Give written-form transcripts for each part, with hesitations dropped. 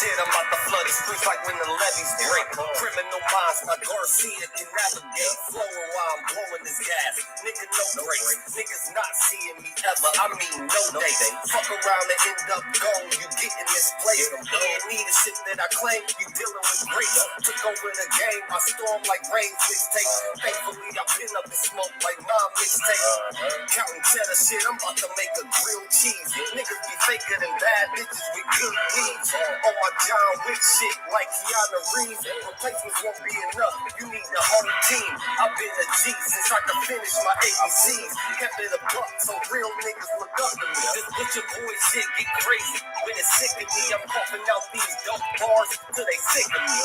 shit, I'm about to flood the streets like when the levees break. Criminal minds, like Garcia can navigate. Flowing while I'm blowing this gas. Nigga, no brakes. Niggas not seeing me ever, I mean no days. Fuck around and end up gone, you get in this place. You ain't need the shit that I claim, you dealing with grace. Took over the game, I storm like rain mixtape. Thankfully, I pin up the smoke like mom mixtape. Counting cheddar shit, I'm about to make a grilled cheese. Niggas be faker than bad bitches with good needs. On my John Wick shit like Keanu Reeves. Replacements won't be enough, you need the whole team. I've been a G since I could finish my ABCs. Kept it a buck so real niggas look up to me. This butcher boy shit get crazy. When it's sick of me, I'm coughing out these dope bars till they sick of me.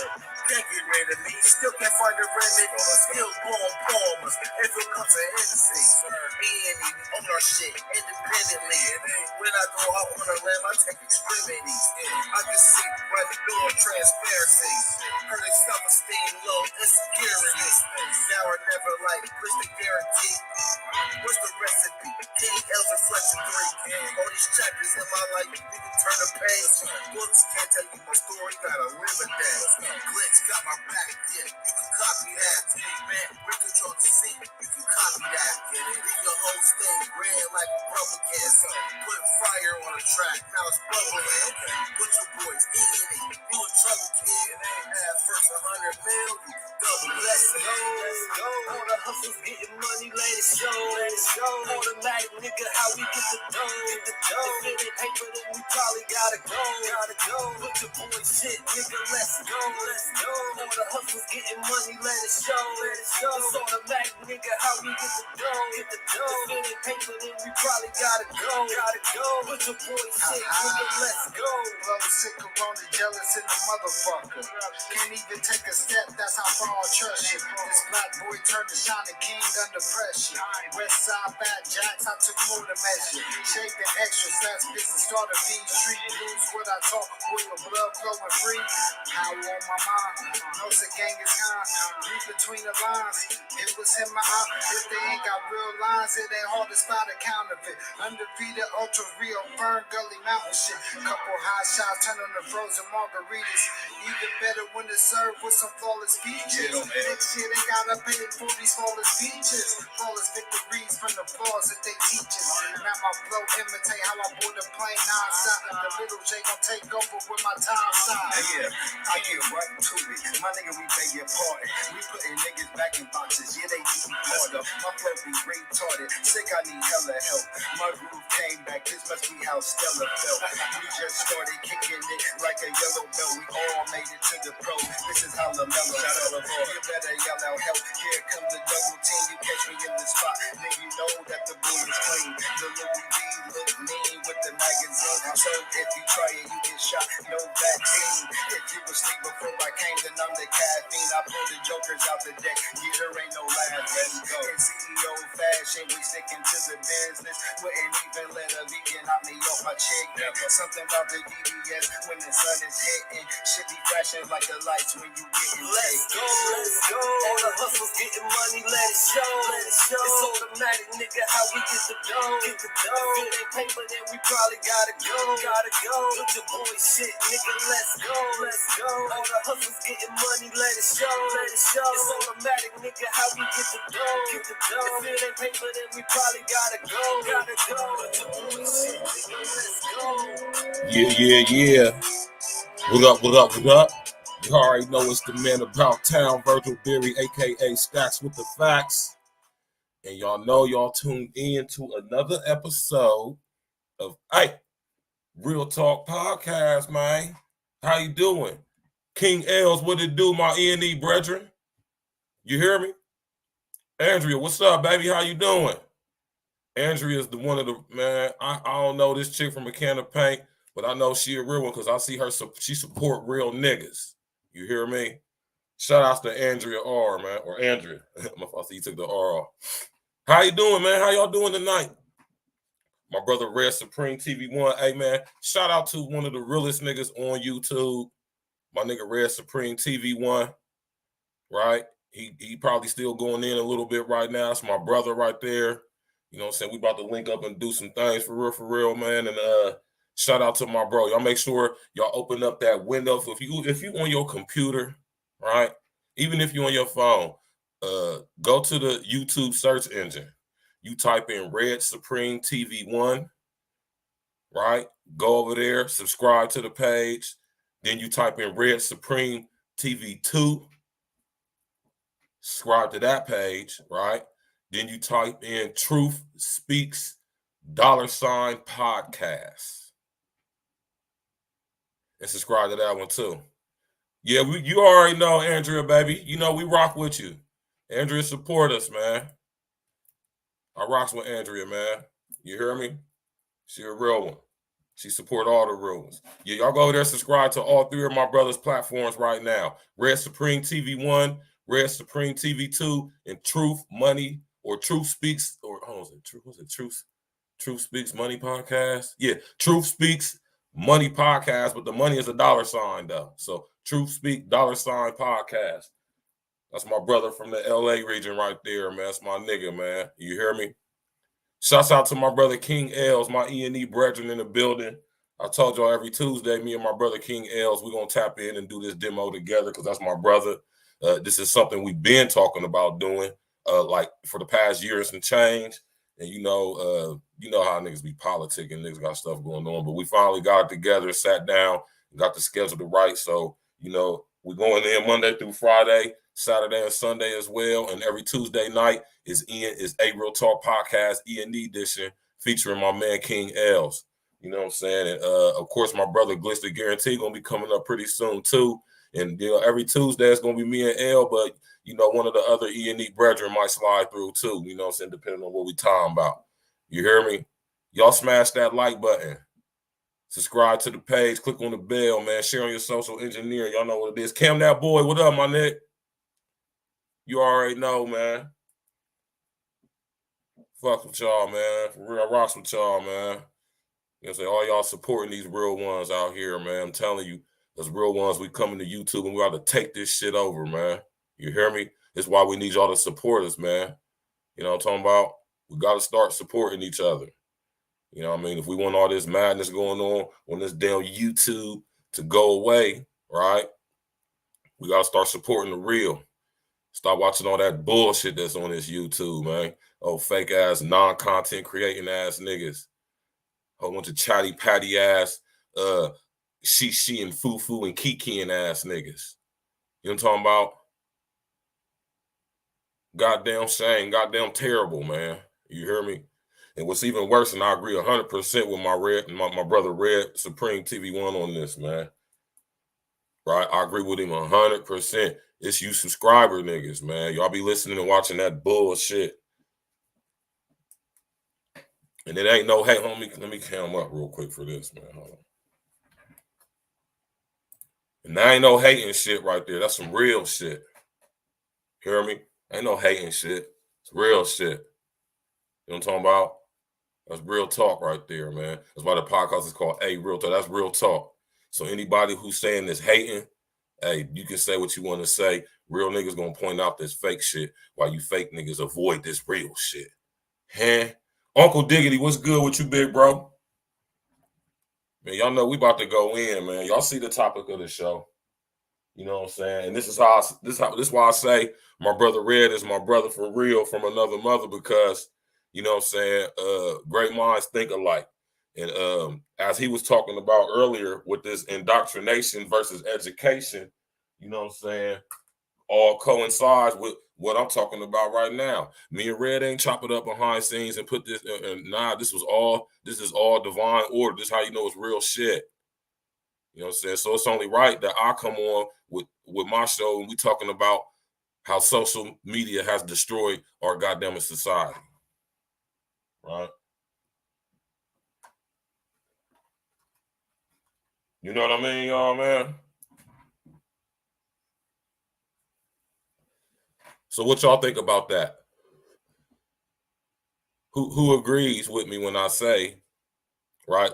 Can't get rid of me, still can't find a remedy. Still blowing palmers, if it comes to Hennessy. E&E, on our shit, independently. When I go out on a limb, I take extremities. I can see right through on transparency. Heard their self-esteem low, insecurities. Now I never like, push the guarantee. What's the recipe? King L's reflection 3. All these chapters in my life, you can turn a page. Books can't tell you my story, gotta live a day. Glitch got my back, yeah, you can copy that. Man, we control the scene, you can copy that. Leave your whole state red like Republicans. Putting fire on the track, now it's bubbling. Put your boys eating it, you in trouble, kid. Add first 100 mil, you can double. Let's go. All the hustles getting money, let it show. Automatic nigga, how we get the dough. If it ain't paper, then we probably gotta go. Put your boy shit, nigga, let's go. All the hustles getting money, let it show. It's automatic nigga, how we get the dough. If it ain't paper, then we probably gotta go. Put your boy shit, nigga, let's go. Blow sick, corona, jealous in the motherfucker. Can't even take a step, that's how far I trust you. This black boy turned to shining king under pressure. West side fat jacks, I took more to measure. Shake the extra stats, business started being street blues. What I talk, with the blood flowing free. Power on my mind, knows the gang is gone. Read between the lines, it was in my eye. If they ain't got real lines, it ain't hard to spot a counterfeit. Undefeated, ultra real, burn gully mountain shit. Couple high shots, turn on the frozen margaritas. Even better when it's served with some flawless features. Next shit ain't gotta pay for these flawless features. Flawless victories from the flaws that they teach us. Now my flow imitate how I board the plane non-stop. The little J gon' take over with my time side. Yeah, I get right to it. My nigga, we beg your pardon. We putting niggas back in boxes. Yeah, they do harder. My flow be retarded. Sick, I need hella help. My groove came back. This must be how Stella felt. We just started kicking it like a yellow belt. We all made it to the pro. This is how LaMelo felt. You better yell out help. Here comes the double team. You catch me in the spot. Then you know that the boy is clean. The Louis V look mean with the magazine. So if you try it, you get shot. No vaccine. If you was asleep before I came, then I'm the caffeine. I pull the jokers out the deck. Yeah, there ain't no laugh. Let's go. In CEO fashion, we sticking to the business. Wouldn't even let a vegan knock me off my chick. Something about the DBS when the sun is hitting. Should be flashing like the lights when you getting Let's go. All the hustles getting money, let it show. It's automatic, nigga, how we get the dough. If it ain't paper, then we probably gotta go. Put your boy shit, nigga, let's go. All the hustles getting money, let it show. It's automatic, nigga, how we get the dough. If it ain't paper, then we probably gotta go. Put your boy shit, nigga, let's go. Yeah. What up? You already know it's the man about town, Virgil Berry, aka Stacks with the Facts. And y'all know y'all tuned in to another episode of Real Talk Podcast, man. How you doing? King L's, what it do, my E&E brethren? You hear me? Andrea, what's up, baby? How you doing? Andrea is one of the, man, I don't know this chick from a can of paint, but I know she a real one because I see her, she support real niggas. You hear me? Shout outs to Andrea R, man, or Andrea. I see you took the R off. How you doing, man? How y'all doing tonight? My brother Red Supreme TV1. Hey, man, shout out to one of the realest niggas on YouTube. My nigga Red Supreme TV1, right? He probably still going in a little bit right now. It's my brother right there. You know what I'm saying? We about to link up and do some things for real, man. And Shout out to my bro. Y'all make sure y'all open up that window. So if you on your computer, right? Even if you on your phone, go to the YouTube search engine. You type in Red Supreme TV 1, right? Go over there, subscribe to the page. Then you type in Red Supreme TV 2. Subscribe to that page, right? Then you type in Truth Speaks $podcast. And subscribe to that one too. Yeah, you already know Andrea, baby. You know we rock with you. Andrea support us, man. I rocks with Andrea, man. You hear me? She a real one. She support all the real ones. Yeah, y'all go over there, subscribe to all 3 of my brother's platforms right now. Red Supreme TV 1, Red Supreme TV 2, and Truth Money or Truth Speaks, or Truth Speaks Money Podcast? Yeah, Truth Speaks Money Podcast, but the money is a $sign though. So Truth Speak $podcast. That's my brother from the LA region right there, man. That's my nigga, man. You hear me? Shouts out to my brother King Els, my E&E brethren in the building. I told y'all every Tuesday, me and my brother King Els, we're going to tap in and do this demo together because that's my brother. This is something we've been talking about doing like for the past years and change. And you know how niggas be politicking, niggas got stuff going on. But we finally got it together, sat down, got the schedule to right. So, you know, we're going in Monday through Friday, Saturday and Sunday as well. And every Tuesday night is A Real Talk Podcast, E&E edition, featuring my man King Els. You know what I'm saying? And of course, my brother Glitch the Guarantee gonna be coming up pretty soon too. And you know, every Tuesday it's gonna be me and L, but you know, one of the other E&E brethren might slide through too. You know what I'm saying? Depending on what we talking about. You hear me? Y'all smash that like button. Subscribe to the page. Click on the bell, man. Share on your social engineer. Y'all know what it is. Cam that boy. What up, my nigga? You already know, man. Fuck with y'all, man. For real, I rocks with y'all, man. You know what I'm saying? All y'all supporting these real ones out here, man. I'm telling you, those real ones, we coming to YouTube and we got to take this shit over, man. You hear me? It's why we need y'all to support us, man. You know what I'm talking about? We got to start supporting each other. You know what I mean? If we want all this madness going on this damn YouTube to go away, right? We got to start supporting the real. Stop watching all that bullshit that's on this YouTube, man. Oh, fake ass, non-content creating ass niggas. Whole bunch of chatty patty ass, she and foo and kiki and ass niggas. You know what I'm talking about? Goddamn shame, goddamn terrible, man. You hear me? And what's even worse, and I agree 100% with my brother Red Supreme TV 1 on this, man. Right? I agree with him 100%. It's you subscriber niggas, man. Y'all be listening and watching that bullshit. And it ain't no, hey, homie, let me cam up real quick for this, man. Hold on. And that ain't no hating shit right there. That's some real shit. Hear me? Ain't no hating shit. It's real shit. You know what I'm talking about? That's real talk right there, man. That's why the podcast is called A Real Talk. That's real talk. So anybody who's saying this hating, hey, you can say what you want to say. Real niggas gonna point out this fake shit while you fake niggas avoid this real shit. Huh? Uncle Diggity, what's good with you, big bro? Man, y'all know we about to go in, man. Y'all see the topic of the show. You know what I'm saying? And this is why I say my brother Red is my brother for real from another mother, because you know what I'm saying, great minds think alike. And as he was talking about earlier with this indoctrination versus education, you know what I'm saying, all coincides with what I'm talking about right now. Me and Red ain't chop it up behind scenes and put this, this is all divine order. This is how you know it's real shit. You know what I'm saying? So it's only right that I come on with my show and we talking about how social media has destroyed our goddamn society. Right? You know what I mean, y'all, man? So what y'all think about that? Who agrees with me when I say, right?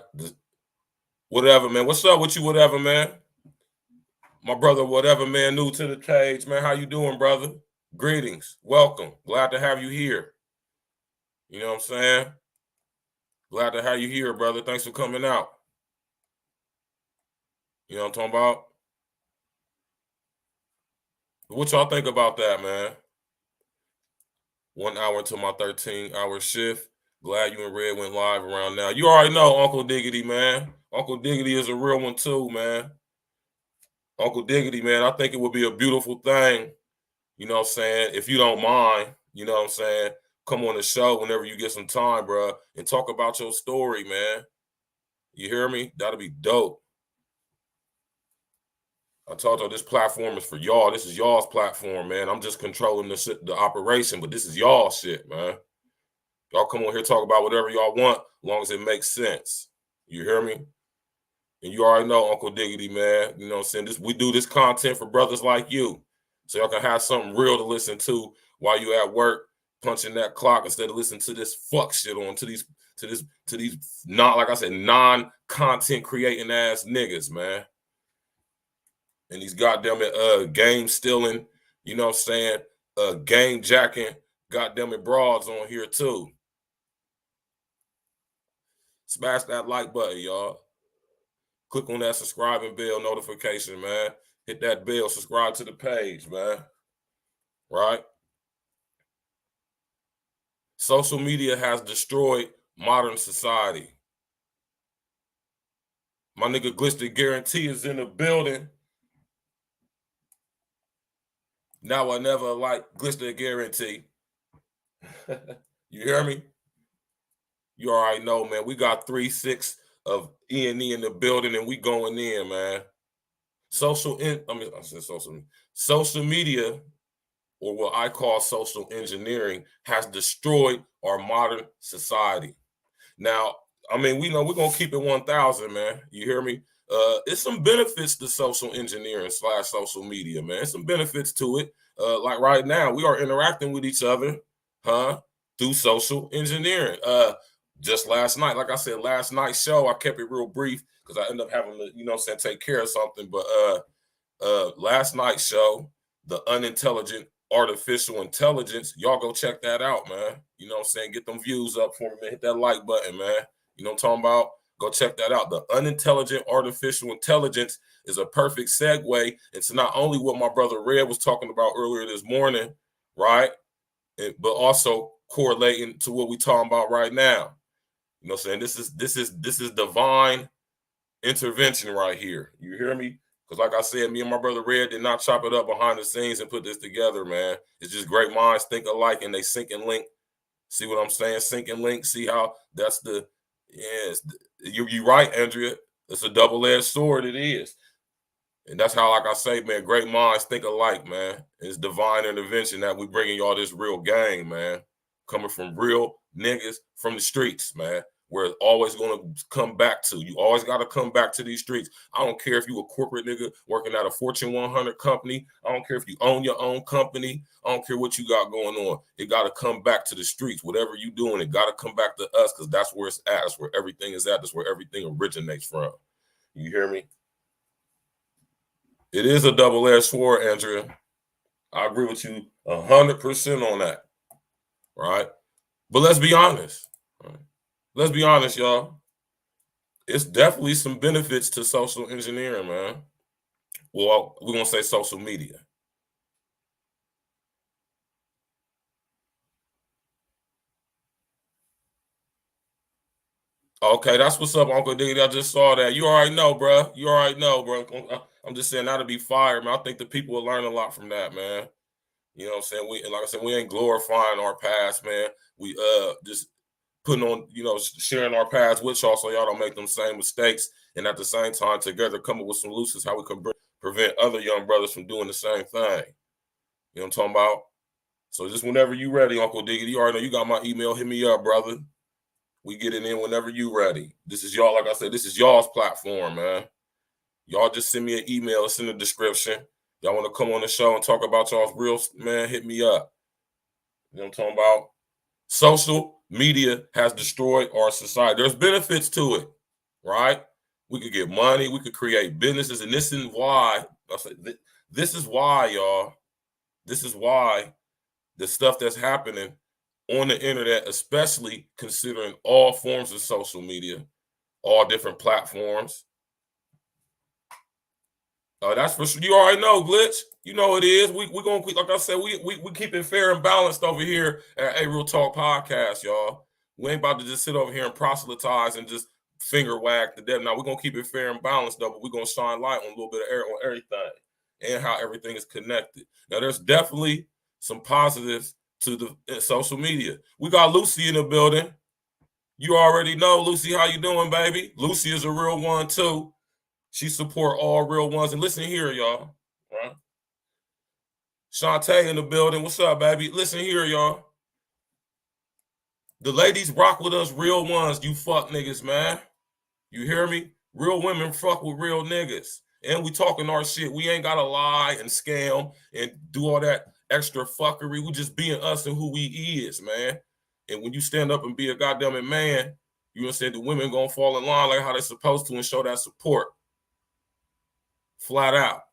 Whatever, man. What's up with you, whatever, man? My brother, whatever, man, new to the cage, man. How you doing, brother? Greetings. Welcome. Glad to have you here. You know what I'm saying? Glad to have you here, brother. Thanks for coming out. You know what I'm talking about? What y'all think about that, man? 1 hour into my 13-hour shift. Glad you and Red went live around now. You already know Uncle Diggity, man. Uncle Diggity is a real one too, man. Uncle Diggity, man, I think it would be a beautiful thing, you know what I'm saying, if you don't mind, you know what I'm saying, come on the show whenever you get some time, bro, and talk about your story, man. You hear me? That'll be dope. I told y'all this platform is for y'all. This is y'all's platform, man. I'm just controlling the operation, but this is y'all shit, man. Y'all come on here, talk about whatever y'all want, as long as it makes sense. You hear me? And you already know Uncle Diggity, man. You know what I'm saying? We do this content for brothers like you. So y'all can have something real to listen to while you at work, punching that clock instead of listening to this fuck shit on to these not, like I said, non-content creating ass niggas, man. And these goddamn game stealing, you know what I'm saying, game jacking, goddamn it broads on here too. Smash that like button, y'all. Click on that subscribe and bell notification, man. Hit that bell, subscribe to the page, man. Right? Social media has destroyed modern society. My nigga Glitch Guarantee is in the building. Now I never like Glitch Guarantee. You hear me? You already know, man. We got 3-6 of E&E in the building, and we going in, man. Social media, or what I call social engineering, has destroyed our modern society. Now, I mean, we know we're gonna keep it 1,000, man. You hear me? It's some benefits to social engineering / social media, man. Some benefits to it. Like right now, we are interacting with each other, through social engineering. Just last night, like I said, last night's show, I kept it real brief because I ended up having to, you know, take care of something. But last night's show, the unintelligent artificial intelligence, y'all go check that out, man. You know what I'm saying? Get them views up for me, man. Hit that like button, man. You know what I'm talking about? Go check that out. The unintelligent artificial intelligence is a perfect segue. It's not only what my brother Red was talking about earlier this morning, right? But also correlating to what we're talking about right now. You know what I'm saying? This is divine intervention right here. You hear me? Because like I said, me and my brother Red did not chop it up behind the scenes and put this together, man. It's just great minds think alike and they sync and link. See what I'm saying? Sync and link. See how that's the, yes, you're right, Andrea. It's a double-edged sword, it is. And that's how, like I say, man, great minds think alike, man. It's divine intervention that we bringing y'all this real game, man. Coming from real niggas from the streets, man. Where it's always going to come back to. You always got to come back to these streets. I don't care if you a corporate nigga working at a Fortune 100 company. I don't care if you own your own company. I don't care what you got going on. It got to come back to the streets. Whatever you doing, it got to come back to us because that's where it's at. That's where everything is at. That's where everything originates from. You hear me? It is a double-edged sword, Andrea. I agree with you 100% on that, right? But let's be honest. Right? Let's be honest, y'all. It's definitely some benefits to social engineering, man. Well, we're going to say social media. Okay, that's what's up, Uncle Diggity. I just saw that. You already know, bro. You already know, bro. I'm just saying that'll be fire, man. I think the people will learn a lot from that, man. You know what I'm saying? Like I said, we ain't glorifying our past, man. We just putting on, you know, sharing our past with y'all so y'all don't make them same mistakes. And at the same time, together, come up with solutions how we can prevent other young brothers from doing the same thing. You know what I'm talking about? So just whenever you ready, Uncle Diggity, you already know you got my email. Hit me up, brother. We get it in whenever you ready. This is y'all, like I said, this is y'all's platform, man. Y'all just send me an email. It's in the description. Y'all want to come on the show and talk about y'all's real, man, hit me up. You know what I'm talking about? Social media has destroyed our society. There's benefits to it, right? We could get money. We could create businesses. And this is why, this is why, y'all, this is why the stuff that's happening on the internet, especially considering all forms of social media, all different platforms, That's for sure. You already know, Glitch. You know it is. We gonna, like I said, we keep it fair and balanced over here at Real Talk Podcast, y'all. We ain't about to just sit over here and proselytize and just finger wag the devil. Now we're gonna keep it fair and balanced though, but we're gonna shine light on a little bit of air on everything and how everything is connected. Now there's definitely some positives to the social media. We got Lucy in the building. You already know, Lucy. How you doing, baby? Lucy is a real one too. She support all real ones. And listen here, y'all. Right? Shantae in the building. What's up, baby? Listen here, y'all. The ladies rock with us real ones, you fuck niggas, man. You hear me? Real women fuck with real niggas. And we talking our shit. We ain't got to lie and scam and do all that extra fuckery. We just being us and who we is, man. And when you stand up and be a goddamn man, you understand the women gonna fall in line like how they supposed to and show that support. Flat out.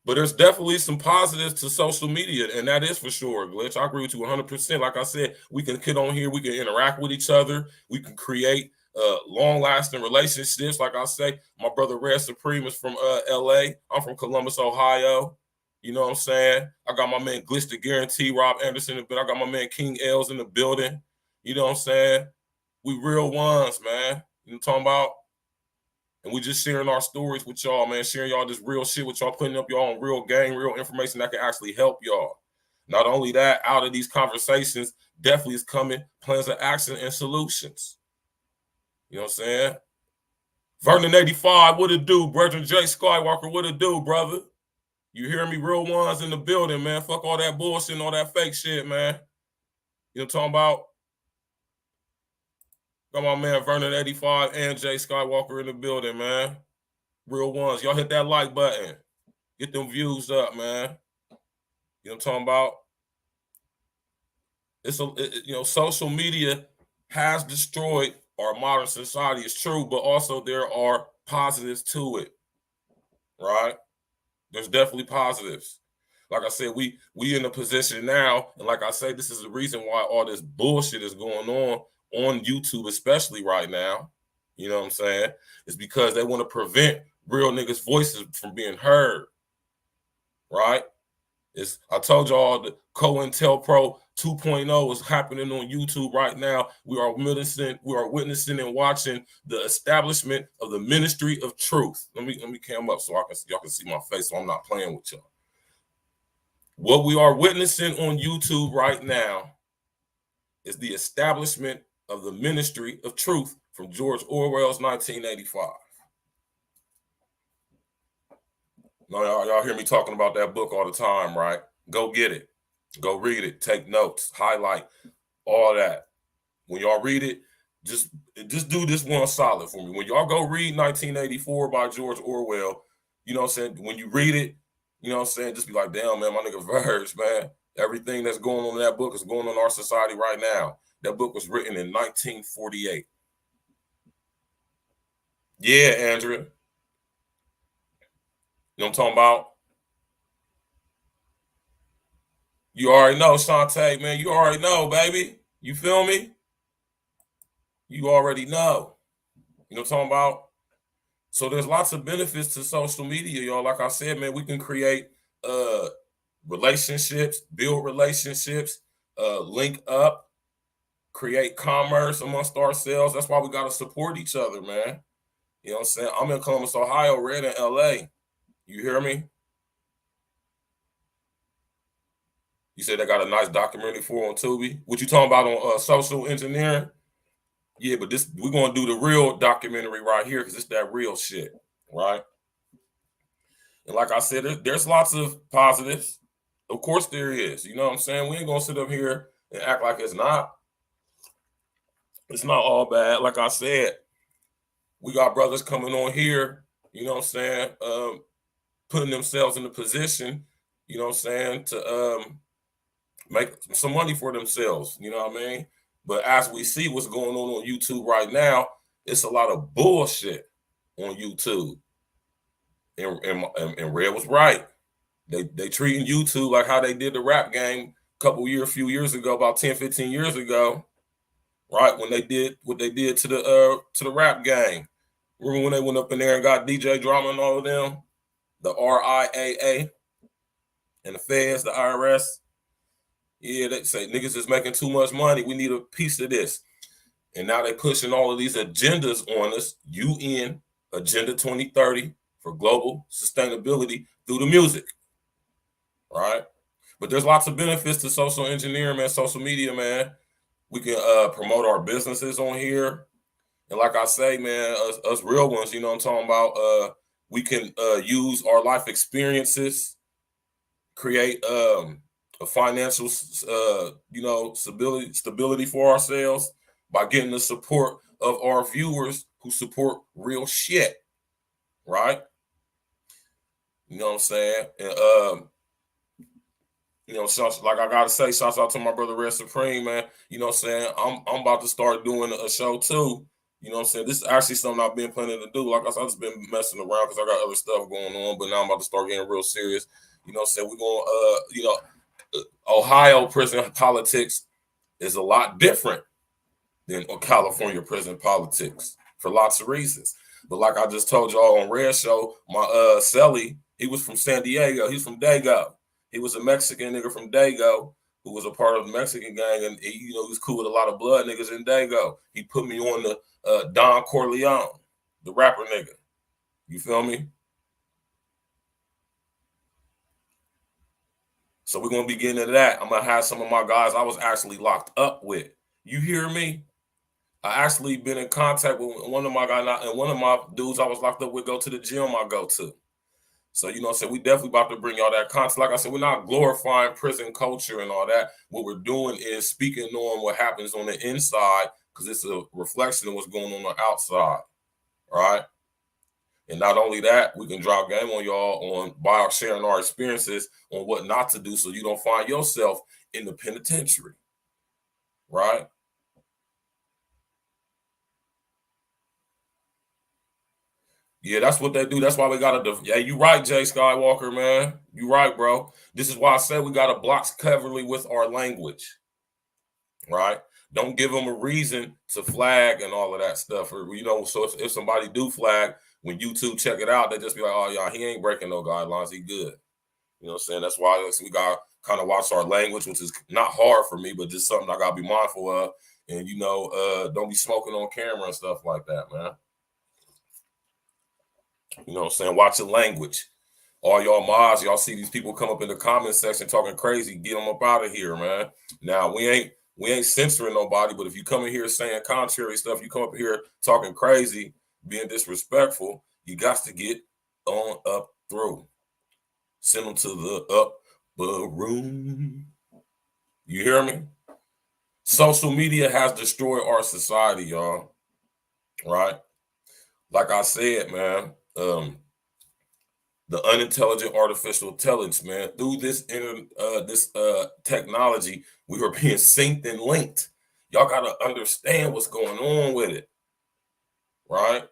But there's definitely some positives to social media, and that is for sure, Glitch. I agree with you 100%. Like I said, we can get on here, we can interact with each other, we can create long-lasting relationships. Like I say, my brother Red Supreme is from LA. I'm from Columbus, Ohio. You know what I'm saying? I got my man Glitch the Guarantee, Rob Anderson, but I got my man King L's in the building. You know what I'm saying? We real ones, man. You know what I'm talking about? And we just sharing our stories with y'all, man. Sharing y'all this real shit with y'all, putting up y'all on real game, real information that can actually help y'all. Not only that, out of these conversations, definitely is coming plans of action and solutions. You know what I'm saying? Vernon 85, what it do? Brethren J Skywalker, what it do, brother? You hear me? Real ones in the building, man. Fuck all that bullshit and all that fake shit, man. You know what I'm talking about? Got my man Vernon 85 and Jay Skywalker in the building, man. Real ones. Y'all hit that like button. Get them views up, man. You know what I'm talking about? Social media has destroyed our modern society. It's true, but also there are positives to it, right? There's definitely positives. Like I said, we in a position now, and like I say, this is the reason why all this bullshit is going on YouTube, especially right now. You know what I'm saying? It's because they want to prevent real niggas' voices from being heard, right? I told y'all the COINTELPRO 2.0 is happening on YouTube right now. We are witnessing and watching the establishment of the Ministry of Truth. Let me cam up so y'all can see my face, so I'm not playing with y'all. What we are witnessing on YouTube right now is the establishment of the Ministry of Truth from George Orwell's 1985. Now, y'all hear me talking about that book all the time, right? Go get it. Go read it. Take notes. Highlight. All that. When y'all read it, just do this one solid for me. When y'all go read 1984 by George Orwell, you know what I'm saying? When you read it, you know what I'm saying? Just be like, damn, man, my nigga Verge, man. Everything that's going on in that book is going on in our society right now. That book was written in 1948. Yeah, Andrea. You know what I'm talking about? You already know, Shantae, man. You already know, baby. You feel me? You already know. You know what I'm talking about? So there's lots of benefits to social media, y'all. Like I said, man, we can create relationships, build relationships, link up, create commerce amongst ourselves. That's why we got to support each other, man. You know what I'm saying? I'm in Columbus, Ohio, Red in LA. You hear me? You said they got a nice documentary for on Tubi. What you talking about on social engineering? Yeah, but we're going to do the real documentary right here because it's that real shit, right? And like I said, there's lots of positives. Of course there is. You know what I'm saying? We ain't going to sit up here and act like it's not. It's not all bad. Like I said, we got brothers coming on here, you know what I'm saying, putting themselves in a position, you know what I'm saying, to make some money for themselves, you know what I mean? But as we see what's going on YouTube right now, it's a lot of bullshit on YouTube. And Red was right. They treating YouTube like how they did the rap game a few years ago, about 10, 15 years ago, right? When they did what they did to the rap game. Remember when they went up in there and got DJ Drama and all of them? the RIAA and the feds, the IRS. Yeah, they say niggas is making too much money. We need a piece of this. And now they pushing all of these agendas on us. UN, Agenda 2030 for global sustainability through the music. Right? But there's lots of benefits to social engineering, man, social media, man. We can promote our businesses on here. And like I say, man, us real ones, you know what I'm talking about? We can use our life experiences, create a financial, stability for ourselves by getting the support of our viewers who support real shit, right? You know what I'm saying? And like I gotta say, shouts out to my brother Red Supreme, man. You know what I'm saying? I'm about to start doing a show too. You know what I'm saying? This is actually something I've been planning to do. Like I said, I've just been messing around because I got other stuff going on, but now I'm about to start getting real serious. You know what I'm saying? We're going Ohio prison politics is a lot different than California prison politics for lots of reasons. But like I just told y'all on Red Show, my Celly, he was from San Diego. He's from Dago. He was a Mexican nigga from Dago who was a part of the Mexican gang, and he was cool with a lot of blood niggas in Dago. He put me on the Don Corleone, the rapper nigga. You feel me? So we're gonna be getting into that. I'm gonna have some of my guys I was actually locked up with. You hear me? I actually been in contact with one of my guys, and one of my dudes I was locked up with go to the gym I go to. So, you know what I'm saying? We definitely about to bring y'all that content. Like I said, we're not glorifying prison culture and all that. What we're doing is speaking on what happens on the inside because it's a reflection of what's going on the outside, right? And not only that, we can drop game on y'all by sharing our experiences on what not to do so you don't find yourself in the penitentiary, right? Yeah, that's what they do. That's why we gotta. Yeah, you right, Jay Skywalker, man. You right, bro. This is why I said we gotta block cleverly with our language, right? Don't give them a reason to flag and all of that stuff. Or so if somebody do flag, when YouTube check it out, they just be like, oh yeah, he ain't breaking no guidelines. He good. You know what I'm saying? That's why we gotta kind of watch our language, which is not hard for me, but just something I gotta be mindful of. And don't be smoking on camera and stuff like that, man. You know what I'm saying? Watch your language. All y'all mods, y'all see these people come up in the comment section talking crazy. Get them up out of here, man. Now, we ain't censoring nobody, but if you come in here saying contrary stuff, you come up here talking crazy, being disrespectful, you got to get on up through. Send them to the upper room. You hear me? Social media has destroyed our society, y'all. Right? Like I said, man, the unintelligent artificial intelligence, man, through this technology, we are being synced and linked. Y'all got to understand what's going on with it, right?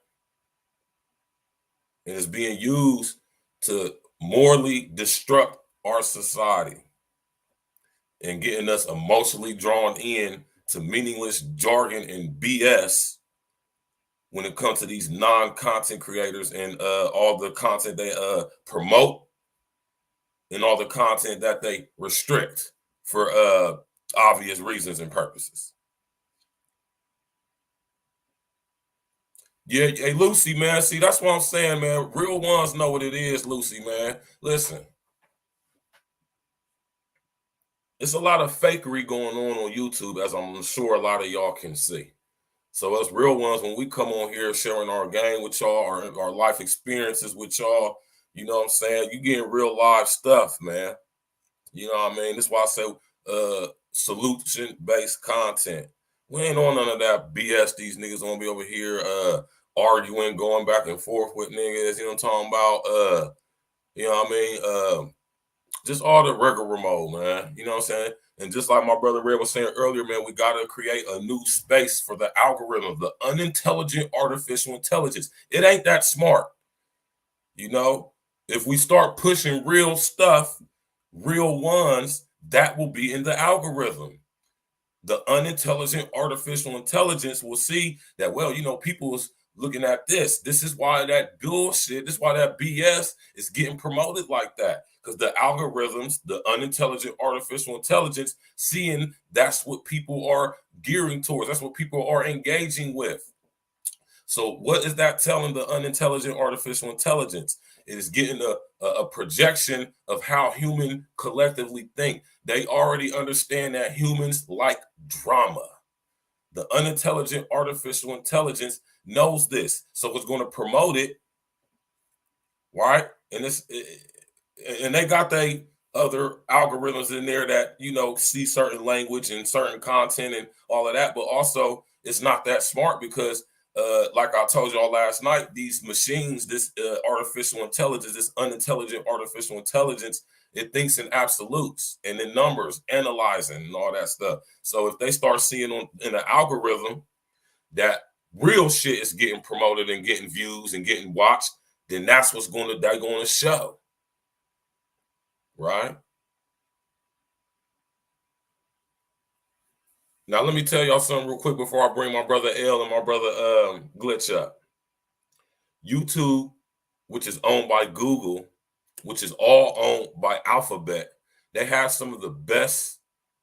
And it's being used to morally destruct our society and getting us emotionally drawn in to meaningless jargon and BS when it comes to these non-content creators and all the content they promote and all the content that they restrict for obvious reasons and purposes. Yeah, hey, Lucy, man. See, that's what I'm saying, man. Real ones know what it is, Lucy, man. Listen. It's a lot of fakery going on YouTube, as I'm sure a lot of y'all can see. So us real ones, when we come on here sharing our game with y'all, our life experiences with y'all, you know what I'm saying? You getting real live stuff, man. You know what I mean? That's why I say solution-based content. We ain't on none of that BS. These niggas gonna be over here arguing, going back and forth with niggas. You know what I'm talking about? You know what I mean? Just all the regular mode, man. You know what I'm saying? And just like my brother Red was saying earlier, man, we got to create a new space for the algorithm, the unintelligent artificial intelligence. It ain't that smart. If we start pushing real stuff, real ones, that will be in the algorithm. The unintelligent artificial intelligence will see that, well, people is looking at this. This is why that bullshit, this is why that BS is getting promoted like that. Because the algorithms, the unintelligent artificial intelligence, seeing that's what people are gearing towards. That's what people are engaging with. So what is that telling the unintelligent artificial intelligence? It is getting a projection of how human collectively think. They already understand that humans like drama. The unintelligent artificial intelligence knows this, so it's going to promote it, right? And they got they other algorithms in there that, you know, see certain language and certain content and all of that, but also it's not that smart because like I told y'all last night, these machines, this artificial intelligence, this unintelligent artificial intelligence, it thinks in absolutes and in numbers, analyzing and all that stuff. So if they start seeing in an algorithm that real shit is getting promoted and getting views and getting watched, then that's what's they're going to show, right? Now, let me tell y'all something real quick before I bring my brother L and my brother Glitch up. YouTube, which is owned by Google, which is all owned by Alphabet, they have some of the best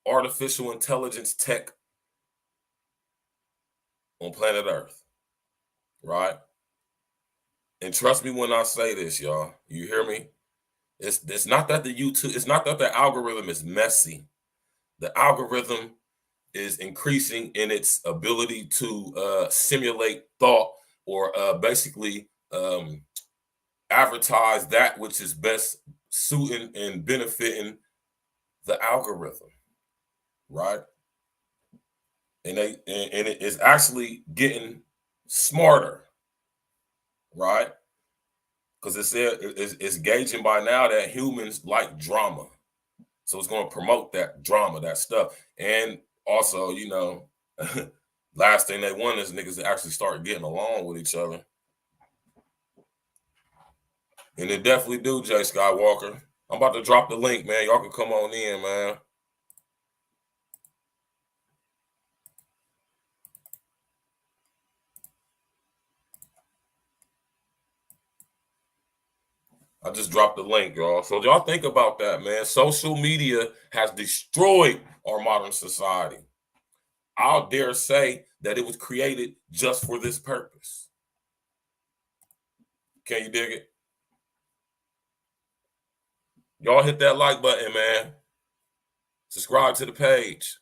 artificial intelligence tech on planet Earth, right? And trust me when I say this, y'all. You hear me? It's not that it's not that the algorithm is messy. The algorithm is increasing in its ability to simulate thought or basically advertise that which is best suiting and benefiting the algorithm, right? And it is actually getting smarter, right? Because it's gauging by now that humans like drama, so it's going to promote that drama, that stuff. And also, you know, last thing they want is niggas to actually start getting along with each other. And they definitely do, Jay Skywalker. I'm about to drop the link, man. Y'all can come on in, man. I just dropped the link, y'all. So y'all think about that, man. Social media has destroyed our modern society. I'll dare say that it was created just for this purpose. Can you dig it? Y'all hit that like button, man. Subscribe to the page.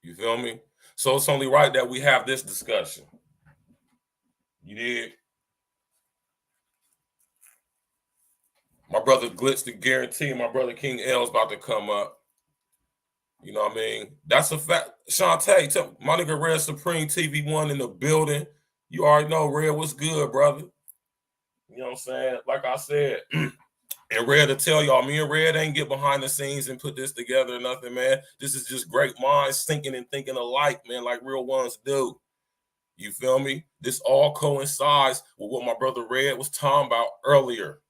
You feel me? So it's only right that we have this discussion. You did? My brother Glitch the Guarantee, my brother King L's about to come up. You know what I mean? That's a fact. Shantae, my nigga Red Supreme TV1 in the building. You already know, Red, what's good, brother? You know what I'm saying? Like I said, and Red to tell y'all, me and Red ain't get behind the scenes and put this together or nothing, man. This is just great minds thinking and thinking alike, man, like real ones do. You feel me? This all coincides with what my brother Red was talking about earlier.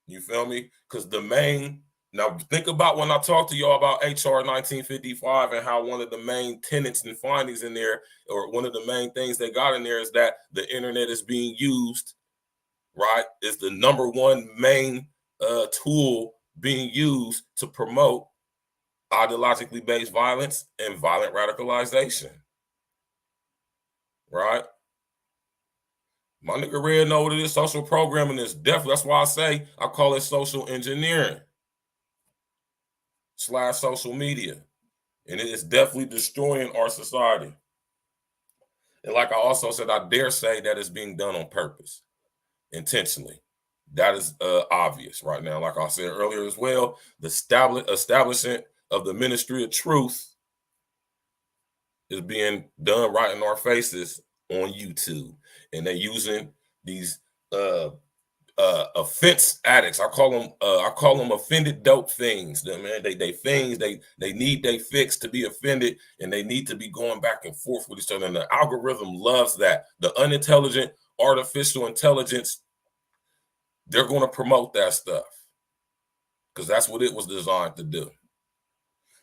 You feel me? Because the main, now think about when I talked to y'all about HR 1955 and how one of the main tenets and findings in there, or one of the main things they got in there, is that the internet is being used, right? Is the number one main tool being used to promote ideologically based violence and violent radicalization, right? My nigga Red know what it is. Social programming is definitely, that's why I say I call it social engineering / social media. And it is definitely destroying our society. And like I also said, I dare say that it's being done on purpose, intentionally. That is obvious right now. Like I said earlier as well, the establishment of the Ministry of Truth is being done right in our faces on YouTube. And they're using these offense addicts. I call them offended dope fiends. Man, they fiends. They need they fix to be offended, and they need to be going back and forth with each other. And the algorithm loves that. The unintelligent artificial intelligence, they're going to promote that stuff because that's what it was designed to do.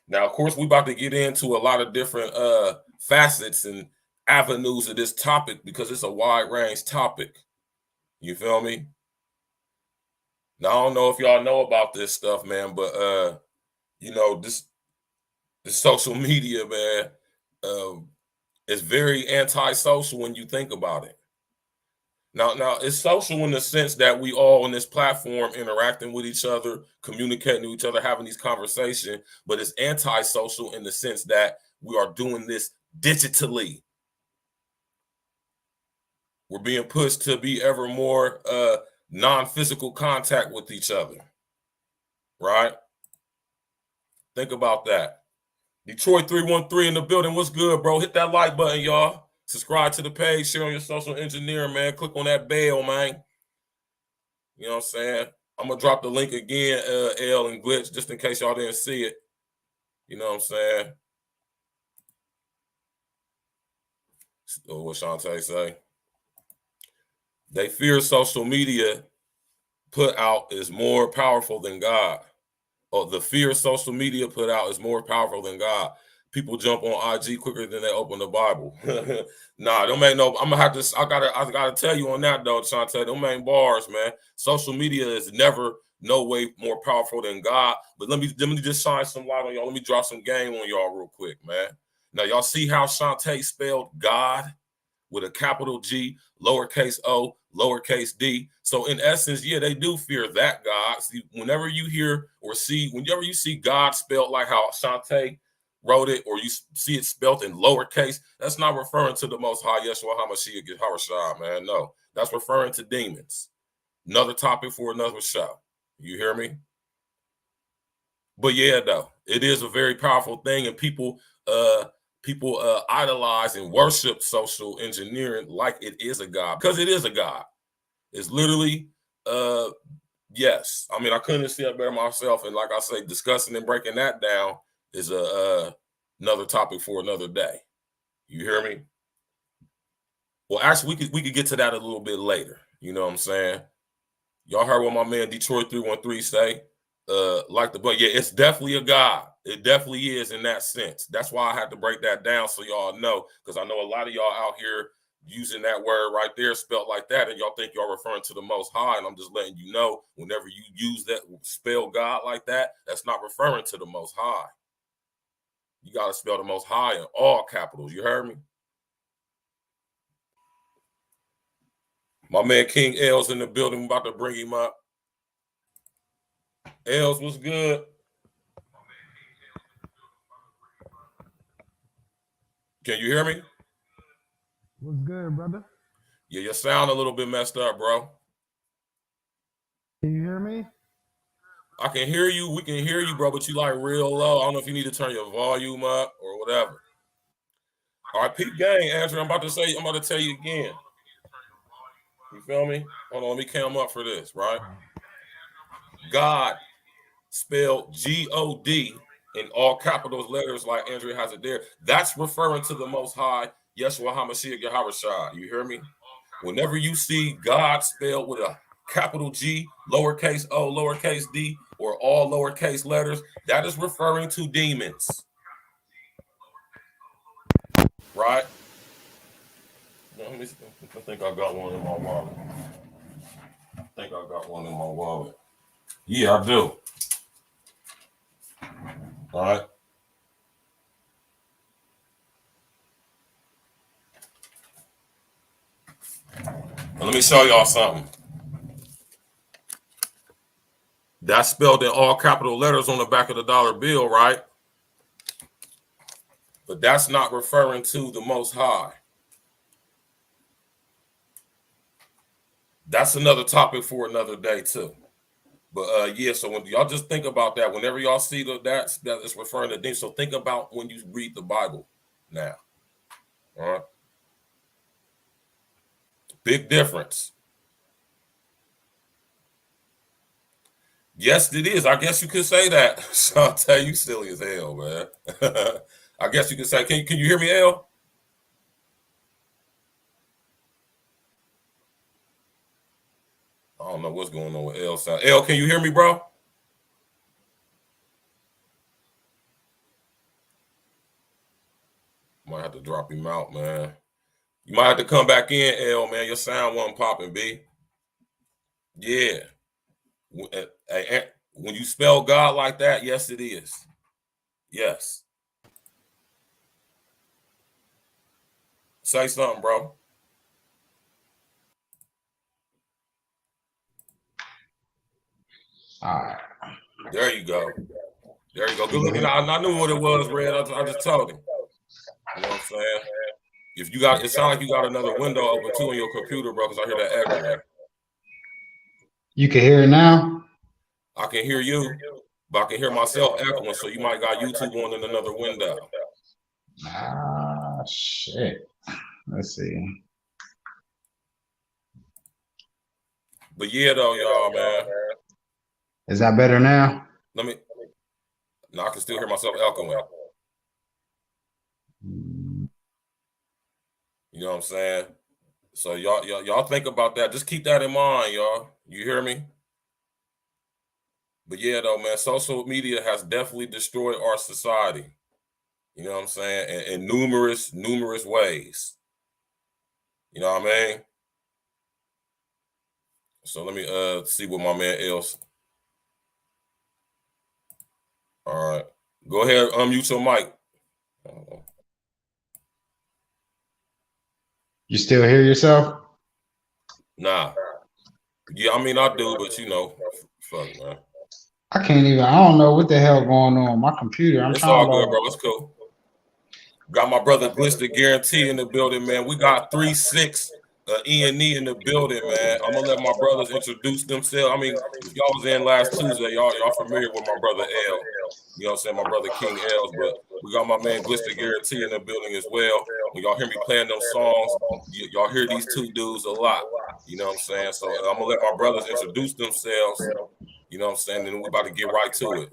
Now, of course, we're about to get into a lot of different facets and avenues of this topic because it's a wide range topic. You feel me? Now, I don't know if y'all know about this stuff, man, but you know, this social media, man, is very antisocial when you think about it. Now, it's social in the sense that we all on this platform interacting with each other, communicating to each other, having these conversations, but it's antisocial in the sense that we are doing this digitally. We're being pushed to be ever more non-physical contact with each other, right? Think about that. Detroit 313 in the building. What's good, bro? Hit that like button, y'all. Subscribe to the page, share on your social engineering, man. Click on that bell, man. You know what I'm saying? I'm going to drop the link again, L and Glitch, just in case y'all didn't see it. You know what I'm saying? What Shantae say? They fear social media put out is more powerful than God. Or the fear social media put out is more powerful than God. People jump on IG quicker than they open the Bible. Nah, don't make no. I'm gonna have to. I gotta tell you on that though, Shantae. Them ain't bars, man. Social media is never no way more powerful than God. But let me just shine some light on y'all. Let me drop some game on y'all real quick, man. Now y'all see how Shantae spelled God with a capital G, lowercase o, lowercase d. So in essence, yeah, they do fear that God. See, whenever you hear or see, whenever you see God spelled like how Shantae wrote it, or you see it spelled in lowercase, that's not referring to the Most High Yeshua HaMashiach Yahawashi, man. No, that's referring to demons. Another topic for another show. You hear me? But yeah, though, it is a very powerful thing, and people idolize and worship social engineering like it is a god, because it is a god. It's literally yes. I mean, I couldn't see it better myself, and like I say, discussing and breaking that down is another topic for another day. You hear me? Well, actually, we could get to that a little bit later. You know what I'm saying? Y'all heard what my man Detroit 313 say? But yeah, it's definitely a god. It definitely is in that sense. That's why I had to break that down so y'all know, because I know a lot of y'all out here using that word right there spelled like that, and y'all think y'all referring to the Most High, and I'm just letting you know, whenever you use that spell God like that, that's not referring to the Most High. You got to spell the Most High in all capitals. You heard me? My man King L's in the building. I'm about to bring him up. Els, what's good? Can you hear me? What's good, brother? Yeah, your sound a little bit messed up, bro. Can you hear me? I can hear you. We can hear you, bro, but you like real low. I don't know if you need to turn your volume up or whatever. All right, peep gang, Andrew. I'm about to tell you again. You feel me? Hold on, let me cam up for this, right? God, spelled G-O-D in all capitals letters like Andrew has it there. That's referring to the Most High, Yeshua HaMashiach Yahawashi. You hear me? Whenever you see God spelled with a capital G, lowercase o, lowercase d, or all lowercase letters, that is referring to demons. Right? Let me see. I think I got one in my wallet. Yeah, I do. All right. Now, let me show y'all something. That's spelled in all capital letters on the back of the dollar bill, right? But that's not referring to the Most High. That's another topic for another day too. But yeah, so when y'all just think about that, whenever y'all see that is referring to demons, so think about when you read the Bible now. All right. Big difference. Yes, it is. I guess you could say that. Shantae, you silly as hell, man. I guess you could say, can you hear me, L? I don't know what's going on with L sound. L, can you hear me, bro? Might have to drop him out, man. You might have to come back in, L, man. Your sound wasn't popping, B. Yeah. When you spell God like that, yes, it is. Yes. Say something, bro. All right. There you go. There you go. Good looking. I knew what it was, Red. I just told him. You know what I'm saying? If you got, it sounds like you got another window open too on your computer, bro, because I hear that echoing. You can hear it now? I can hear you, but I can hear myself echoing, so you might got YouTube on in another window. Ah, shit. Let's see. But yeah, though, y'all, man. Is that better now? No, I can still hear myself echoing. You know what I'm saying? So y'all think about that. Just keep that in mind, y'all. You hear me? But yeah, though, man, social media has definitely destroyed our society. You know what I'm saying? In numerous ways. You know what I mean? So let me see what my man else. All right. Go ahead, unmute your mic. You still hear yourself? Nah. Yeah, I mean I do, but you know, fuck, man. I can't even. I don't know what the hell going on my computer. It's all good, bro. It's cool. Got my brother Glitch the Guarantee in the building, man. We got 3-6 E&E in the building, man. I'm gonna let my brothers introduce themselves. I mean, if y'all was in last Tuesday, y'all familiar with my brother L. You know what I'm saying? My brother King L's, but we got my man Glitch the Guarantee in the building as well. When y'all hear me playing them songs, y'all hear these two dudes a lot. You know what I'm saying? So I'm gonna let my brothers introduce themselves. You know what I'm saying? And we about to get right to it.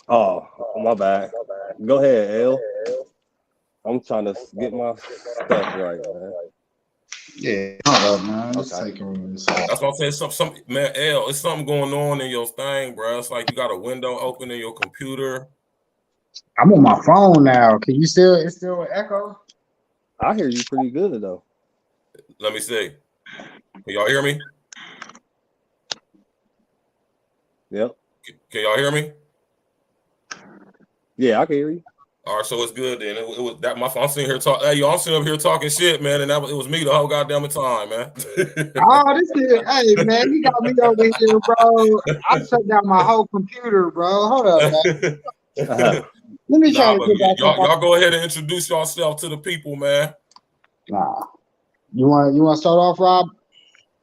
Oh, my bad. Go ahead, L. I'm trying to get my stuff right, man. Yeah, hold up, man. Let's Okay. take a minute. That's what I'm saying. Some man, L, it's something going on in your thing, bro. It's like you got a window open in your computer. I'm on my phone now. Can you still? It's still an echo. I hear you pretty good though. Let me see. Can y'all hear me? Yep. Can y'all hear me? Yeah, I can hear you. All right, so it's good then. It was that my phone. I'm sitting here talking. Hey, y'all, I'm sitting up here talking shit, man, and it was me the whole goddamn time, man. Oh, this is. Hey, man, you got me over here, bro. I shut down my whole computer, bro. Hold up, man. Let me try to get back up. Y'all go ahead and introduce yourself to the people, man. Nah. You want to start off, Rob?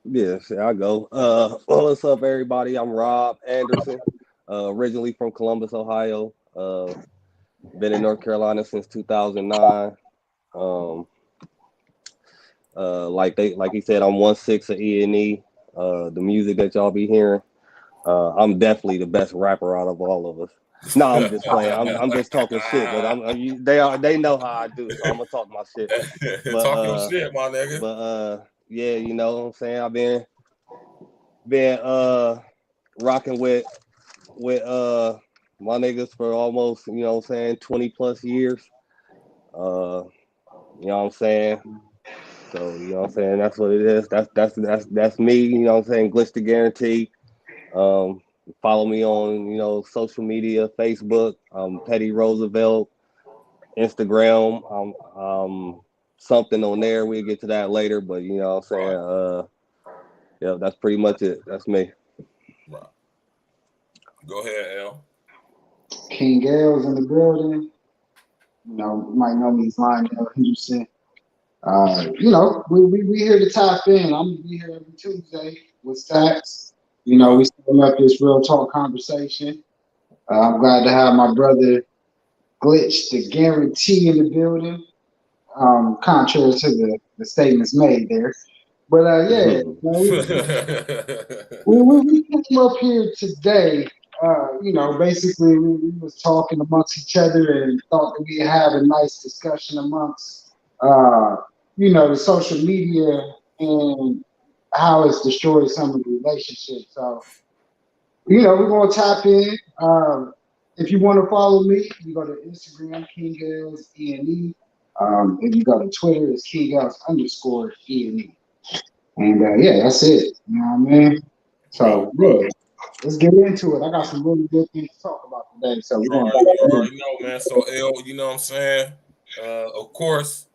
Yes, I'll go. Well, what's up, everybody? I'm Rob Anderson, originally from Columbus, Ohio. Been in North Carolina since 2009. Like he said, I'm 1/6 of E&E. The music that y'all be hearing, I'm definitely the best rapper out of all of us. No, I'm just playing. I'm just talking shit, but they know how I do, so I'm gonna talk my shit. But, talk your shit, my nigga. But yeah, you know what I'm saying. I've been rocking with my niggas for almost, you know what I'm saying, 20+ years. You know what I'm saying. So you know what I'm saying. That's what it is. That's me. You know what I'm saying. Glitch the Guarantee. Follow me on, you know, social media, Facebook, Petty Roosevelt, Instagram. Something on there. We'll get to that later, but you know what I'm saying. Right. Yeah, that's pretty much it. That's me. Right. Go ahead, L. King L's in the building. You know, you might know me as Lionel Henderson. You know, we here to tap in. I'm gonna be here every Tuesday with Stacks. You know, we setting up this real talk conversation. I'm glad to have my brother Glitch the Guarantee in the building. Contrary to the statements made there. But yeah, we came up here today. You know, basically we was talking amongst each other and thought that we'd have a nice discussion amongst you know, the social media and how it's destroyed some of the relationships. So, you know, we're gonna tap in. If you want to follow me, you go to Instagram, King Gales E&E. If you go to Twitter, it's King Gales _E&E. And yeah, that's it. You know what I mean? So yeah, let's get into it. I got some really good things to talk about today. So we're gonna You dive in. already know, man. So L, you know what I'm saying? Of course,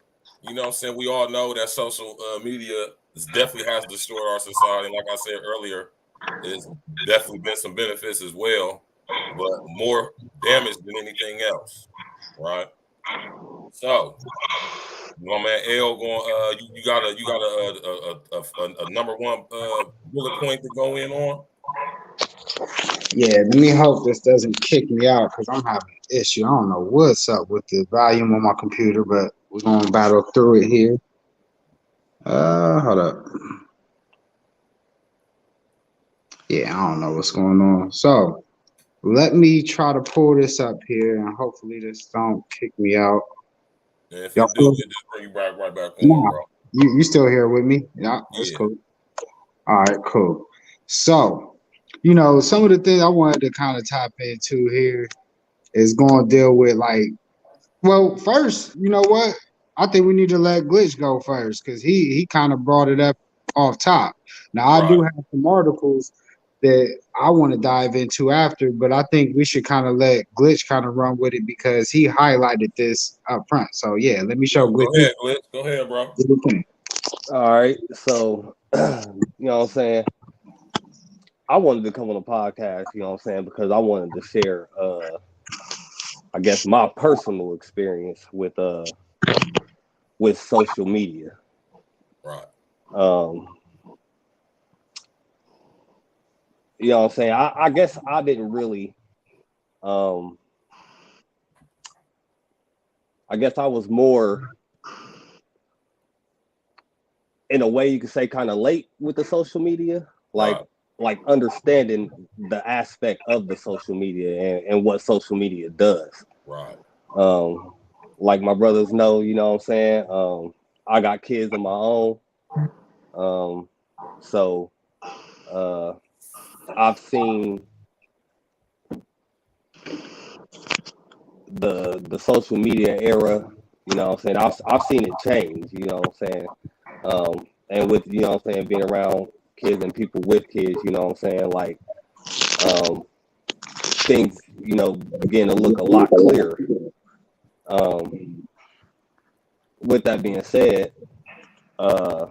you know what I'm saying, we all know that social media definitely has destroyed our society. Like I said earlier, it's definitely been some benefits as well, but more damage than anything else, right? So, my man L going, you got a number one bullet point to go in on. Yeah, let me hope this doesn't kick me out because I'm having an issue. I don't know what's up with the volume on my computer, but we're gonna battle through it here. Hold up. Yeah, I don't know what's going on. So let me try to pull this up here, and hopefully this don't kick me out. And if Y'all it do, feel? it just bring you right back on, Nah, bro. you still here with me? Yeah, that's Yeah. cool. All right, cool. So, you know, some of the things I wanted to kind of tap into here is going to deal with like, well, first, you know what? I think we need to let Glitch go first because he kind of brought it up off top. Now, I do Right. have some articles that I want to dive into after, but I think we should kind of let Glitch kind of run with it because he highlighted this up front. So, yeah, let me show Glitch. Go ahead, Glitch. Go ahead, bro. All right. So, you know what I'm saying? I wanted to come on a podcast, you know what I'm saying, because I wanted to share I guess my personal experience with social media. Right. You know what I'm saying? I guess I didn't really I guess I was more, in a way you could say, kind of late with the social media, like understanding the aspect of the social media and what social media does. Right. Like my brothers know, you know what I'm saying? I got kids of my own. So I've seen the social media era, you know what I'm saying? I've seen it change, you know what I'm saying? And with, you know what I'm saying, being around kids and people with kids, you know what I'm saying, like things, you know, begin to look a lot clearer. With that being said, I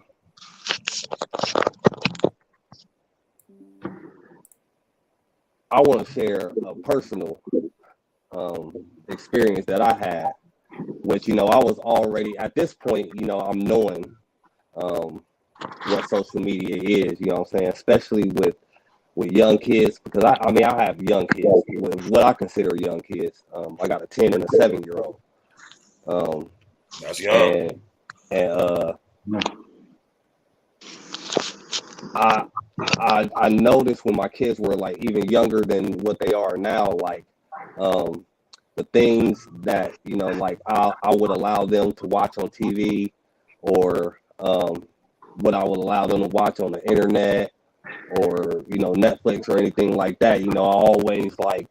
want to share a personal experience that I had, which, you know, I was already at this point, you know, I'm knowing what social media is, you know what I'm saying, especially with young kids, because I mean, I have young kids, what I consider young kids. I got a 10 and a 7-year-old. That's young. And I noticed when my kids were like even younger than what they are now, like the things that, you know, like I would allow them to watch on TV, or what I would allow them to watch on the internet, or, you know, Netflix or anything like that. You know, I always like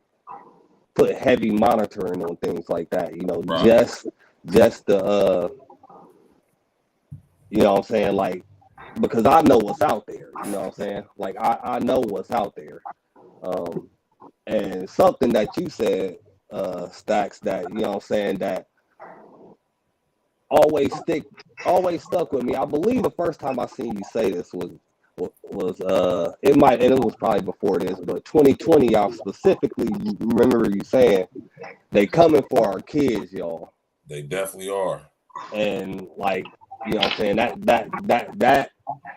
put heavy monitoring on things like that, you know, just the you know what I'm saying, like, because I know what's out there, you know what I'm saying, like I know what's out there. And something that you said, Stacks, that, you know what I'm saying, that always stuck with me. I believe the first time I seen you say this was it might, and it was probably before this, but 2020, y'all specifically remember you saying they coming for our kids, y'all. They definitely are. And like, you know what I'm saying, that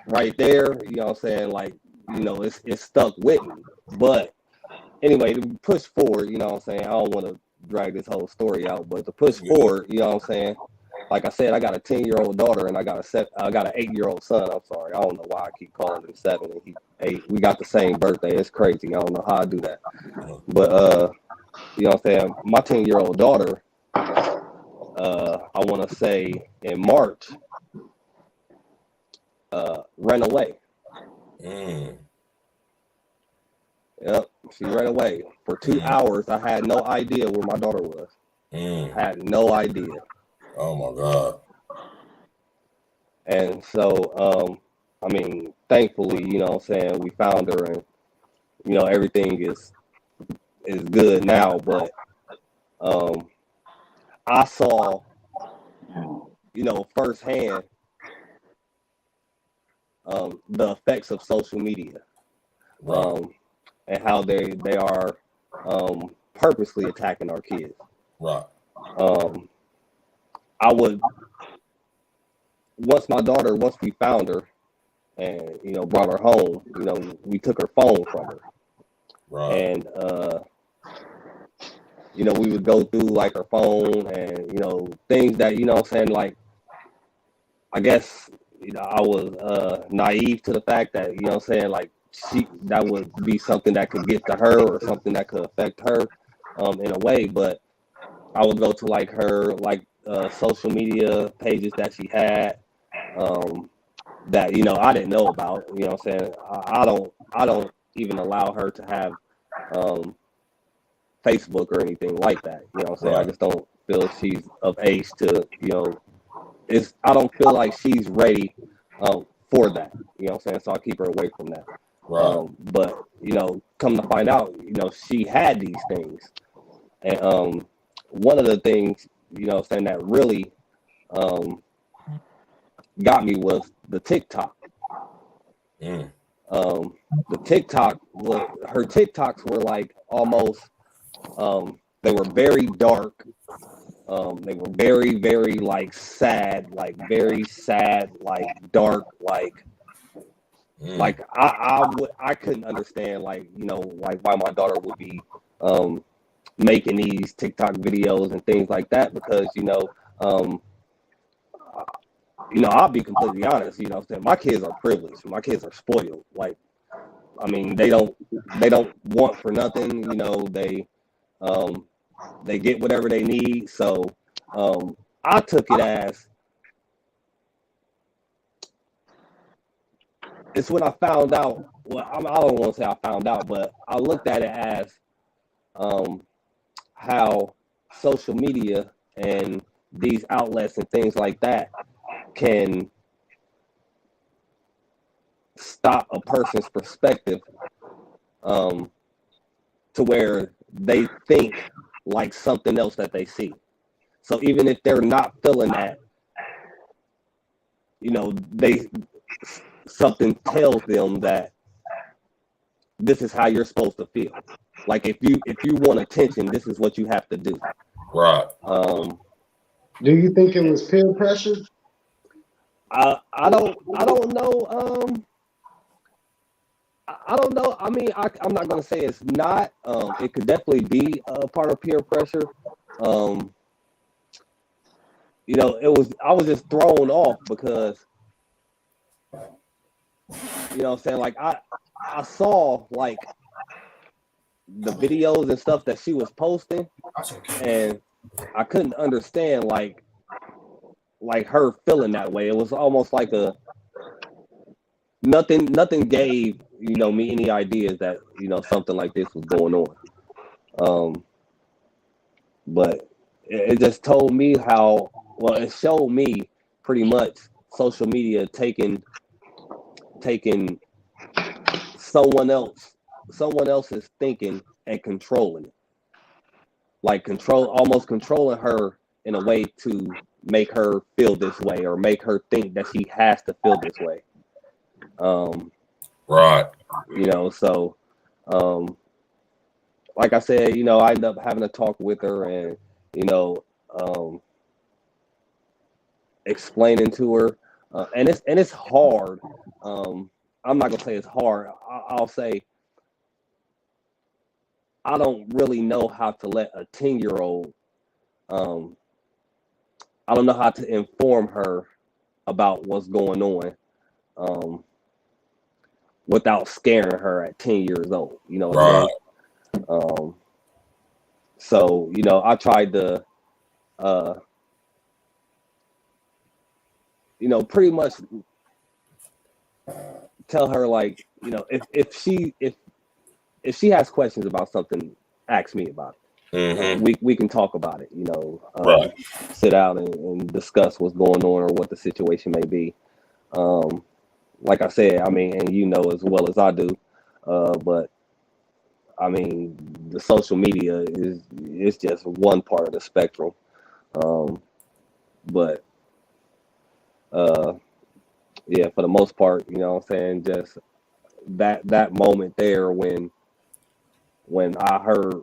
right there, you know what I'm saying, like, you know, it's stuck with me. But anyway, to push forward, you know what I'm saying, I don't want to drag this whole story out, but to push forward, you know what I'm saying, like I said, I got a 10-year-old daughter and I got an 8-year-old son. I'm sorry, I don't know why I keep calling him 7 and he 8. We got the same birthday. It's crazy. I don't know how I do that. But you know what I'm saying, my 10-year-old daughter, I want to say in March, ran away. Yep, She ran away. For 2 hours, I had no idea where my daughter was. Had no idea. Oh my God. And so, I mean, thankfully, you know what I'm saying, we found her and, you know, everything is good now. But I saw, you know, firsthand the effects of social media, and how they are purposely attacking our kids. Right. I would, once we found her and, you know, brought her home, you know, we took her phone from her. Right. And, you know, we would go through like her phone and, you know, things that, you know what I'm saying, like, I guess, you know, I was naive to the fact that, you know what I'm saying, like, that would be something that could get to her or something that could affect her in a way. But I would go to like her social media pages that she had that, you know, I didn't know about. You know what I'm saying? I don't even allow her to have Facebook or anything like that. You know what I'm saying? I just don't feel she's of age to, you know, I don't feel like she's ready for that. You know what I'm saying? So I keep her away from that. But, you know, come to find out, you know, she had these things. And one of the things, you know what I'm saying, that really got me was the TikTok. The TikTok, her TikToks were like almost, they were very dark. They were very, very like sad, like very sad, like dark, like I couldn't understand, like, you know, like why my daughter would be making these TikTok videos and things like that, because, you know, I'll be completely honest, you know what I'm saying, my kids are privileged, my kids are spoiled. Like, I mean, they don't want for nothing, you know, they get whatever they need. So I took it as, it's when I found out, well, I don't want to say I found out, but I looked at it as how social media and these outlets and things like that can stop a person's perspective to where they think like something else that they see. So even if they're not feeling that, you know, something tells them that this is how you're supposed to feel. Like, if you want attention, this is what you have to do. Right. Do you think it was peer pressure? I don't know. I don't know. I mean, I'm not gonna say it's not. It could definitely be a part of peer pressure. You know, I was just thrown off because, you know what I'm saying, like I saw like the videos and stuff that she was posting, and I couldn't understand like her feeling that way. It was almost like nothing gave, you know, me any ideas that, you know, something like this was going on. But it just told me how, well, it showed me pretty much social media taking someone else's thinking and controlling it. Like almost controlling her in a way to make her feel this way or make her think that she has to feel this way. Right. You know, so like I said, you know, I ended up having a talk with her and, you know, explaining to her, and it's hard. I'm not gonna say it's hard. I'll say I don't really know how to let a 10-year-old. I don't know how to inform her about what's going on without scaring her at 10 years old. You know what I mean? So, you know, I tried to, you know, pretty much tell her, like, you know, if if she has questions about something, ask me about it. Mm-hmm. We can talk about it, you know, Right. sit out and discuss what's going on or what the situation may be. Like I said, I mean, and you know as well as I do, but I mean, the social media is just one part of the spectrum. But yeah, for the most part, you know what I'm saying, just that moment there when I heard,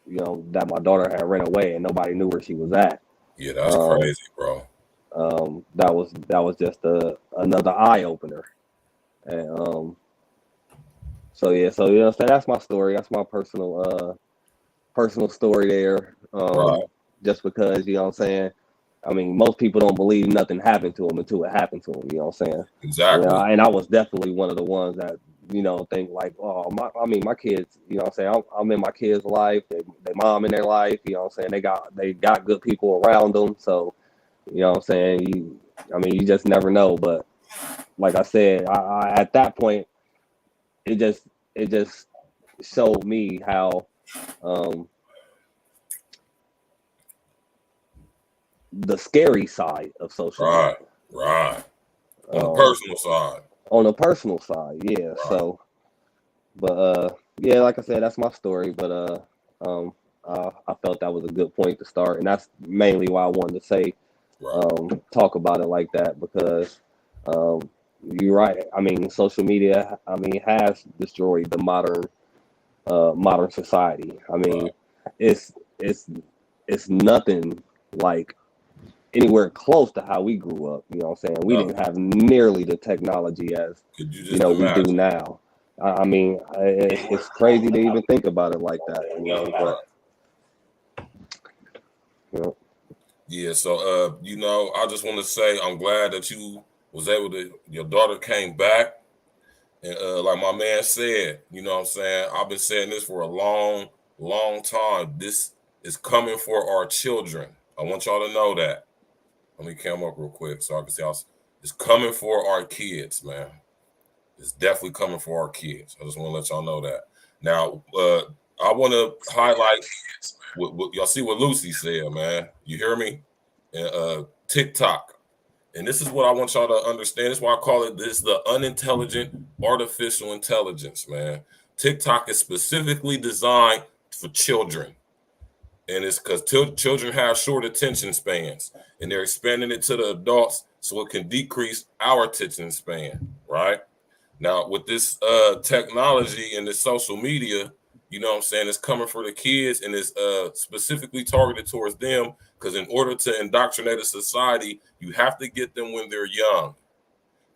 you know, that my daughter had ran away and nobody knew where she was at. Yeah, that's crazy, bro. That was just another eye opener. And so yeah, so you know what I'm saying, that's my story. That's my personal story there. Right. Just because, you know what I'm saying, I mean, most people don't believe nothing happened to them until it happened to them, you know what I'm saying? Exactly. You know, and I was definitely one of the ones that, you know, think like, oh, my kids, you know what I'm saying, I'm in my kids' life, they mom in their life, you know what I'm saying, they got good people around them, so, you know what I'm saying, you just never know. But like I said, I at that point, it just showed me how the scary side of social media. Right. On the personal side. On a personal side, yeah. Right. So, but yeah, like I said, that's my story. But I felt that was a good point to start, and that's mainly why I wanted to say, talk about it like that, because you're right. I mean, social media, I mean, has destroyed the modern society. I mean, it's nothing like anywhere close to how we grew up. You know what I'm saying? We didn't have nearly the technology as we do now. I mean, it's crazy to even think about it like that. You know, but you know. Yeah. So you know, I just want to say I'm glad that you was able to. Your daughter came back, and like my man said, you know what I'm saying, I've been saying this for a long time. This is coming for our children. I want y'all to know that. Let me come up real quick so I can see. It's coming for our kids, man. It's definitely coming for our kids. I just want to let y'all know that. Now, I want to highlight what y'all see what Lucy said, man. You hear me? And TikTok. And this is what I want y'all to understand. This is why I call it this the unintelligent artificial intelligence, man. TikTok is specifically designed for children. And it's because children have short attention spans, and they're expanding it to the adults so it can decrease our attention span, right? Now, with this technology and this social media, you know what I'm saying, it's coming for the kids, and it's specifically targeted towards them, because in order to indoctrinate a society, you have to get them when they're young,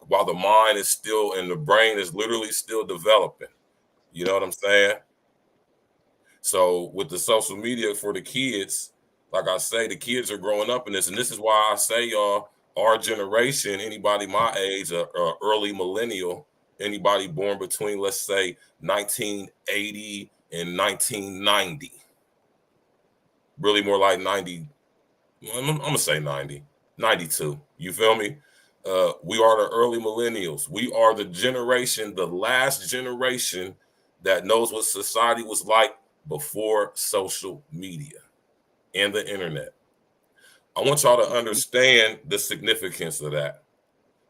while the mind is still and the brain is literally still developing. You know what I'm saying? So with the social media for the kids, like I say, the kids are growing up in this. And this is why I say, y'all, our generation, anybody my age, early millennial, anybody born between, let's say, 1980 and 1990. Really more like 90. I'm going to say 90, 92. You feel me? We are the early millennials. We are the generation, the last generation that knows what society was like before social media and the internet. I want y'all to understand the significance of that.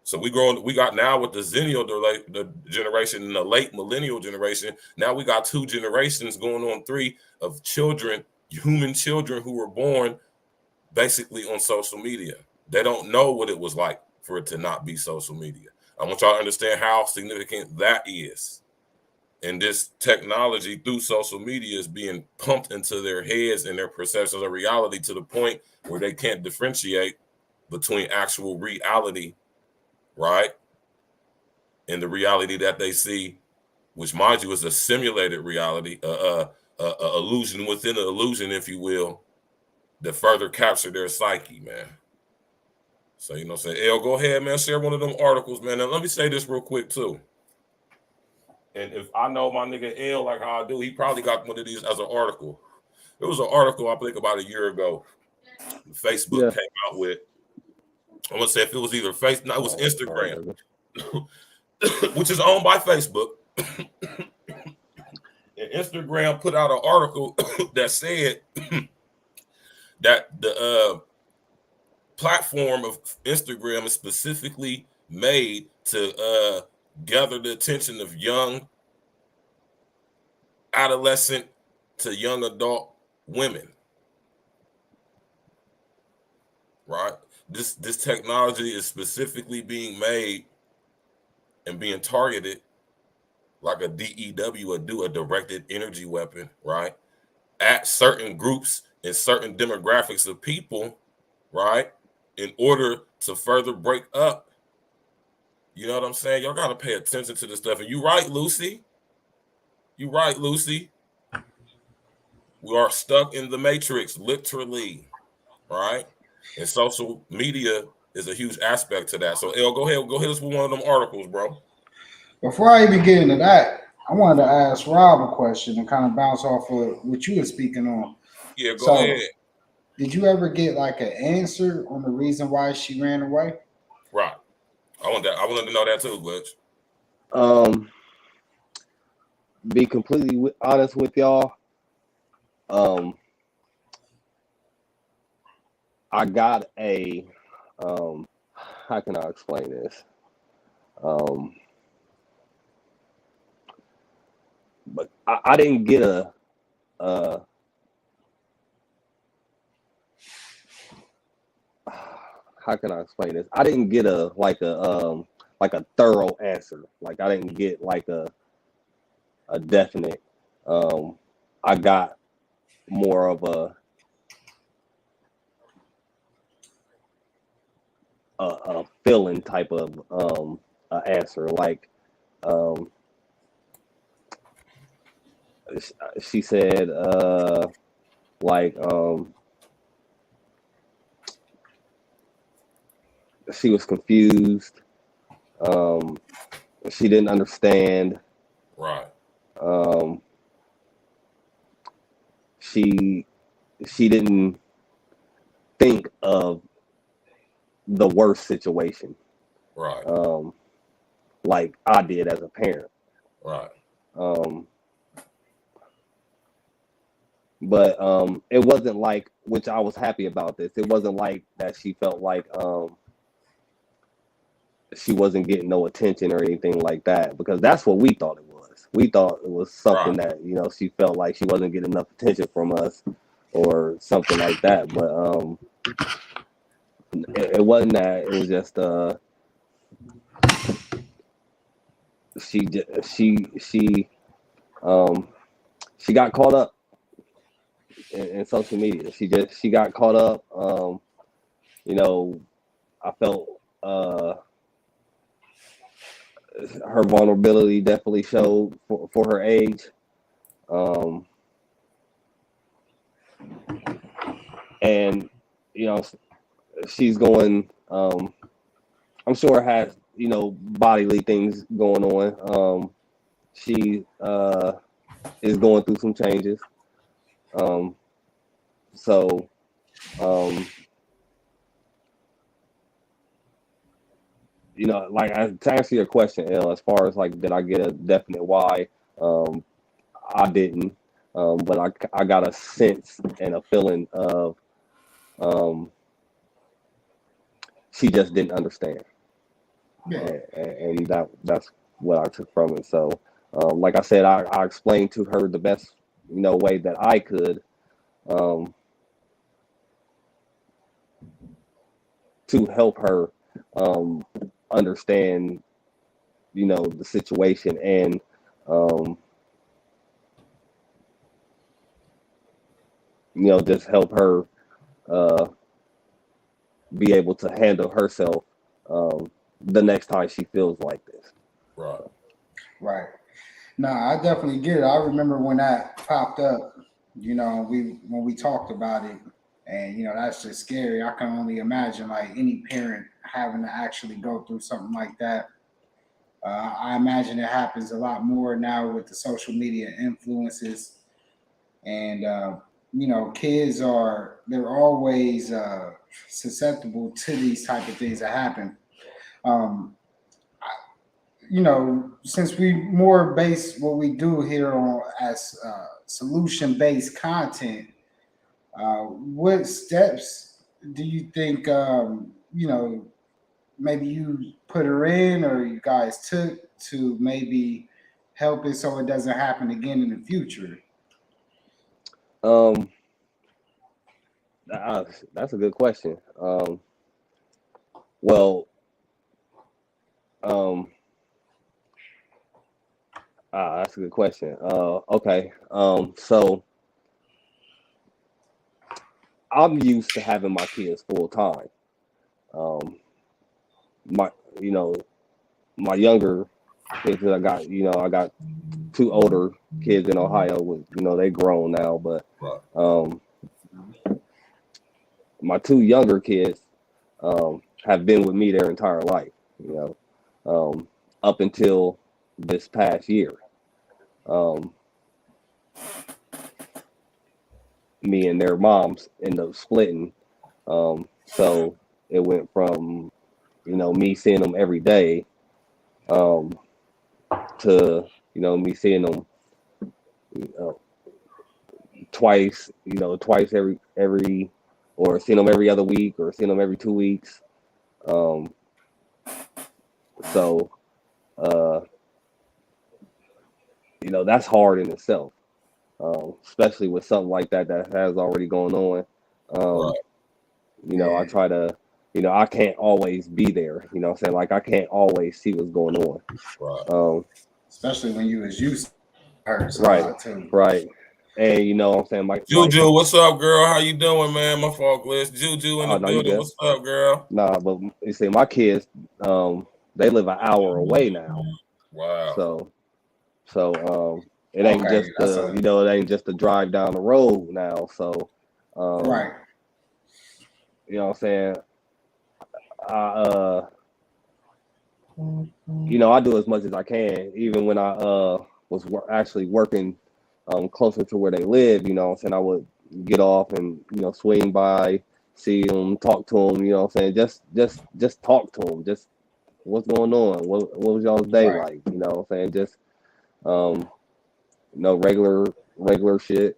So we got now with the Zennial the generation and the late millennial generation. Now we got 2 generations going on 3 of children, human children who were born basically on social media. They don't know what it was like for it to not be social media. I want y'all to understand how significant that is. And this technology through social media is being pumped into their heads and their perceptions of reality to the point where they can't differentiate between actual reality, right? And the reality that they see, which, mind you, is a simulated reality, illusion within an illusion, if you will, that further capture their psyche, man. So, you know what I'm saying? El, go ahead, man. Share one of them articles, man. And let me say this real quick, too. And if I know my nigga L like how I do, he probably got one of these as an article. It was an article, I think, about a year ago. Facebook came out with, I want to say if it was either Facebook, no, it was Instagram, which is owned by Facebook. Instagram put out an article that said that the platform of Instagram is specifically made to gather the attention of young adolescent to young adult women. Right? This technology is specifically being made and being targeted like a DEW would do, a directed energy weapon, right? At certain groups and certain demographics of people, right? In order to further break up. You know what I'm saying? Y'all got to pay attention to this stuff. And you're right, Lucy. You're right, Lucy. We are stuck in the matrix, literally, right? And social media is a huge aspect to that. So, El, go ahead us with one of them articles, bro. Before I even get into that, I wanted to ask Rob a question and kind of bounce off of what you were speaking on. Yeah, go ahead. Did you ever get like an answer on the reason why she ran away? Right. I wanted to know that too, Glitch. Be completely honest with y'all. I got a how can I explain this? But I didn't get a how can I explain this? I didn't get a thorough answer. Like I didn't get like a definite. I got more of a feeling type of answer. Like she said she was confused. She didn't understand. Right. She didn't think of the worst situation. Right. Like I did as a parent. Right. But it wasn't like, which I was happy about this. It wasn't like that she felt like she wasn't getting no attention or anything like that, because that's what we thought it was. We thought it was something that, you know, she felt like she wasn't getting enough attention from us or something like that. But it wasn't that. It was just she got caught up in social media. She got caught up. You know, I felt her vulnerability definitely showed for her age. And you know, she's going. I'm sure has, you know, bodily things going on. She is going through some changes. So you know, like to answer your question, L, as far as like, did I get a definite why? I didn't, but I got a sense and a feeling of she just didn't understand. Yeah. And that's what I took from it. So, like I said, I explained to her the best, you know, way that I could, to help her understand, you know, the situation, and you know, just help her be able to handle herself the next time she feels like this. Right. Right. No, I definitely get it. I remember when that popped up, you know, when we talked about it, and you know, that's just scary. I can only imagine like any parent having to actually go through something like that. I imagine it happens a lot more now with the social media influences, and you know, kids they're always susceptible to these type of things that happen. you know, since we more base what we do here on as solution based content, what steps do you think, you know, maybe you put her in or you guys took to maybe help it so it doesn't happen again in the future? Um, that's a good question. Well, um, that's a good question. Okay. So I'm used to having my kids full time. Um, my, you know, my younger kids that I got, I got two older kids in Ohio. With, they grown now, but Right. My two younger kids have been with me their entire life. Up until this past year. Me and their moms ended up splitting. So it went from, me seeing them every day to, me seeing them twice, twice every, or seeing them every other week or seeing them every 2 weeks. So, that's hard in itself, especially with something like that has already gone on. Right. I try to, I can't always be there. You know what I'm saying? Like, I can't always see what's going on. Right. Especially when you was used to her a Right. lot too. Right. And you know what I'm saying? Juju, what's up, girl? How you doing, man? My fault, Glitch. Juju in the no, you building. good. What's up, girl? Nah, but you see, my kids, they live an hour away now. Wow. So it ain't just it ain't just a drive down the road now. So right. You know what I'm saying? I do as much as I can, even when I was actually working closer to where they live. You know what I'm saying? I would get off and swing by, see them, talk to them. You know what I'm saying? Just talk to them. Just what's going on? What was y'all's day like? You know what I'm saying? Just regular shit.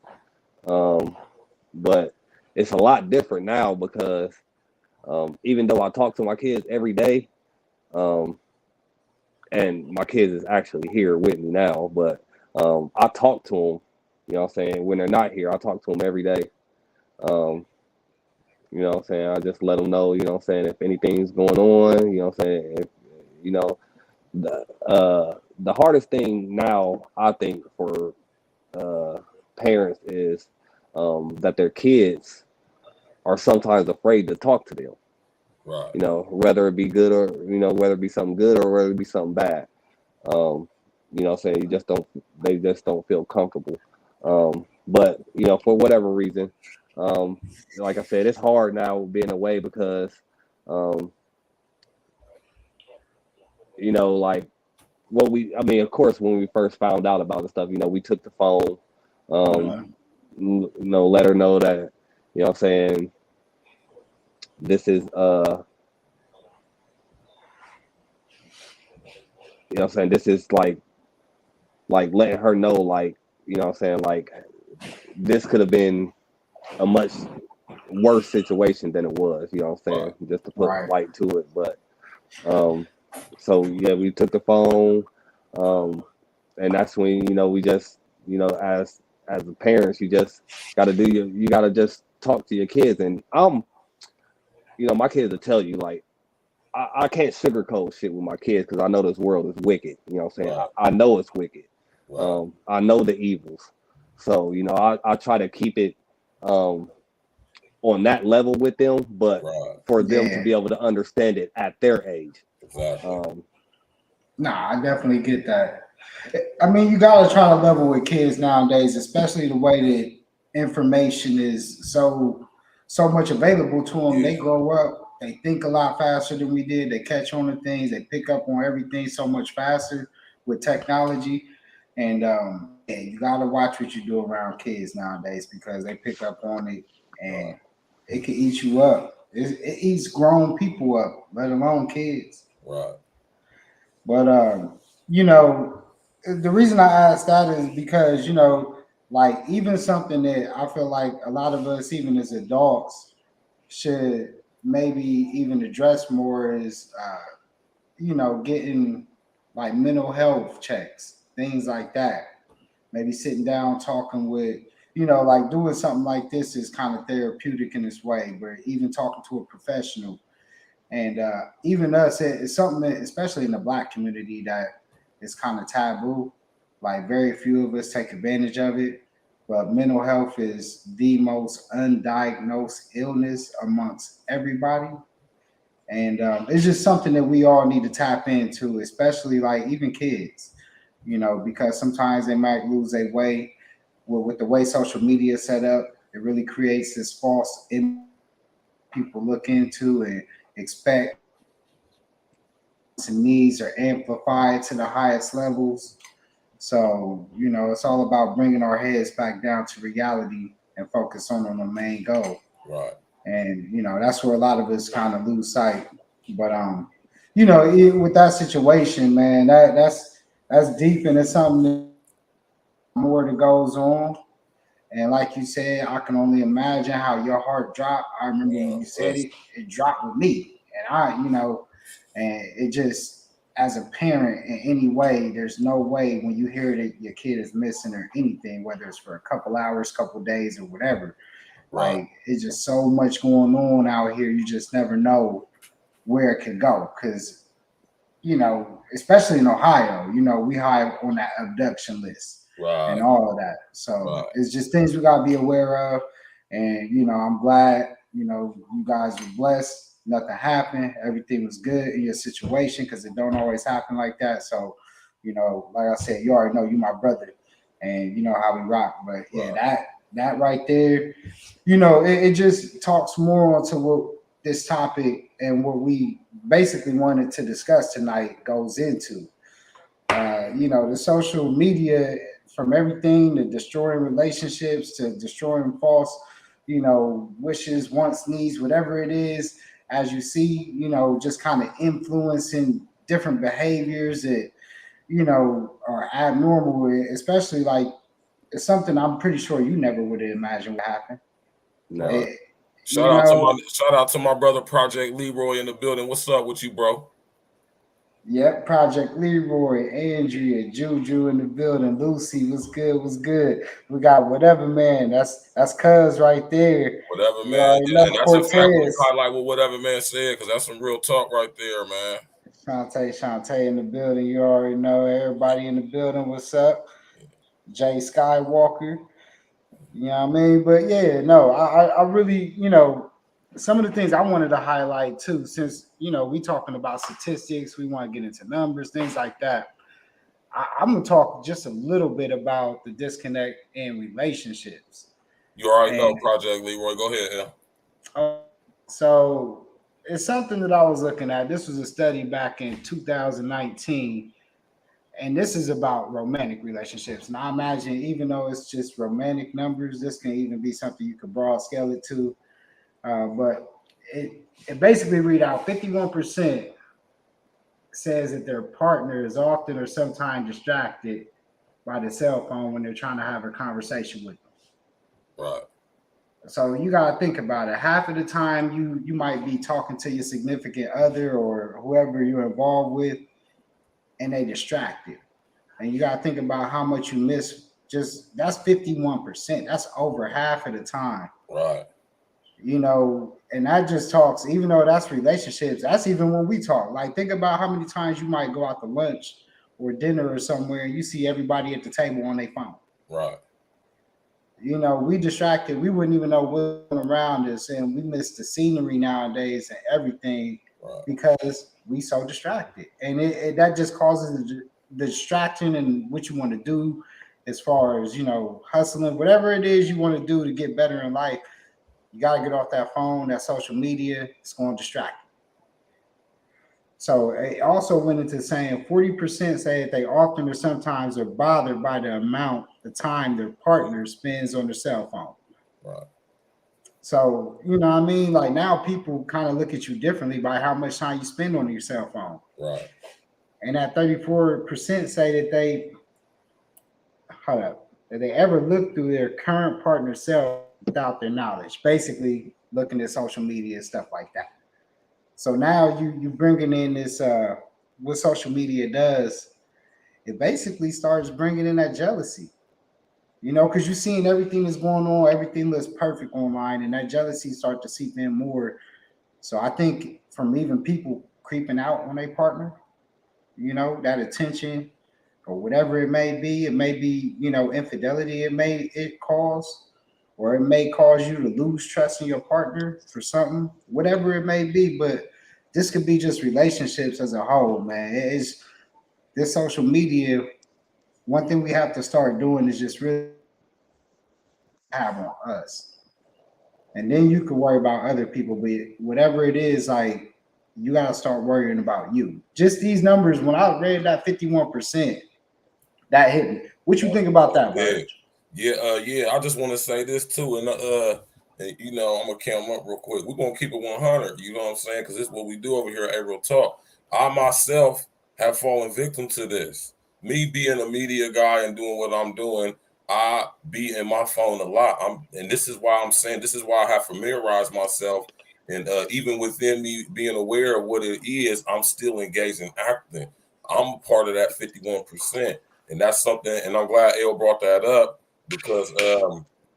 But it's a lot different now because even though I talk to my kids every day, and my kids is actually here with me now, but I talk to them, you know what I'm saying? When they're not here, I talk to them every day. You know what I'm saying? I just let them know, you know what I'm saying, if anything's going on, you know what I'm saying? The hardest thing now, I think, for parents is that their kids are sometimes afraid to talk to them. Right. Whether it be good or, whether it be something good or whether it be something bad. You know what I'm saying? They just don't feel comfortable. But, for whatever reason, like I said, it's hard now being away because, like of course, when we first found out about the stuff, we took the phone, let her know that, you know what I'm saying, this is, you know what I'm saying, this is like letting her know, like, you know what I'm saying, like, this could have been a much worse situation than it was, you know what I'm saying, just to put light to it. But so yeah, we took the phone, and that's when we just as the parents, you just got to you got to just talk to your kids. And my kids will tell you, like, I can't sugarcoat shit with my kids because I know this world is wicked. You know what I'm saying? I know it's wicked. I know the evils. So, I try to keep it on that level with them, but for them to be able to understand it at their age. Exactly. Nah, I definitely get that. I mean, you gotta try to level with kids nowadays, especially the way that information is so much available to them. They grow up, they think a lot faster than we did. They catch on to things, they pick up on everything so much faster with technology. And you gotta watch what you do around kids nowadays because they pick up on it and it can eat you up. It eats grown people up, let alone kids. Right. But you know, the reason I asked that is because, like even something that I feel like a lot of us, even as adults, should maybe even address more is, getting like mental health checks, things like that. Maybe sitting down, talking with, like doing something like this is kind of therapeutic in its way, but even talking to a professional and even us, it's something that, especially in the black community, that is kind of taboo. Like very few of us take advantage of it. But mental health is the most undiagnosed illness amongst everybody, and it's just something that we all need to tap into, especially like even kids. Because sometimes they might lose their way. Well, with the way social media is set up, it really creates this false image people look into and expect and needs are amplified to the highest levels. So, it's all about bringing our heads back down to reality and focus on the main goal. Right. And, that's where a lot of us kind of lose sight. But, with that situation, man, that's deep and it's something more that goes on. And like you said, I can only imagine how your heart dropped. I remember when you said Listen, it dropped with me. And and it just, as a parent in any way, there's no way when you hear that your kid is missing or anything, whether it's for a couple hours, couple days, or whatever. right. Like, it's just so much going on out here. You just never know where it could go. Because, especially in Ohio, we high on that abduction list and Right. all of that. So Right. it's just things we gotta be aware of. And I'm glad, you guys were blessed. Nothing happened. Everything was good in your situation because it don't always happen like that. So, like I said, you already know you my brother and you know how we rock. But yeah, Right. that right there, it just talks more onto what this topic and what we basically wanted to discuss tonight goes into. The social media, from everything to destroying relationships to destroying false, wishes, wants, needs, whatever it is, as you see, just kind of influencing different behaviors that, are abnormal, especially like it's something I'm pretty sure you never would have imagined would happen. No. Right. It, Shout out to my brother Project Leroy in the building. What's up with you, bro? Yep, Project Leroy, Andrea, Juju in the building, Lucy, what's good, what's good. We got whatever man, that's cuz right there. Whatever, You man. already know And that's exactly Cortez. kind of like what whatever man said, because that's some real talk right there, man. Shantae in the building. You already know everybody in the building. What's up? Jay Skywalker. You know what I mean? But yeah, no, I really, some of the things I wanted to highlight too, since we talking about statistics, we want to get into numbers, things like that. I'm gonna talk just a little bit about the disconnect in relationships. You already And know Project Leroy. Go ahead, yeah. so it's something that I was looking at. This was a study back in 2019, and this is about romantic relationships. Now, I imagine, even though it's just romantic numbers, this can even be something you could broad scale it to. But it basically read out 51% says that their partner is often or sometimes distracted by the cell phone when they're trying to have a conversation with them. Right. So you gotta think about it. Half of the time you might be talking to your significant other or whoever you're involved with, and they distracted. And you gotta think about how much you miss. Just that's 51%. That's over half of the time. Right. And that just talks, even though that's relationships, that's even when we talk. Like, think about how many times you might go out to lunch or dinner or somewhere and you see everybody at the table on their phone. Right. We distracted. We wouldn't even know what's around us, and we miss the scenery nowadays and everything Right. because we so distracted. And that just causes the distraction and what you want to do as far as, hustling, whatever it is you want to do to get better in life. You got to get off that phone, that social media. It's going to distract you. So it also went into saying 40% say that they often or sometimes are bothered by the amount of time their partner spends on their cell phone. Right. So, you know what I mean? Like, now people kind of look at you differently by how much time you spend on your cell phone. Right. And that 34% say that they hold up, that they ever look through their current partner self without their knowledge. Basically, looking at social media and stuff like that. So now you bringing in this what social media does. It basically starts bringing in that jealousy. You know, because you're seeing everything that's going on, everything looks perfect online, and that jealousy start to seep in more. So I think from even people creeping out on their partner, you know, that attention or whatever it may be, you know, infidelity it cause, or it may cause you to lose trust in your partner for something, whatever it may be. But this could be just relationships as a whole, man. It's this social media. One thing we have to start doing is just really have on us. And then you can worry about other people, but whatever it is, like you gotta start worrying about you. Just these numbers, when I read that 51%, that hit me. What you think about that, Yeah, bro? yeah. I just want to say this too, and you know, I'm gonna count them up real quick. We're gonna keep it 100. You know what I'm saying? Because this is what we do over here at Real Talk. I myself have fallen victim to this. Me being a media guy and doing what I'm doing, I be in my phone a lot. And this is why I'm saying this is why I have familiarized myself. And even within me being aware of what it is, I'm still engaged in acting. I'm a part of that 51%. And that's something, and I'm glad El brought that up because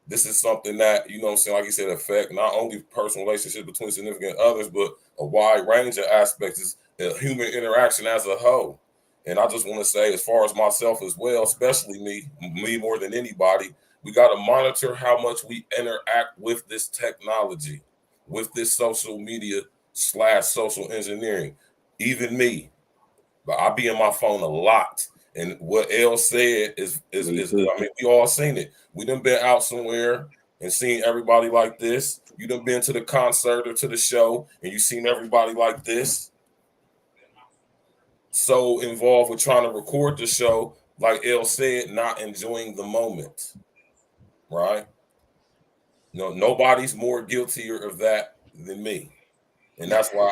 this is something that, you know what I'm saying, like you said, affect not only personal relationships between significant others, but a wide range of aspects, is human interaction as a whole. And I just want to say, as far as myself as well, especially me more than anybody, we got to monitor how much we interact with this technology, with this social media / social engineering. Even me, but I be in my phone a lot. And what L said is I mean, we all seen it. We done been out somewhere and seen everybody like this. You done been to the concert or to the show and you seen everybody like this. So involved with trying to record the show, like L said, not enjoying the moment. Right? No, nobody's more guiltier of that than me. And that's why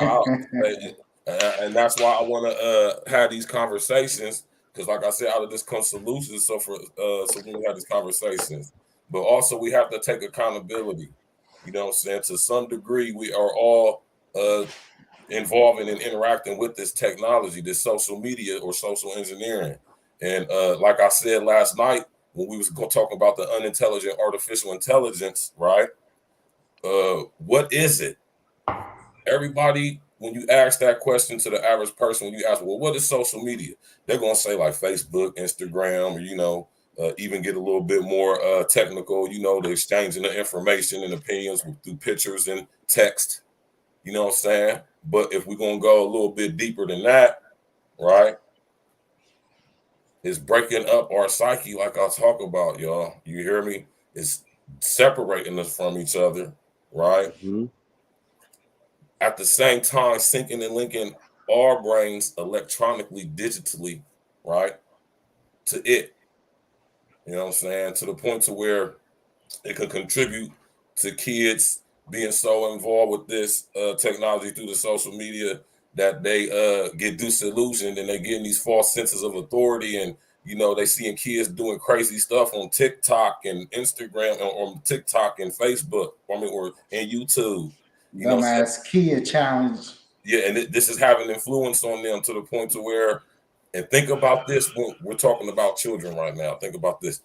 and that's why I want to have these conversations, because like I said, out of this comes solutions. So so when we have these conversations, but also we have to take accountability. You know what I'm saying? To some degree, we are all involving and interacting with this technology, this social media or social engineering. And like I said last night when we was talking about the unintelligent artificial intelligence, right? What is it? Everybody, when you ask that question to the average person, when you ask, well, what is social media? They're going to say like Facebook, Instagram, or, you know, even get a little bit more technical, you know, the exchanging of information and opinions through pictures and text, you know what I'm saying? But if we're going to go a little bit deeper than that, right, it's breaking up our psyche like I talk about, y'all. You hear me? It's separating us from each other, right? Mm-hmm. At the same time, syncing and linking our brains electronically, digitally, right, to it. You know what I'm saying? To the point to where it can contribute to kids being so involved with this technology through the social media that they get disillusioned and they get in these false senses of authority. And, you know, they seeing kids doing crazy stuff on TikTok and Instagram, or on TikTok and Facebook, or and YouTube. You know, Dumbass Kia challenge. yeah, and this is having influence on them to the point to where, and think about this when we're talking about children right now. Think about this,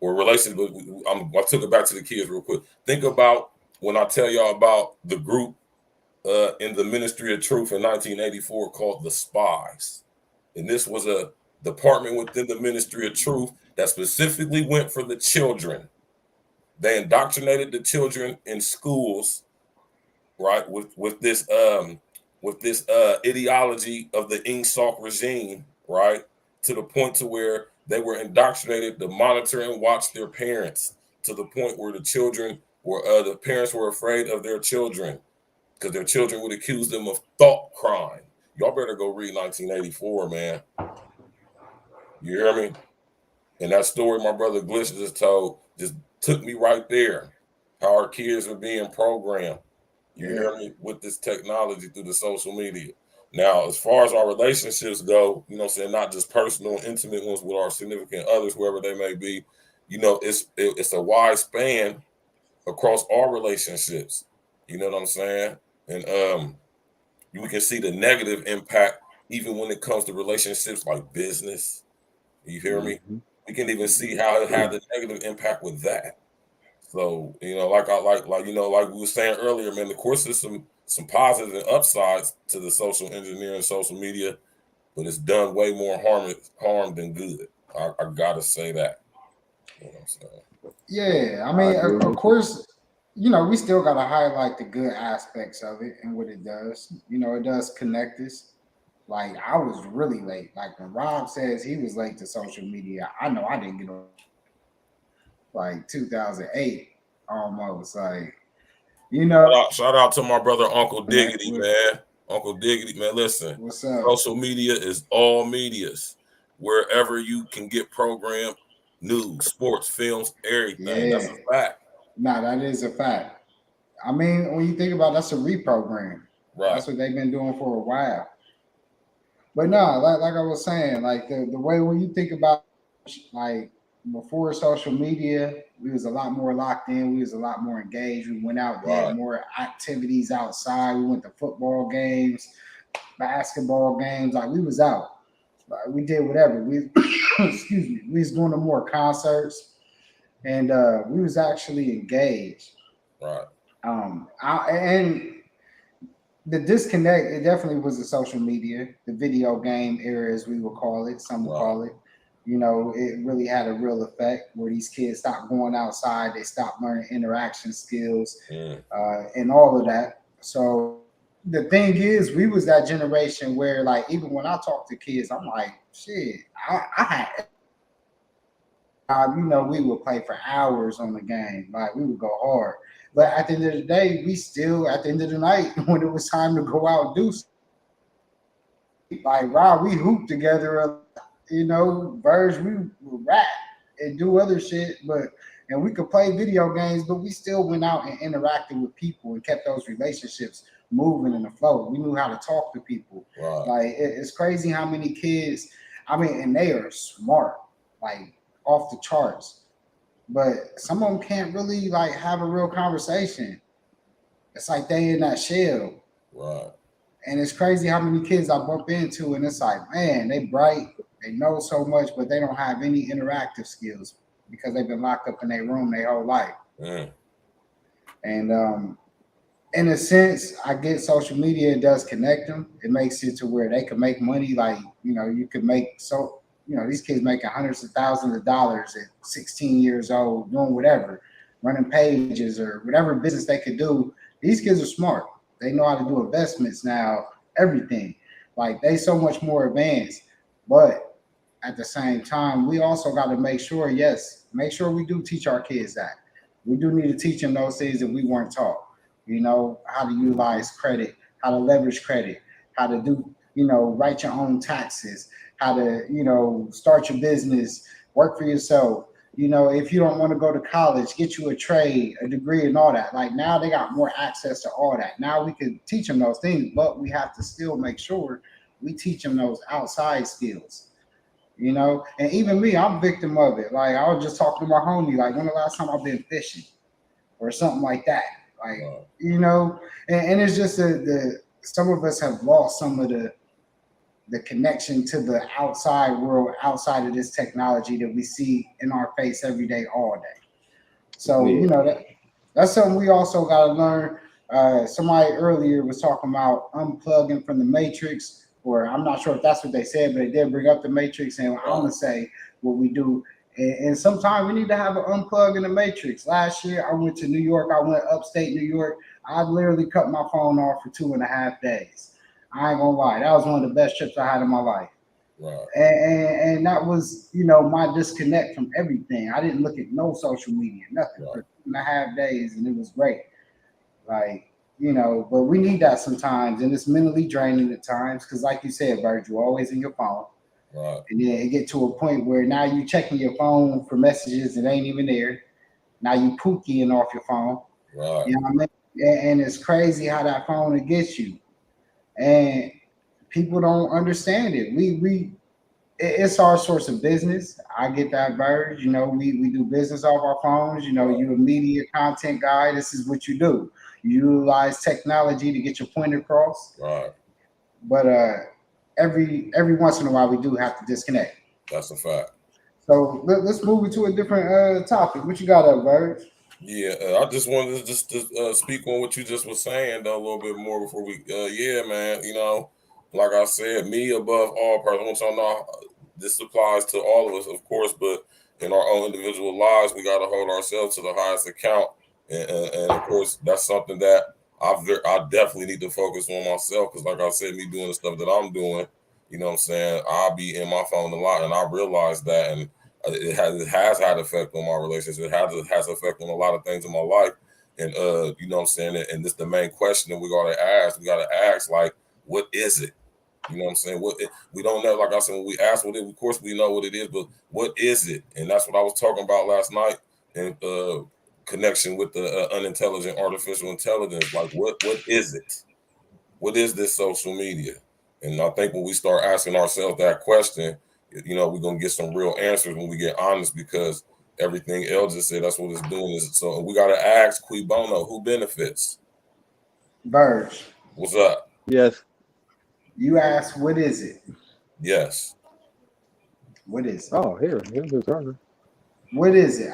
or relations. But I took it back to the kids real quick. Think about when I tell y'all about the group in the Ministry of Truth in 1984 called the Spies, and this was a department within the Ministry of Truth that specifically went for the children. They indoctrinated the children in schools, right, with this ideology of the Ingsoc regime, right, to the point to where they were indoctrinated to monitor and watch their parents, to the point where the parents were afraid of their children because their children would accuse them of thought crime. Y'all better go read 1984, man. You hear me? And that story my brother Glitch just told just took me right there. How our kids are being programmed. You hear me? With this technology through the social media. Now, as far as our relationships go, you know what I'm saying, not just personal, intimate ones with our significant others, whoever they may be, you know, it's a wide span across all relationships. You know what I'm saying? And we can see the negative impact even when it comes to relationships like business. You hear me? We can even see how it had the negative impact with that. So, you know, like we were saying earlier, man, of course there's some positive and upsides to the social engineering, social media, but it's done way more harm than good. I gotta say that. You know what I'm saying? Yeah, I mean, of course, you know, we still got to highlight the good aspects of it and what it does. You know, it does connect us. Like, I was really late. Like, when Rob says he was late to social media, I know I didn't get on like 2008 almost. Like, you know, Shout out to my brother Uncle like, Diggity, man. Uncle Diggity, man. Listen, what's up? social media is all medias. Wherever you can get programmed, news, sports, films, everything. That's Yeah, a fact. nah, that is a fact. I mean, when you think about it, that's a reprogram. Right. That's what they've been doing for a while. But no, like I was saying, like the way when you think about like before social media, we was a lot more locked in. We was a lot more engaged. We went out, did more activities outside. We went to football games, basketball games. Like we was out. Like, we did whatever. We excuse me. We was going to more concerts, and we was actually engaged. Right. And the disconnect, it definitely was the social media, the video game era, as we would call it, some would call it. You know, it really had a real effect where these kids stopped going outside, they stopped learning interaction skills, and all of that. So the thing is, we was that generation where, like, even when I talk to kids, I'm like, shit, I had you know, we would play for hours on the game. Like we would go hard. But at the end of the day, we still at the end of the night, when it was time to go out and do something, like Rob, we hooped together, you know, Verge, we would rap and do other shit, and we could play video games, but we still went out and interacted with people and kept those relationships moving in the flow. We knew how to talk to people. Like it's crazy how many kids, I mean, and they are smart, like off the charts. But some of them can't really like have a real conversation. It's like they in that shell. Right. And it's crazy how many kids I bump into, and it's like, man, they bright, they know so much, but they don't have any interactive skills because they've been locked up in their room their whole life. And in a sense, I get social media, it does connect them. It makes it to where they can make money. Like, you know, you could make you know, these kids making hundreds of thousands of dollars at 16 years old, doing whatever, running pages or whatever business they could do. These kids are smart. They know how to do investments now, everything. Like they so much more advanced. But at the same time, we also got to make sure we do teach our kids that. We do need to teach them those things that we weren't taught. You know, how to utilize credit, how to leverage credit, how to do, you know, write your own taxes, how to, you know, start your business, work for yourself. You know, if you don't want to go to college, get you a trade, a degree, and all that. Like now they got more access to all that. Now we can teach them those things, but we have to still make sure we teach them those outside skills. You know, and even me, I'm a victim of it. Like I was just talking to my homie, like when the last time I've been fishing or something like that. Like, you know, and it's just the some of us have lost some of the connection to the outside world, outside of this technology that we see in our face every day, all day. So, you know, that's something we also got to learn. Somebody earlier was talking about unplugging from the matrix, or I'm not sure if that's what they said, but they did bring up the matrix. And I'm going to say what we do. And sometimes we need to have an unplug in the matrix. Last year, I went to New York. I went upstate New York. I literally cut my phone off for 2.5 days. I ain't gonna lie, that was one of the best trips I had in my life. And that was, you know, my disconnect from everything. I didn't look at no social media, nothing for 2.5 days, and it was great. Like, you know, but we need that sometimes, and it's mentally draining at times because, like you said, Bert, you're always in your phone. And then it get to a point where now you checking your phone for messages that ain't even there. Now you pookieing off your phone. You know what I mean? And it's crazy how that phone will get you. And people don't understand it. It's our source of business. I get that, Verge. You know, we do business off our phones. You know, you a media content guy. This is what you do. You utilize technology to get your point across. Right. But every once in a while, we do have to disconnect. That's a fact. So let's move into a different topic. What you got up, Verge? Yeah, I just wanted to speak on what you just was saying though a little bit more before we. Yeah, man. You know, like I said, me above all. I want y'all to know this applies to all of us, of course, but in our own individual lives, we got to hold ourselves to the highest account, and of course, that's something that I definitely need to focus on myself because, like I said, me doing the stuff that I'm doing, you know what I'm saying, I'll be in my phone a lot, and I realize that, and it has had effect on my relationship. It has effect on a lot of things in my life, and you know what I'm saying. And this the main question that we gotta ask. We gotta ask, like, what is it? You know what I'm saying? We don't know. Like I said, when we ask what it, of course we know what it is, but what is it? And that's what I was talking about last night in connection with the unintelligent artificial intelligence. Like, what is it? What is this social media? And I think when we start asking ourselves that question, you know, we're gonna get some real answers when we get honest, because everything else just said that's what it's doing. Is so we gotta ask qui bono, who benefits? Verge. What's up? Yes. You asked, what is it? Yes. What is it? Oh, here's the turn. What is it?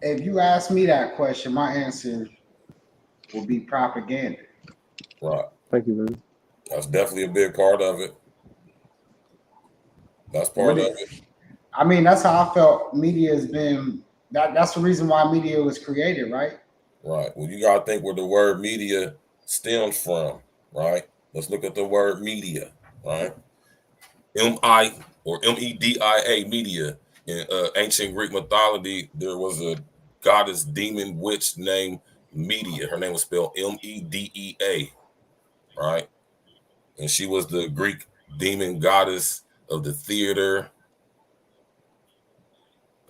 If you ask me that question, my answer will be propaganda. Right. Thank you, man. That's definitely a big part of it. That's part of it. I mean, that's how I felt media has been. That's the reason why media was created, right? Right. Well, you gotta think where the word media stems from, right? Let's look at the word media, right? M-I or M-E-D-I-A, media. In ancient Greek mythology, there was a goddess, demon, witch named Media. Her name was spelled M-E-D-E-A, right? And she was the Greek demon goddess of the theater,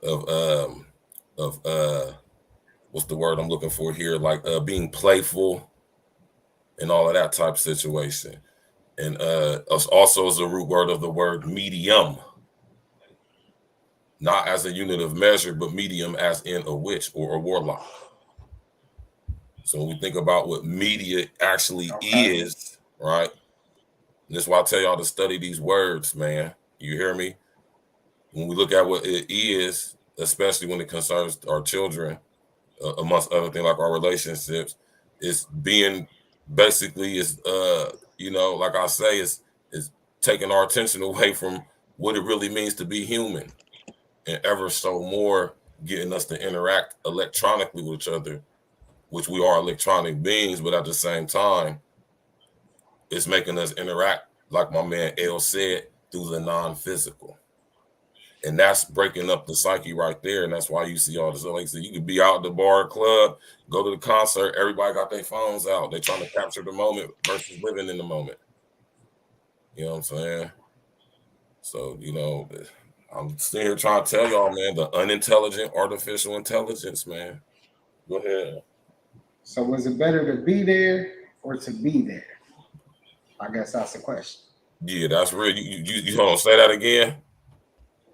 of what's the word I'm looking for here? Like being playful and all of that type of situation. And also is the root word of the word medium, not as a unit of measure, but medium as in a witch or a warlock. So when we think about what media actually is, right? And that's why I tell y'all to study these words, man. You hear me? When we look at what it is, especially when it concerns our children, amongst other things like our relationships, it's being basically is you know, like I say, is taking our attention away from what it really means to be human, and ever so more getting us to interact electronically with each other, which we are electronic beings, but at the same time, it's making us interact, like my man L said, through the non-physical. And that's breaking up the psyche right there. And that's why you see all this. Like I said, you could be out at the bar, club, go to the concert. Everybody got their phones out. They're trying to capture the moment versus living in the moment. You know what I'm saying? So, you know, I'm sitting here trying to tell y'all, man, the unintelligent artificial intelligence, man. Go ahead. So was it better to be there or to be there? I guess that's the question. Yeah, that's real. You don't say that again?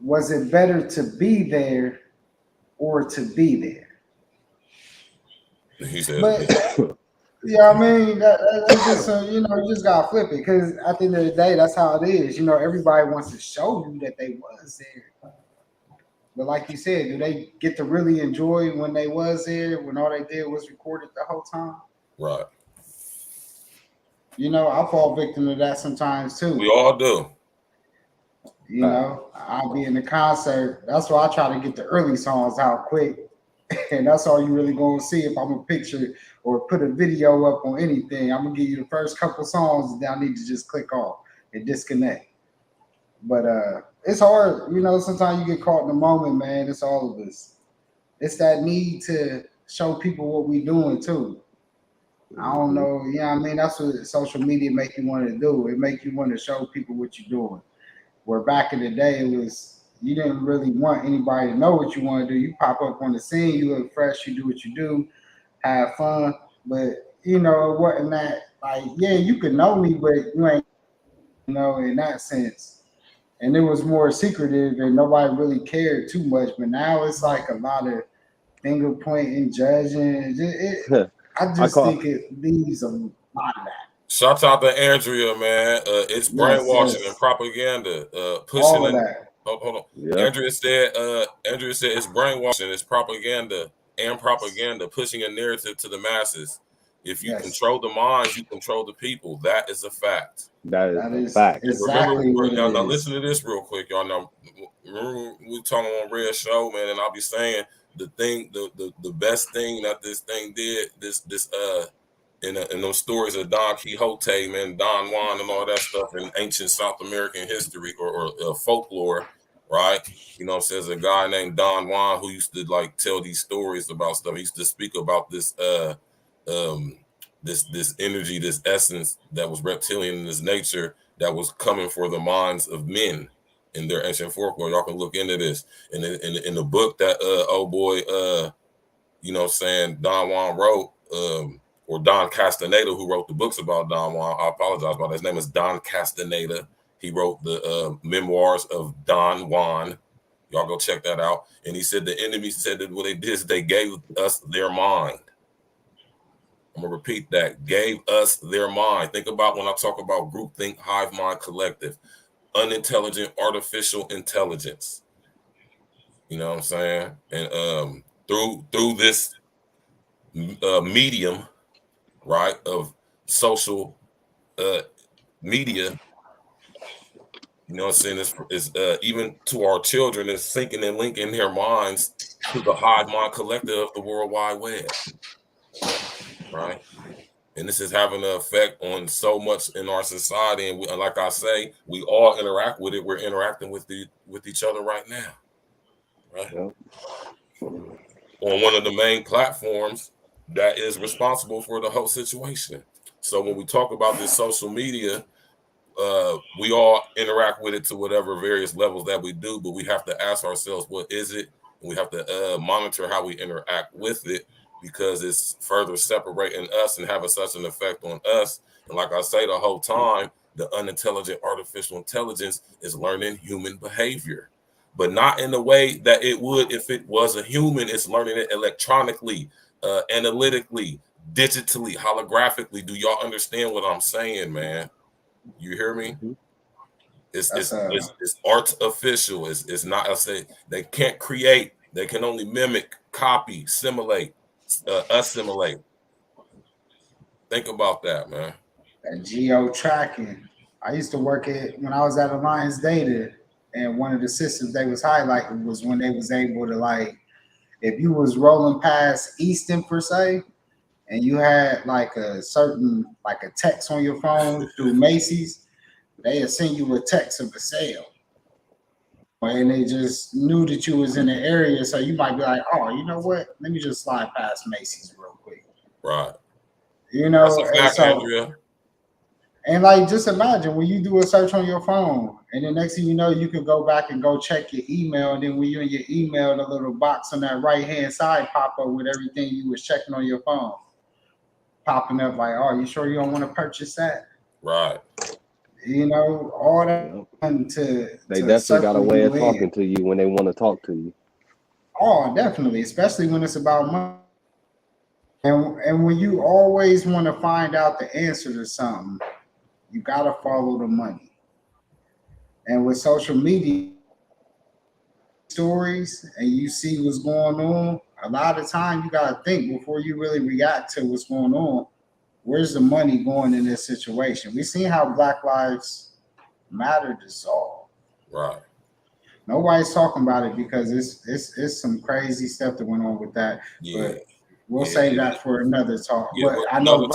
Was it better to be there or to be there? He said, but yeah, I mean that's just you know, you just gotta flip it, because at the end of the day, that's how it is. You know, everybody wants to show you that they was there, but like you said, do they get to really enjoy when they was there, when all they did was recorded the whole time? Right. You know, I fall victim to that sometimes too. We all do. You know, I'll be in the concert. That's why I try to get the early songs out quick. And that's all you really gonna see if I'm a picture or put a video up on anything. I'm gonna give you the first couple songs, and then I need to just click off and disconnect. But it's hard, you know, sometimes you get caught in the moment, man. It's all of us. It's that need to show people what we doing too. I don't know, I mean, that's what social media make you want to do. It make you want to show people what you're doing. Where back in the day, it was you didn't really want anybody to know what you want to do. You pop up on the scene, you look fresh, you do what you do, have fun. But you know, it wasn't that like, yeah, you could know me, but you ain't you know, in that sense. And it was more secretive and nobody really cared too much. But now it's like a lot of finger pointing, judging. I I just call think it leaves a lot of that. Shout out to Andrea, man. It's Yes, brainwashing and yes. propaganda. Pushing All of in. that. Hold on. yeah. Andrea said it's brainwashing, it's propaganda and propaganda, pushing a narrative to the masses. If you Yes. control the minds, you control the people. That is a fact. That is That a is fact. And remember, exactly what it now is. listen to this real quick, y'all. Now, remember we talking on Red Show, man, and I'll be saying the best thing that this thing did, in those stories of Don Quixote, man, Don Juan, and all that stuff in ancient South American history or folklore, right? You know, says a guy named Don Juan who used to like tell these stories about stuff. He used to speak about this this energy, this essence that was reptilian in its nature that was coming for the minds of men in their ancient folklore. Y'all can look into this in the book that old boy you know, saying Don Juan wrote, or Don Castaneda, who wrote the books about Don Juan. I apologize about that. His name is Don Castaneda. He wrote the memoirs of Don Juan. Y'all go check that out. And he said the enemy said that what they did is they gave us their mind. I'm gonna repeat that. Gave us their mind. Think about when I talk about groupthink, hive mind, collective, unintelligent, artificial intelligence. You know what I'm saying? And through this medium, right, of social media, you know what I'm saying, is even to our children, is sinking and linking their minds to the hive mind collective of the World Wide Web, right? And this is having an effect on so much in our society. And like I say, we all interact with it. We're interacting with each other right now, right? Yep. On one of the main platforms that is responsible for the whole situation. So when we talk about this social media, we all interact with it to whatever various levels that we do, but we have to ask ourselves, what is it? And we have to monitor how we interact with it, because it's further separating us and having such an effect on us. And like I say the whole time, the unintelligent artificial intelligence is learning human behavior, but not in the way that it would if it was a human. It's learning it electronically, analytically, digitally, holographically. Do y'all understand what I'm saying, man? You hear me? It's artificial. It's not. I say they can't create. They can only mimic, copy, simulate, assimilate. Think about that, man. That geo tracking. I used to work it when I was at Alliance Data, and one of the systems they was highlighting was when they was able to, like, if you was rolling past Easton per se, and you had like a certain, like a text on your phone through Macy's, they'd send you a text of a sale. And they just knew that you was in the area, so you might be like, oh, you know what? Let me just slide past Macy's real quick. Right. You know, That's a fact, Andrea. And like, just imagine when you do a search on your phone, and the next thing you know, you can go back and go check your email, and then when you're in your email, the little box on that right hand side pop up with everything you was checking on your phone, popping up like, oh, you sure you don't want to purchase that? Right. You know, all that they definitely got a way of talking to you when they want to talk to you. Oh, definitely, especially when it's about money. And when you always want to find out the answer to something, you got to follow the money. And with social media stories and you see what's going on, a lot of time you got to think before you really react to what's going on. Where's the money going in this situation? We seen how Black Lives Matter dissolved. Right. Nobody's talking about it because it's some crazy stuff that went on with that. Yeah. But we'll save that for another talk. Yeah, but I know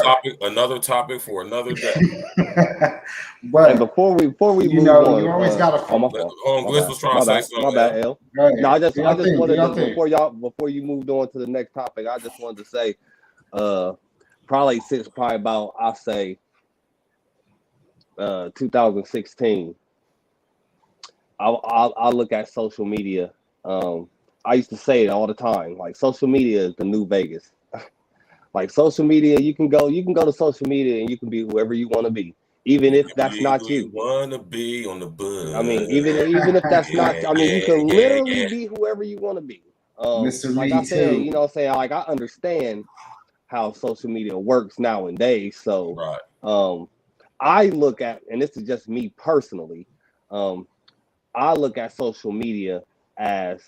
another topic for another day. But and before we you move know, on, you always got to. Gliss was trying to say something. My bad, L. No, I just wanted to, before you moved on to the next topic, I just wanted to say, probably about, I say, 2016. I look at social media. I used to say it all the time. Like, social media is the new Vegas. Like, social media, you can go to social media and you can be whoever you want to be. even if that's not legally you. wanna be on the bus. I mean, even if that's not, I mean, you can literally be whoever you want to be. Mr. Like Me I said, Too. you know what I'm saying? Like I understand how social media works nowadays. So Right. I look at, and this is just me personally, I look at social media as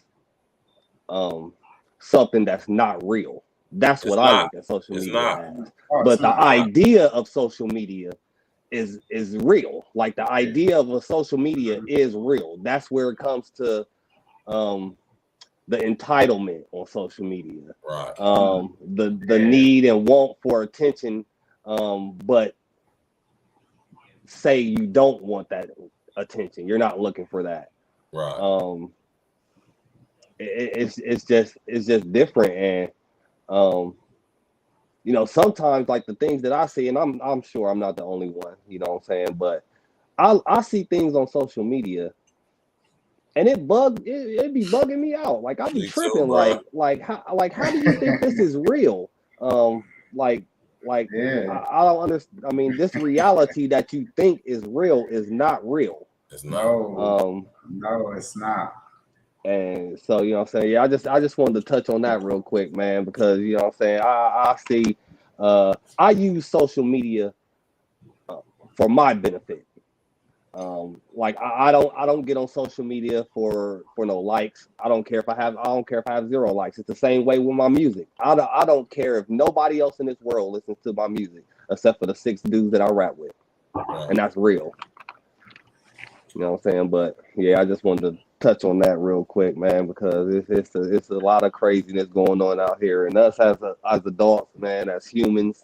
something that's not real. That's It's what I not. look at social It's media not. as. Oh, But it's the not. idea of social media is real. Like the idea of a social media is real. That's where it comes to the entitlement on social media. Right. The need and want for attention, but say you don't want that attention. You're not looking for that. Right. It's just different. And you know, sometimes like the things that I see, and I'm sure I'm not the only one, you know what I'm saying, but I see things on social media and it be bugging me out. Like I be Me too, tripping, bro. like how do you think this is real? Like Yeah. I don't understand. I mean, this reality that you think is real is not real. It's not. No, no, it's not. And so, you know what I'm saying? Yeah, I just wanted to touch on that real quick, man, because you know what I'm saying, I see I use social media for my benefit. Like I don't get on social media for no likes. I don't care if I have 0 likes. It's the same way with my music. I don't care if nobody else in this world listens to my music except for the 6 dudes that I rap with. And that's real. You know what I'm saying? But yeah, I just wanted to touch on that real quick, man, because it's a lot of craziness going on out here, and us as adults, man, as humans,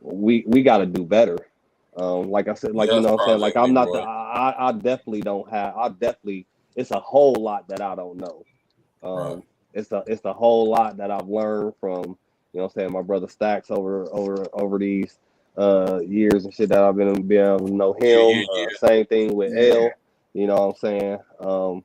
we got to do better. Like I said, like you know what I'm saying, like I'm not the I definitely don't have it's a whole lot that I don't know. It's a whole lot that I've learned from, you know what I'm saying, my brother Stacks over these years and shit that I've been able to know him. Same thing with L. You know what I'm saying? You know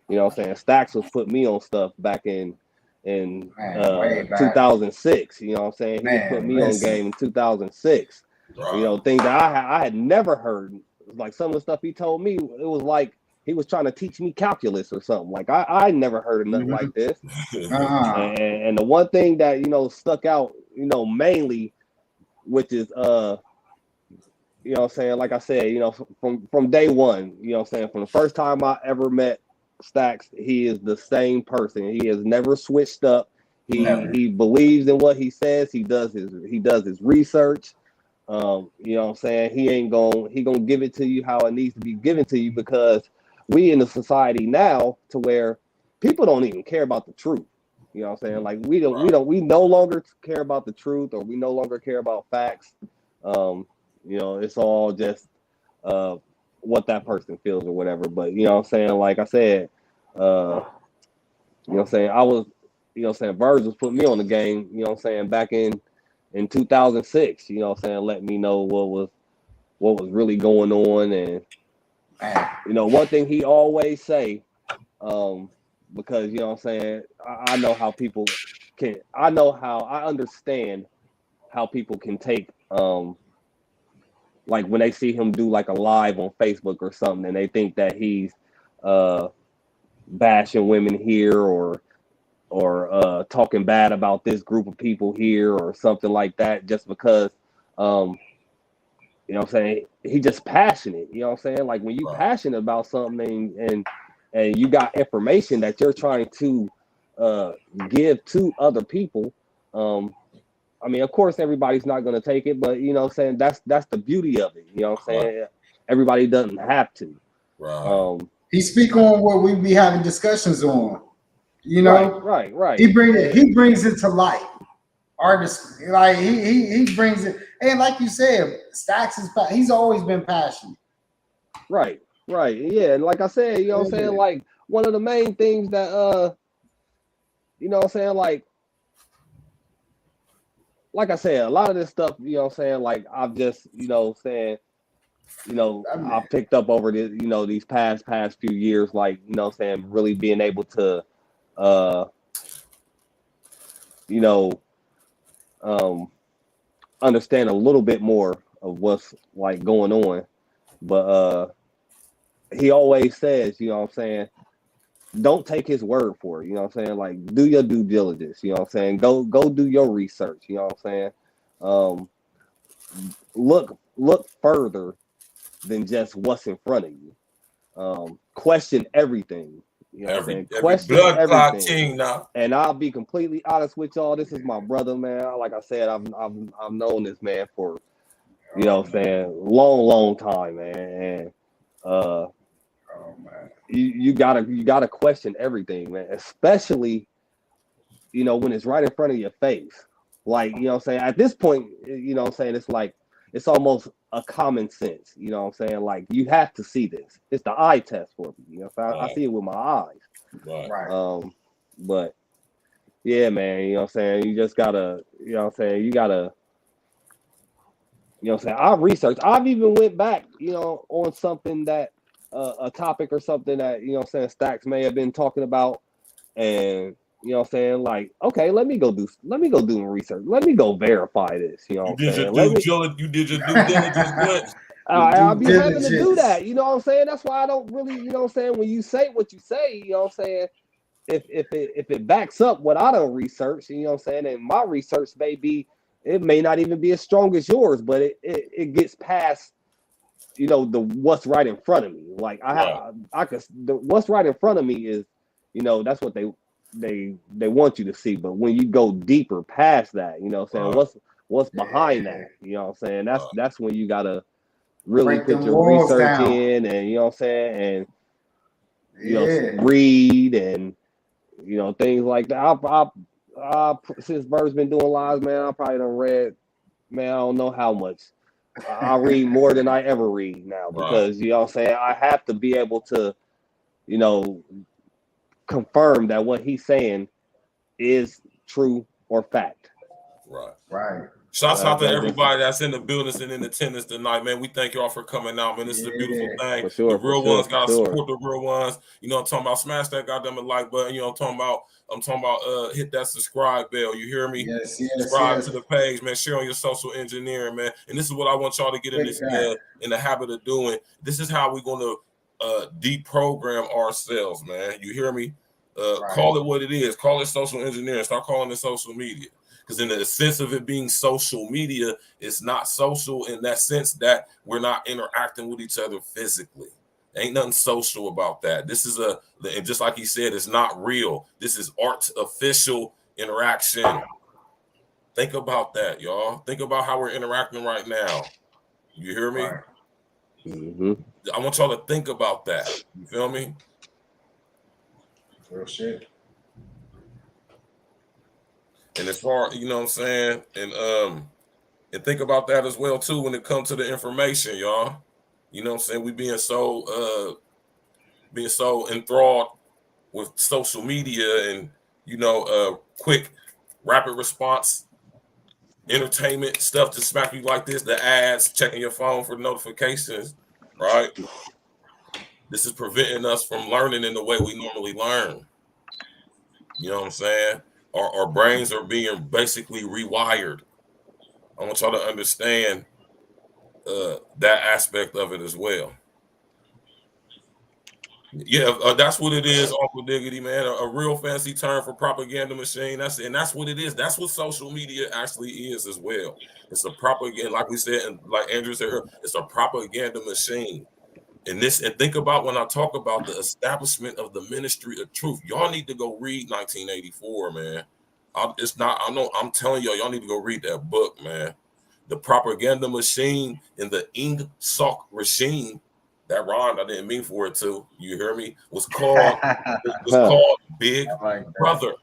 what I'm saying? Stacks was put me on stuff back in 2006. You know what I'm saying? He put me on game in 2006. Right. You know, things that I had never heard. Like some of the stuff he told me, it was like he was trying to teach me calculus or something. Like I never heard of nothing like this. And the one thing that, you know, stuck out, you know, mainly, which is you know what I'm saying, like I said, you know, from day one, you know what I'm saying, from the first time I ever met Stacks, he is the same person. He has never switched up. He believes in what he says. He does his research. You know what I'm saying? He gonna give it to you how it needs to be given to you, because we in a society now to where people don't even care about the truth. You know what I'm saying? Like we no longer care about the truth, or we no longer care about facts. You know, it's all just what that person feels or whatever. But you know what I'm saying? Like I said, you know what I'm saying, I was, you know what I'm saying, Verge was putting me on the game, you know what I'm saying, back in 2006, you know what I'm saying, let me know what was really going on. And you know, one thing he always say, because you know what I'm saying, I know how people can, I understand how people can take like when they see him do like a live on Facebook or something, and they think that he's bashing women here, or talking bad about this group of people here or something like that, just because you know what I'm saying, he just passionate. You know what I'm saying? Like when you passionate about something, and you got information that you're trying to give to other people, I mean, of course, everybody's not going to take it, but you know what I'm saying, that's the beauty of it. You know what I'm saying? Everybody doesn't have to. He speak on what we be having discussions on. You know, right. He brings it to light. Artists, like he brings it, and like you said, Stacks he's always been passionate. Right. Yeah, and like I said, you know what I'm saying, like one of the main things that you know what I'm saying, like I said, a lot of this stuff, you know what I'm saying, like I've just, you know, saying, you know, I've picked up over the, you know, these past few years, like, you know what I'm saying, really being able to you know, understand a little bit more what's like going on. But he always says, you know what I'm saying, don't take his word for it. You know what I'm saying? Like, do your due diligence. You know what I'm saying? Go do your research. You know what I'm saying? Look further than just what's in front of you. Question everything. You know what I'm saying? Question blood clot everything. team now. And I'll be completely honest with y'all. This is my brother, man. Like I said, I've known this man for, you know what I'm saying, long time, man. And you gotta question everything, man. Especially, you know, when it's right in front of your face. Like, you know what I'm saying? At this point, you know what I'm saying, it's like it's almost a common sense. You know what I'm saying? Like, you have to see this. It's the eye test for me. You know, so I see it with my eyes. Right. But yeah, man, you know what I'm saying? You just gotta, you know what I'm saying, you gotta, you know what I'm saying? I've even went back, you know, on something that a topic or something that, you know what I'm saying, Stacks may have been talking about, and you know what I'm saying, like, okay, let me go do research. Let me go verify this, you know what I'm saying? You did your due diligence good. I'll be having to do that, you know what I'm saying? That's why I don't really, you know what I'm saying, when you say what you say, you know what I'm saying, if it backs up what I don't research, you know what I'm saying, and my research it may not even be as strong as yours, but it gets past, you know, the what's right in front of me. Like what's right in front of me is, you know, that's what they want you to see. But when you go deeper past that, you know what I'm saying, what's behind that, you know what I'm saying, that's when you gotta really put your research in, and you know what I'm saying, and you know, read and, you know, things like that. Since Bird's been doing lives, man, I probably done read, man, I don't know how much. I read more than I ever read now, because, you know what I'm saying, I have to be able to, you know, confirm that what he's saying is true or fact. Right. Shouts out to everybody that's in the buildings and in attendance tonight, man. We thank y'all for coming out, man. This is a beautiful thing. The real ones gotta support the real ones. You know what I'm talking about? Smash that goddamn like button. You know what I'm talking about hit that subscribe bell. You hear me? Yes. Subscribe to the page, man. Share on your social engineering, man. And this is what I want y'all to get in this in the habit of doing. This is how we're gonna deprogram ourselves, man. You hear me? Call it what it is. Call it social engineering. Start calling it social media. Because in the sense of it being social media, it's not social in that sense that we're not interacting with each other physically. Ain't nothing social about that. This is and just like he said, it's not real. This is artificial interaction. Think about that, y'all. Think about how we're interacting right now. You hear me? Mm-hmm. I want y'all to think about that. You feel me? Real shit. And as far, you know what I'm saying, and think about that as well too when it comes to the information, y'all. You know what I'm saying? We being so enthralled with social media and, you know, quick, rapid response, entertainment stuff to smack you like this, the ads, checking your phone for notifications, right? This is preventing us from learning in the way we normally learn. You know what I'm saying? Our brains are being basically rewired. I want y'all to understand that aspect of it as well. Yeah, that's what it is, Uncle Diggity, man. A real fancy term for propaganda machine. That's what it is. That's what social media actually is as well. It's a propaganda, like we said, and like Andrew said earlier, it's a propaganda machine. And think about when I talk about the establishment of the ministry of truth. Y'all need to go read 1984, man. I'm telling y'all need to go read that book, man. The propaganda machine in the Ing Sok regime, that rhymed, I didn't mean for it to. You hear me? Was called Big Brother.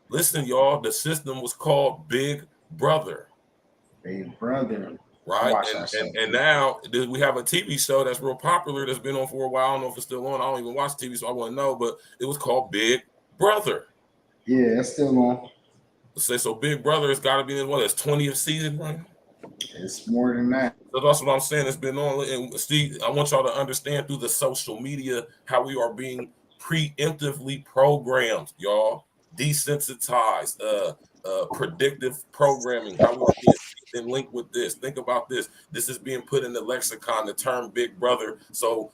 Listen, y'all, the system was called Big Brother. Big Brother. Right. And now we have a TV show that's real popular that's been on for a while. I don't know if it's still on. I don't even watch TV, so I wouldn't know, but it was called Big Brother. Yeah, it's still on. So Big Brother has got to be in what, its 20th season, right? It's more than that. So that's what I'm saying. It's been on. And Steve, I want y'all to understand through the social media how we are being preemptively programmed, y'all. Desensitized, predictive programming, how we get linked with this. Think about this. This is being put in the lexicon, the term Big Brother. So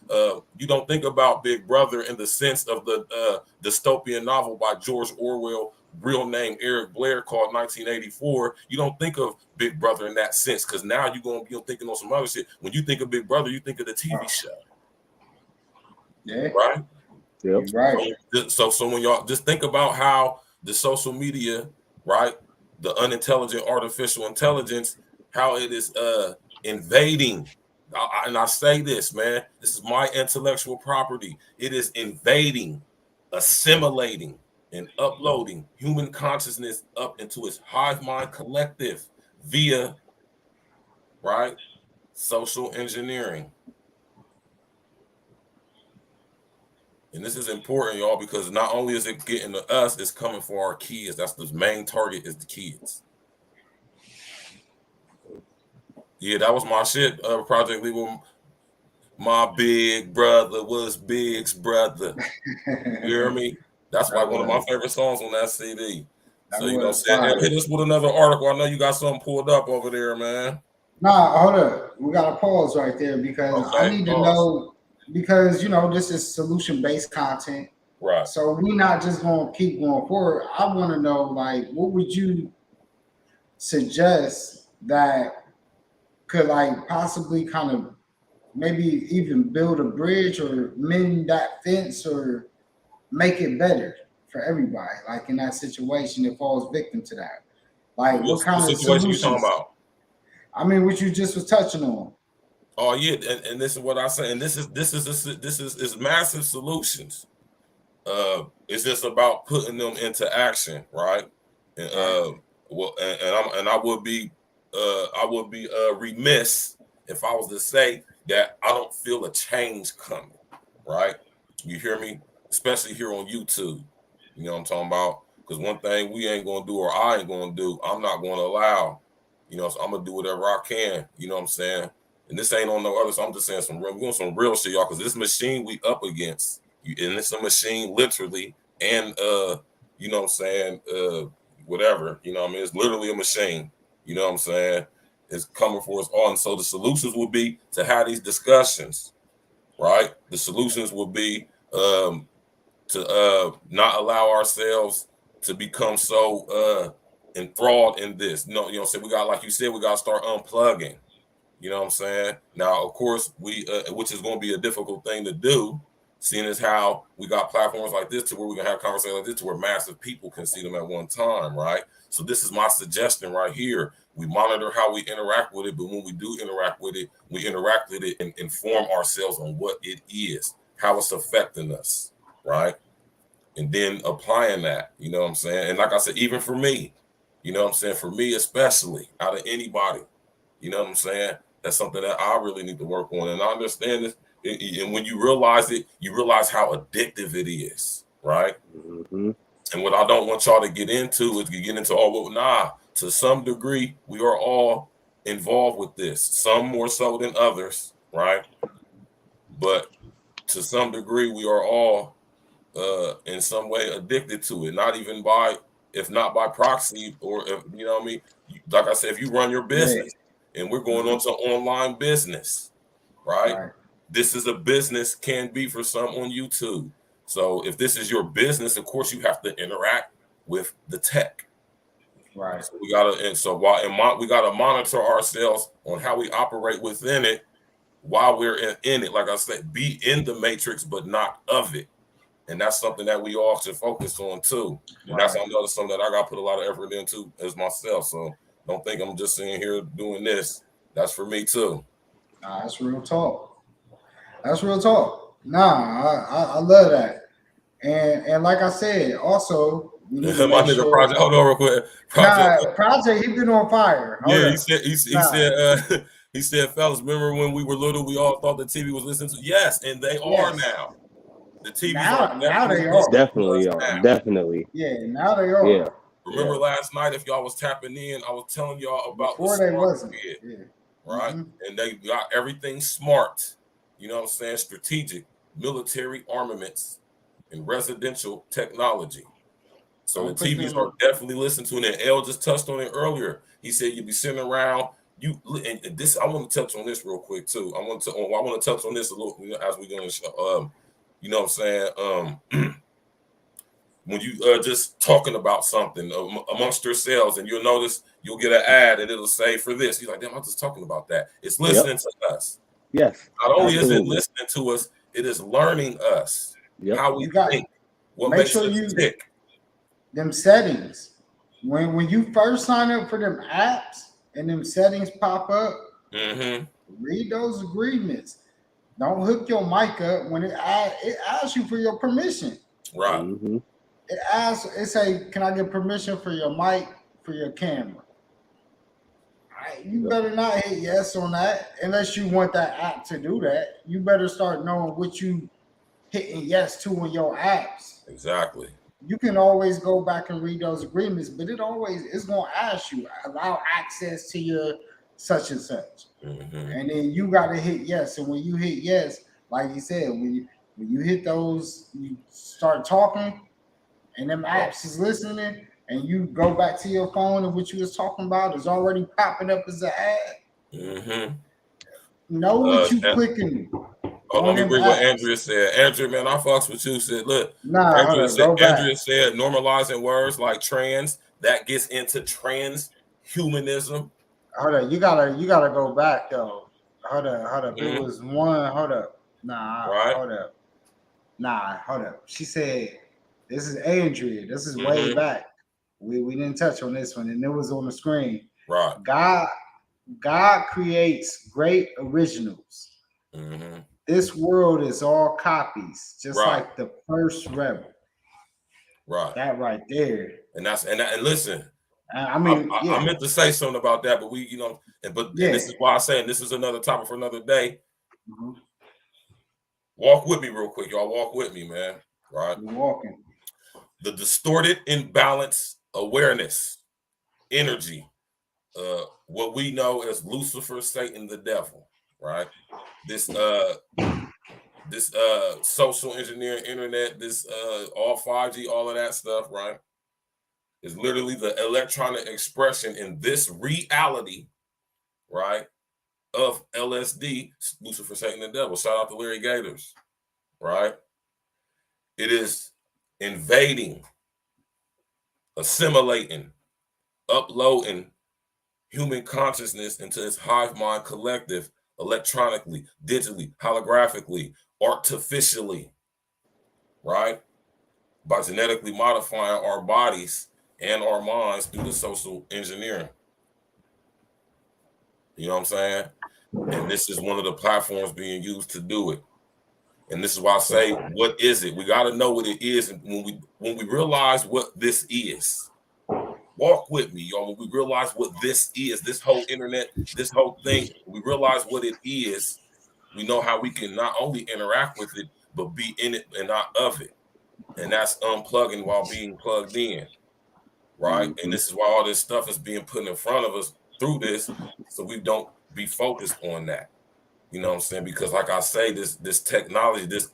you don't think about Big Brother in the sense of the dystopian novel by George Orwell, real name Eric Blair, called 1984. You don't think of Big Brother in that sense, because now you're going to be thinking on some other shit. When you think of Big Brother, you think of the TV show. Yeah. Right? Yep. Right. So when y'all just think about how the social media, right, the unintelligent artificial intelligence, how it is invading. And I say this, man, this is my intellectual property. It is invading, assimilating, and uploading human consciousness up into its hive mind collective via, right, social engineering. And this is important, y'all, because not only is it getting to us, it's coming for our kids. That's the main target, is the kids. Yeah, that was my shit. Project Legal. My big brother was Big's brother. You hear me? That's like one of my favorite songs on that CD. So, you know, hit us with another article. I know you got something pulled up over there, man. Nah, hold up. We got to pause right there because I need to know, because, you know, this is solution-based content. Right. So we're not just going to keep going forward. I want to know, like, what would you suggest that could, like, possibly kind of maybe even build a bridge or mend that fence or make it better for everybody, like in that situation that falls victim to that? Like, what kind of situation solutions? you talking about? I mean, what you just was touching on. Oh yeah, and this is what I say, and this is massive solutions. It's just about putting them into action, right? And I would be remiss if I was to say that I don't feel a change coming, right? You hear me? Especially here on YouTube. You know what I'm talking about? Because one thing we ain't gonna do, or I ain't gonna do, I'm not gonna allow. You know, so I'm gonna do whatever I can. You know what I'm saying? And this ain't on no other. So I'm just saying we're doing some real shit, y'all. Because this machine we up against, and it's a machine literally, and you know what I'm saying, whatever. You know what I mean? It's literally a machine. You know what I'm saying? It's coming for us all. And so the solutions will be to have these discussions, right? The solutions will be to not allow ourselves to become so enthralled in this. You know, so we got, like you said, we got to start unplugging. You know what I'm saying? Now, of course, we which is going to be a difficult thing to do, seeing as how we got platforms like this to where we can have conversations like this to where massive people can see them at one time, right? So this is my suggestion right here. We monitor how we interact with it, but when we do interact with it, we interact with it and inform ourselves on what it is, how it's affecting us, right? And then applying that, you know what I'm saying? And like I said, even for me, you know what I'm saying? For me, especially out of anybody, you know what I'm saying? That's something that I really need to work on. And I understand this. And when you realize it, you realize how addictive it is, right? Mm-hmm. And what I don't want y'all to get into is get into all of, to some degree, we are all involved with this, some more so than others, right? But to some degree, we are all in some way addicted to it, not even by, if not by proxy, or if, you know what I mean? Like I said, if you run your business, and we're going on to online business, right? This is a business, can be for some on YouTube. So if this is your business, of course you have to interact with the tech. Right. So we gotta monitor ourselves on how we operate within it while we're in it. Like I said, be in the matrix, but not of it. And that's something that we all should focus on too. And that's another something that I got to put a lot of effort into as myself. So don't think I'm just sitting here doing this. That's for me too. Nah, that's real talk. That's real talk. Nah, I love that. And like I said, also we need to My make nigga sure. Project, hold on real quick. Project, he been on fire. Yeah, he said, fellas, remember when we were little, we all thought the TV was listening to? Yes, and they are now. The TVs now they are. Definitely. Yeah, now they are. Yeah. Remember last night, if y'all was tapping in, I was telling y'all about before they wasn't. Right? And they got everything smart. You know what I'm saying? Strategic, military armaments, and residential technology. So the Don't put TVs them. are definitely listening to it. And L just touched on it earlier. He said you'd be sitting around. And this, I want to touch on this real quick too. I want to touch on this a little, as we go. You know what I'm saying? When you just talking about something amongst yourselves, and you'll notice you'll get an ad and it'll say for this. You're like, damn, I'm just talking about that. It's listening to us. Yes. Not only is it Absolutely. listening to us, it is learning us. Yep. How we You got- think. What make makes sure us you- tick. Them settings. When you first sign up for them apps and them settings pop up, read those agreements. Don't hook your mic up when it asks you for your permission. Right. It asks, it say, can I get permission for your mic, for your camera? You better not hit yes on that unless you want that app to do that. You better start knowing what you hitting yes to in your apps. Exactly. You can always go back and read those agreements, but it's going to ask you, allow access to your such and such. And then you got to hit yes. And when you hit yes, like you said, when you hit those, you start talking and them apps is listening, and you go back to your phone and what you was talking about is already popping up as an ad. Know what you clicking. Let me read what Andrea said. Andrea, man, I fucks with you. Said, look, Andrea said normalizing words like trans, that gets into transhumanism. Hold up, you gotta go back though. Hold up. It was one. Hold up. Hold up. She said, "This is Andrea. This is way back. We didn't touch on this one, and it was on the screen. Right. God creates great originals. This world is all copies, just like the first rebel. Right. That right there. And listen. I mean, I meant to say something about that, but and this is why I'm saying this is another topic for another day. Walk with me real quick, y'all. Walk with me, man. Right. We're walking. The distorted, imbalanced awareness, energy, what we know as Lucifer, Satan, the devil, right? This social engineering, internet, this all 5G, all of that stuff, right? Is literally the electronic expression in this reality, right, of LSD, Lucifer, Satan, the devil. Shout out to Larry Gators, right? It is invading, assimilating, uploading human consciousness into its hive mind collective electronically, digitally, holographically, artificially, right? By genetically modifying our bodies and our minds through the social engineering. You know what I'm saying? And this is one of the platforms being used to do it. And this is why I say, what is it? We got to know what it is. And when we realize what this is, walk with me, y'all. When we realize what this is, this whole internet, this whole thing, we realize what it is, we know how we can not only interact with it, but be in it and not of it. And that's unplugging while being plugged in, right? And this is why all this stuff is being put in front of us through this, so we don't be focused on that. You know what I'm saying? Because like I say, this technology, this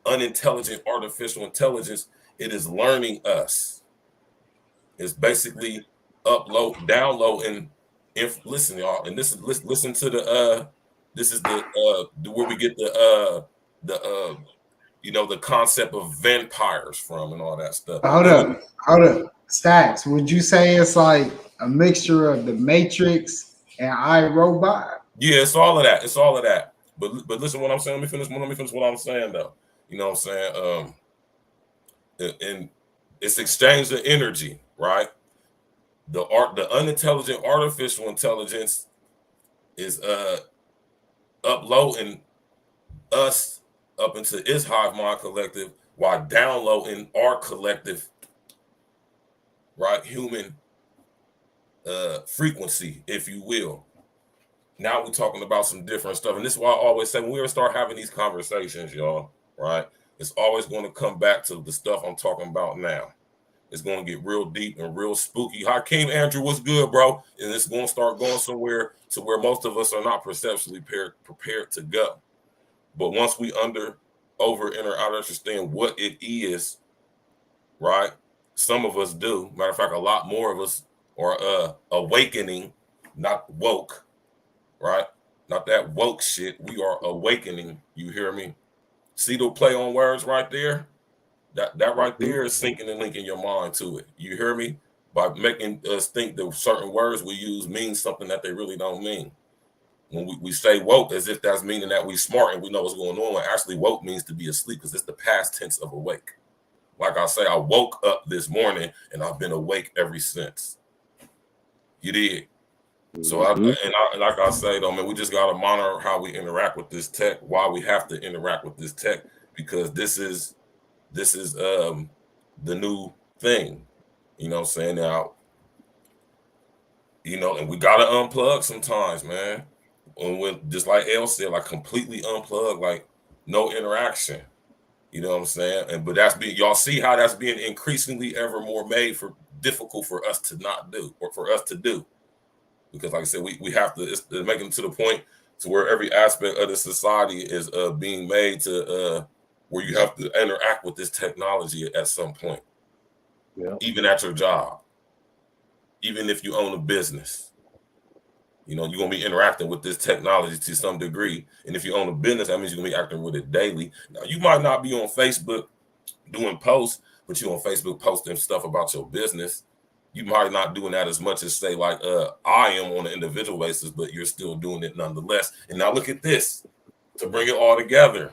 unintelligent artificial intelligence, it is learning us. It's basically downloading. Listen, y'all, and this is listen to this is the where we get the concept of vampires from and all that stuff. Hold up. Stacks, would you say it's like a mixture of the Matrix and iRobot? Yeah, it's all of that. But listen, what I'm saying. Let me finish what I'm saying though. You know what I'm saying? And it's exchange of energy, right? The unintelligent artificial intelligence is uploading us up into its hive mind collective while downloading our collective, right, human frequency, if you will. Now we're talking about some different stuff. And this is why I always say when we start having these conversations, y'all, right, it's always going to come back to the stuff I'm talking about now. It's going to get real deep and real spooky. Hakeem, Andrew, what's good, bro? And it's going to start going somewhere to where most of us are not perceptually prepared to go. But once we understand what it is, right, Some of us do. Matter of fact, a lot more of us are awakening, not woke, right? Not that woke shit. We are awakening. You hear me? See the play on words right there? That right there is sinking and linking your mind to it. You hear me? By making us think that certain words we use mean something that they really don't mean. When we say woke as if that's meaning that we smart and we know what's going on, when actually woke means to be asleep, because it's the past tense of awake. Like I say, I woke up this morning and I've been awake ever since. You did. So like I say though, man, we just gotta monitor how we interact with this tech, why we have to interact with this tech, because this is the new thing. You know what I'm saying? Now, you know, and we gotta unplug sometimes, man. When just like El said, like completely unplug, like no interaction. You know what I'm saying? And but that's being, y'all see how that's being increasingly ever more made for difficult for us to not do, or for us to do. Because like I said, we have to, it's making it to the point to where every aspect of the society is being made to where you have to interact with this technology at some point. Yeah. Even at your job. Even if you own a business. You know, you're going to be interacting with this technology to some degree. And if you own a business, that means you're going to be acting with it daily. Now, you might not be on Facebook doing posts, but you're on Facebook posting stuff about your business. You might not doing that as much as, say, like I am on an individual basis, but you're still doing it nonetheless. And now look at this. To bring it all together,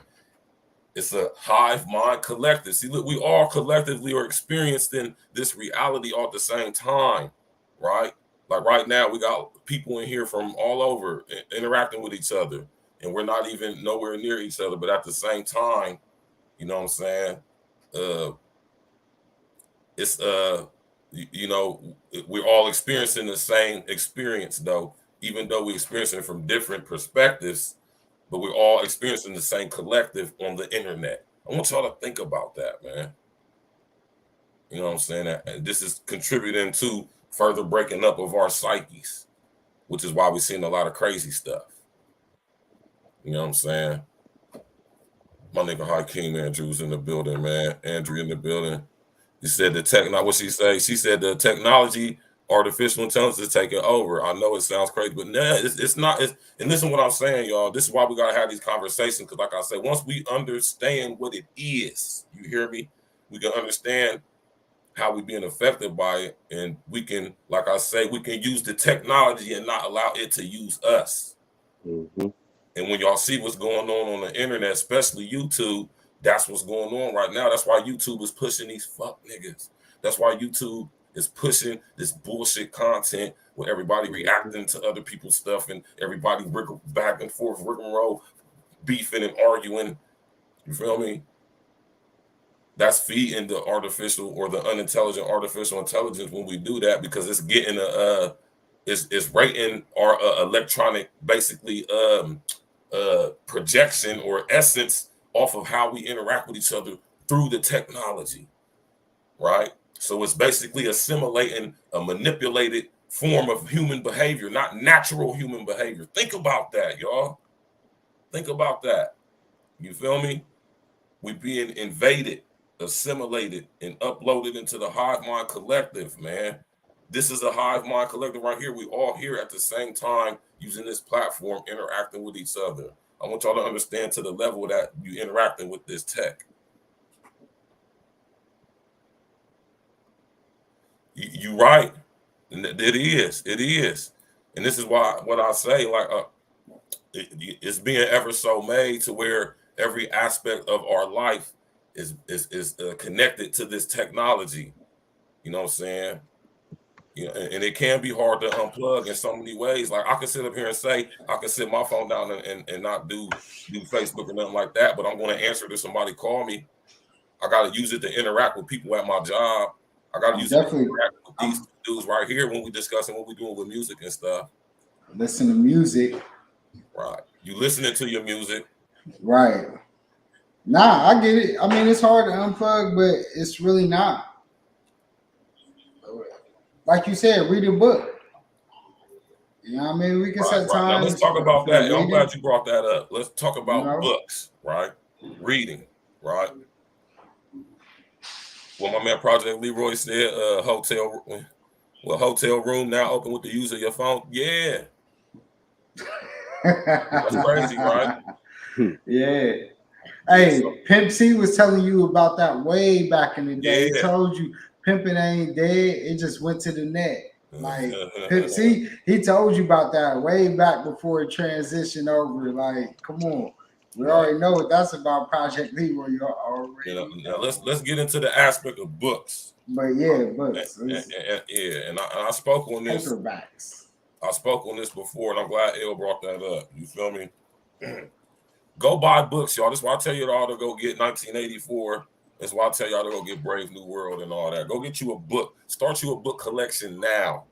it's a hive mind collective. See, look, we all collectively are experiencing this reality all at the same time, right? Like right now, we got people in here from all over interacting with each other, and we're not even nowhere near each other. But at the same time, you know what I'm saying? It's you know, we're all experiencing the same experience, though, even though we're experiencing it from different perspectives, but we're all experiencing the same collective on the internet. I want y'all to think about that, man. You know what I'm saying? And this is contributing to further breaking up of our psyches, which is why we're seeing a lot of crazy stuff. You know what I'm saying? My nigga Hakeem Andrews in the building, man. Andrew in the building. He said what she say? She said the technology, artificial intelligence is taking over. I know it sounds crazy, but nah, it's not. And listen to what I'm saying, y'all. This is why we gotta have these conversations, because like I said, once we understand what it is, you hear me? We can understand how we being affected by it, and we can, like I say, we can use the technology and not allow it to use us. Mm-hmm. And when y'all see what's going on the internet, especially YouTube, that's what's going on right now. That's why YouTube is pushing these fuck niggas. That's why YouTube is pushing this bullshit content where everybody reacting to other people's stuff and everybody back and forth, rigmarole, beefing and arguing. You feel me? That's feeding the artificial or the unintelligent artificial intelligence when we do that, because it's getting it's rating our electronic, basically projection or essence off of how we interact with each other through the technology, right? So it's basically assimilating a manipulated form of human behavior, not natural human behavior. Think about that, y'all. Think about that. You feel me? We're being invaded, assimilated, and uploaded into the hive mind collective, man. This is a hive mind collective right here. We all here at the same time using this platform, interacting with each other. I want y'all to understand to the level that you interacting with this tech. You right. It is. And this is why what I say, like it's being ever so made to where every aspect of our life is connected to this technology. You know what I'm saying? You know, and it can be hard to unplug in so many ways. Like I can sit up here and say I can sit my phone down and not do Facebook or nothing like that, but I'm going to answer to somebody call me. I got to use it to interact with people at my job. I got to use it to interact with these dudes right here when we discussing what we're doing with music and stuff. Listen to music. Right. You listening to your music. Right. Nah, I get it. I mean, it's hard to unplug, but it's really not. Like you said, read a book. You know what I mean? We can set time. Now let's talk about that. I'm glad you brought that up. Let's talk about books, right? Reading, right? What my man Project Leroy said, hotel room now open with the use of your phone. Yeah. That's crazy, right? Yeah. Hey, Pimp C was telling you about that way back in the day. He Yeah. told you pimping ain't dead. It just went to the net. Like Pimp C, he told you about that way back before it transitioned over. Like, come on. We already know what that's about, Project Leroy. You already Now let's get into the aspect of books. But yeah, books. And I spoke on this. Paperbacks. I spoke on this before, and I'm glad L brought that up. You feel me? Go buy books, y'all. This is why I tell you all to go get 1984. That's why I tell y'all to go get Brave New World and all that. Go get you a book. Start you a book collection now.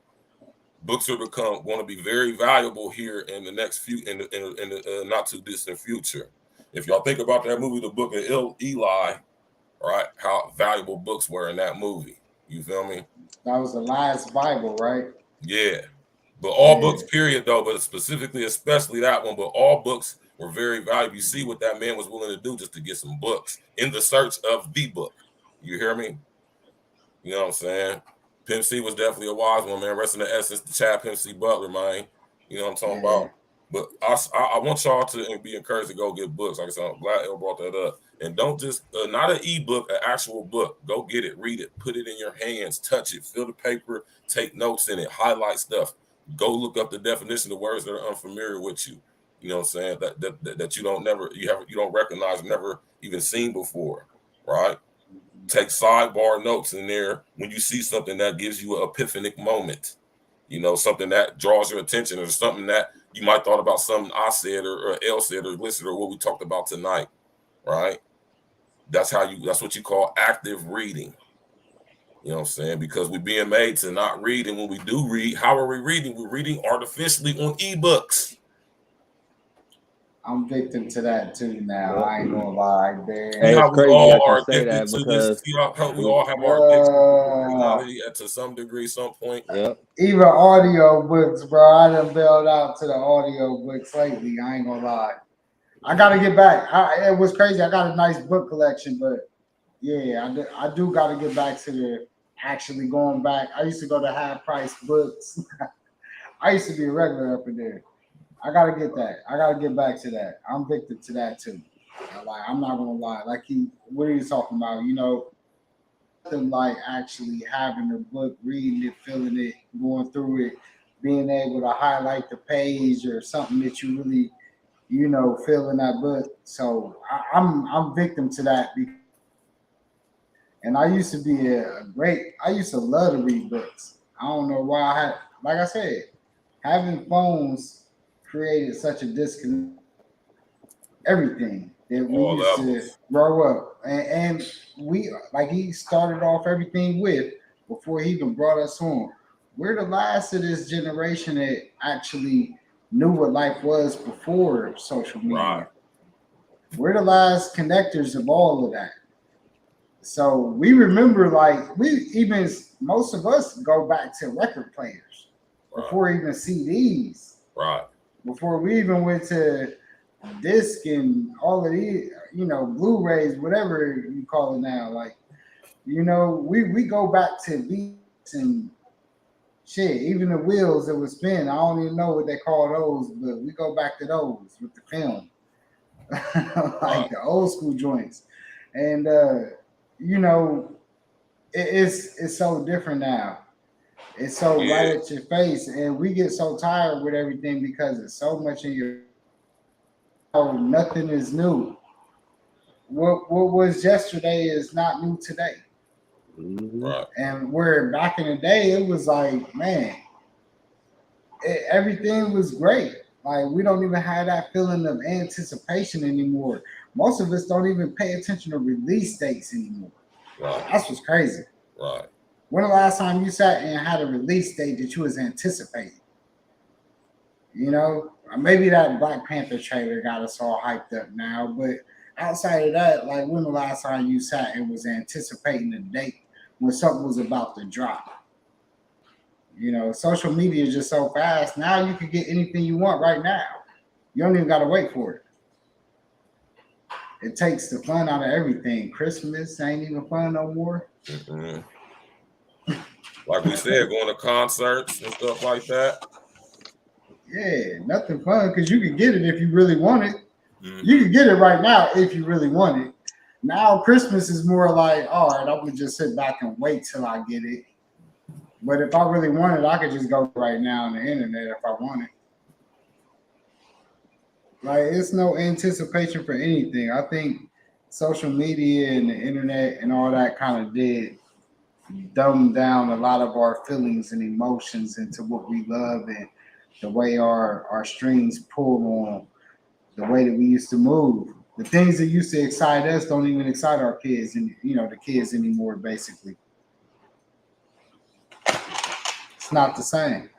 Books are going to be very valuable here in the next in the not too distant future. If y'all think about that movie, The Book of Eli, right? How valuable books were in that movie. You feel me? That was the last Bible, right? Yeah. But all books, period, though, but specifically, especially that one, but all books were very valuable. You see what that man was willing to do just to get some books in the search of the book. You hear me? You know what I'm saying? Pimp C was definitely a wise one, man. Rest in the essence, the Chad Pimp C Butler, man. You know what I'm talking about? But I want y'all to be encouraged to go get books. Like I said, I'm glad El brought that up. And don't just, not an e-book, an actual book. Go get it, read it, put it in your hands, touch it, feel the paper, take notes in it, highlight stuff. Go look up the definition of words that are unfamiliar with you. You know what I'm saying? That you don't recognize, never even seen before, right? Take sidebar notes in there when you see something that gives you an epiphanic moment. You know, something that draws your attention, or something that you might thought about something I said or El said or listened or what we talked about tonight, right? That's what you call active reading. You know what I'm saying? Because we're being made to not read, and when we do read, how are we reading? We're reading artificially on ebooks. I'm victim to that too now. I ain't gonna lie, man. Hey, it's crazy that you say that because we all have our addiction to personality to some degree, some point. Yep. Even audio books, bro. I done bailed out to the audio books lately. I ain't gonna lie. I gotta get back. It was crazy. I got a nice book collection, but yeah, I do gotta get back to the actually going back. I used to go to half price books. I used to be a regular up in there. I gotta get that. I gotta get back to that. I'm victim to that too. I'm not gonna lie. Like what are you talking about? You know, nothing like actually having a book, reading it, feeling it, going through it, being able to highlight the page or something that you really, feel in that book. So I'm victim to that. And I used to be I used to love to read books. I don't know why like I said, having phones created such a disconnect. Everything that we used to grow up, and we like he started off everything with before he even brought us on. We're the last of this generation that actually knew what life was before social media. Right. We're the last connectors of all of that. So we remember, most of us go back to record players before even CDs. Right. Before we even went to disc and all of these, Blu-rays, whatever you call it now. We go back to beats and shit. Even the wheels that would spin. I don't even know what they call those, but we go back to those with the film, the old school joints. And it's so different now. It's so right at your face, and we get so tired with everything because it's so much in your. Nothing is new. What was yesterday is not new today. Right. And where back in the day, it was like, man, everything was great. Like we don't even have that feeling of anticipation anymore. Most of us don't even pay attention to release dates anymore. Right. That's what's crazy. Right. When the last time you sat and had a release date that you was anticipating? Maybe that Black Panther trailer got us all hyped up now, but outside of that, like when the last time you sat and was anticipating a date when something was about to drop? Social media is just so fast. Now you can get anything you want right now. You don't even got to wait for it. it takes the fun out of everything. Christmas ain't even fun no more. Like we said, going to concerts and stuff like that. Yeah, nothing fun because you can get it if you really want it. You can get it right now if you really want it. Now Christmas is more like, all right, I'm gonna just sit back and wait till I get it. But if I really want it, I could just go right now on the internet if I want it. Like, it's no anticipation for anything. I think social media and the internet and all that kind of did dumb down a lot of our feelings and emotions into what we love and the way our strings pull on the way that we used to move. The things that used to excite us don't even excite our kids and the kids anymore, basically. It's not the same.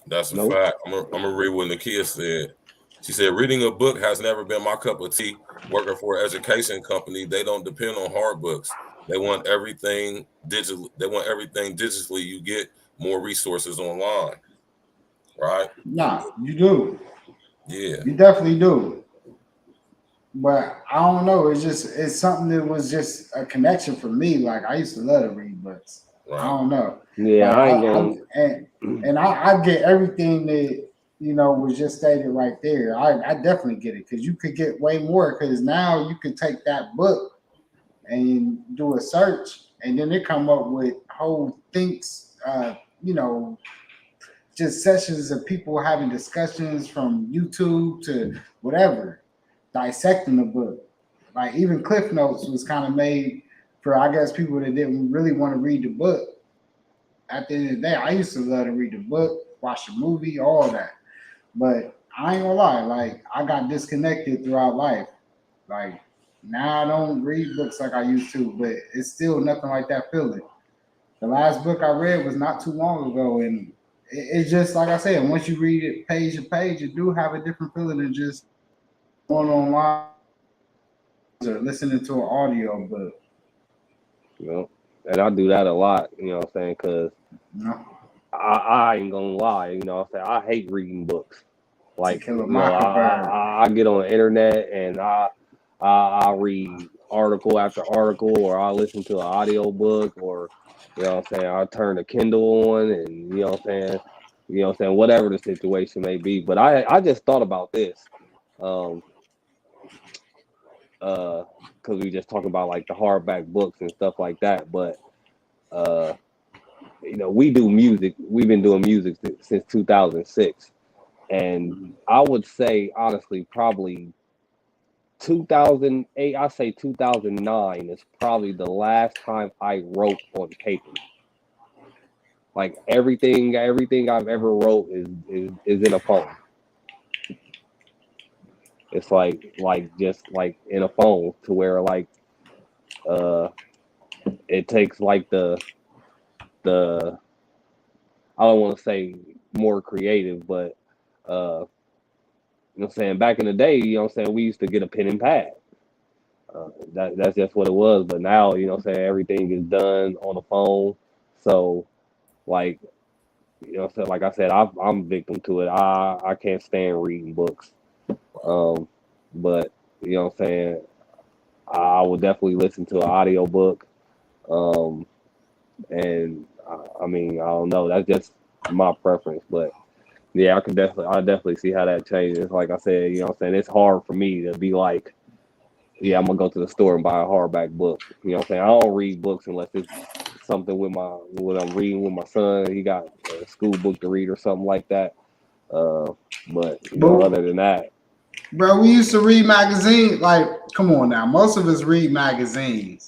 That's a fact. I'm gonna read what Nakia said. She said, reading a book has never been my cup of tea. Working for an education company, they don't depend on hard books. They want everything digital. They want everything digitally. You get more resources online, right? Nah, you do. Yeah, you definitely do. But I don't know. It's something that was just a connection for me. Like, I used to love to read books. right. I don't know. Yeah, Like, I ain't going. and I get everything that was just stated right there. I definitely get it because you could get way more because now you could take that book and do a search and then it come up with whole things, just sessions of people having discussions from YouTube to whatever, dissecting the book. Like, even Cliff Notes was kind of made for, I guess, people that didn't really want to read the book. At the end of the day, I used to love to read the book, watch the movie, all that. But I ain't gonna lie, like, I got disconnected throughout life. Like, now I don't read books like I used to, but it's still nothing like that feeling. The last book I read was not too long ago, and it's just like I said, once you read it page to page, you do have a different feeling than just going online or listening to an audio book. And I do that a lot, you know what I'm saying? Because I ain't gonna lie, you know what I'm saying? I hate reading books. Like, I get on the internet and I read article after article, or I listen to an audio book, or I turn the Kindle on, and whatever the situation may be. But I just thought about this, because we just talking about like the hardback books and stuff like that. But we do music. We've been doing music since 2006, and I would say honestly, probably 2008, I say 2009 is probably the last time I wrote on paper. Like, everything I've ever wrote is in a phone. It's like just like in a phone, to where like it takes like the I don't want to say more creative, but back in the day, we used to get a pen and pad. That's just what it was. But now, everything is done on the phone. So, like, like I said, I'm victim to it. I can't stand reading books. But I would definitely listen to an audio book. And I mean, I don't know. That's just my preference, but. Yeah, I definitely see how that changes. Like I said, it's hard for me to be like, yeah, I'm gonna go to the store and buy a hardback book. I don't read books unless it's something what I'm reading with my son. He got a school book to read or something like that. But other than that, bro, we used to read magazines. Like, come on now, most of us read magazines.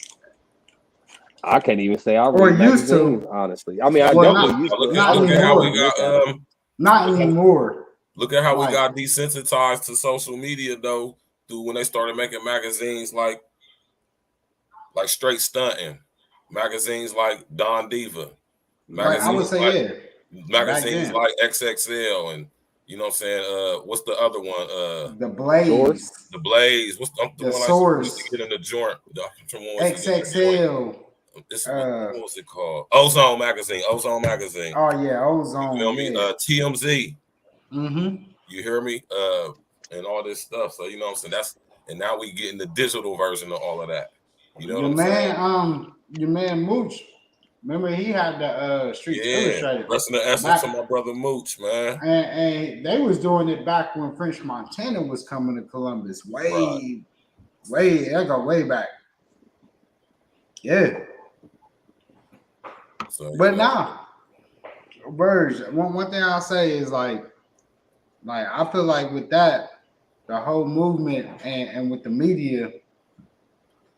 I can't even say I read magazines, honestly. I mean, I definitely used to. Look at how we got not anymore. Look at how we got desensitized to social media, though, through when they started making magazines like Straight Stunting, magazines like Don Diva, magazines I would say, magazines like XXL, and what's the other one? The Blaze. The Blaze. What's the one Source? I used to get in the joint? XXL. What was it called? Ozone magazine. Oh yeah, Ozone. You feel me? TMZ. Mm-hmm. You hear me? And all this stuff. So what I'm saying, and now we getting the digital version of all of that. You know Your what I'm saying? man, your man Mooch. Remember he had the Streets Illustrated. Rest in the essence to my brother Mooch, man. And they was doing it back when French Montana was coming to Columbus. Way that go way back. Yeah. So, but now, Verge, one thing I'll say is like I feel like with that, the whole movement and with the media,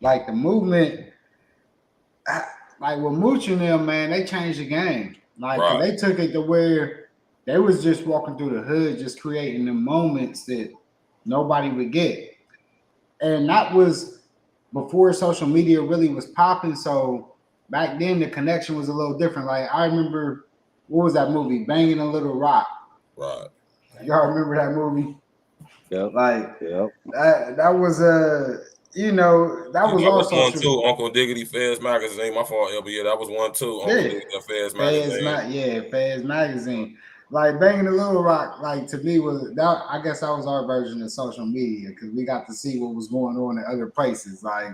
like the movement, like with Mooch and them, man, they changed the game. Like, cause they took it to where they was just walking through the hood, just creating the moments that nobody would get. And that was before social media really was popping. So back then the connection was a little different. Like I remember, what was that movie? Banging a Little Rock. Right. Y'all remember that movie? Yep. Like yep. That was you know, that was also one too. Uncle Diggity Fez magazine. My fault, but yeah, that was one too. Uncle Diggity Fez magazine. Fez magazine. Like Banging a Little Rock, like to me was that. I guess that was our version of social media because we got to see what was going on in other places. Like,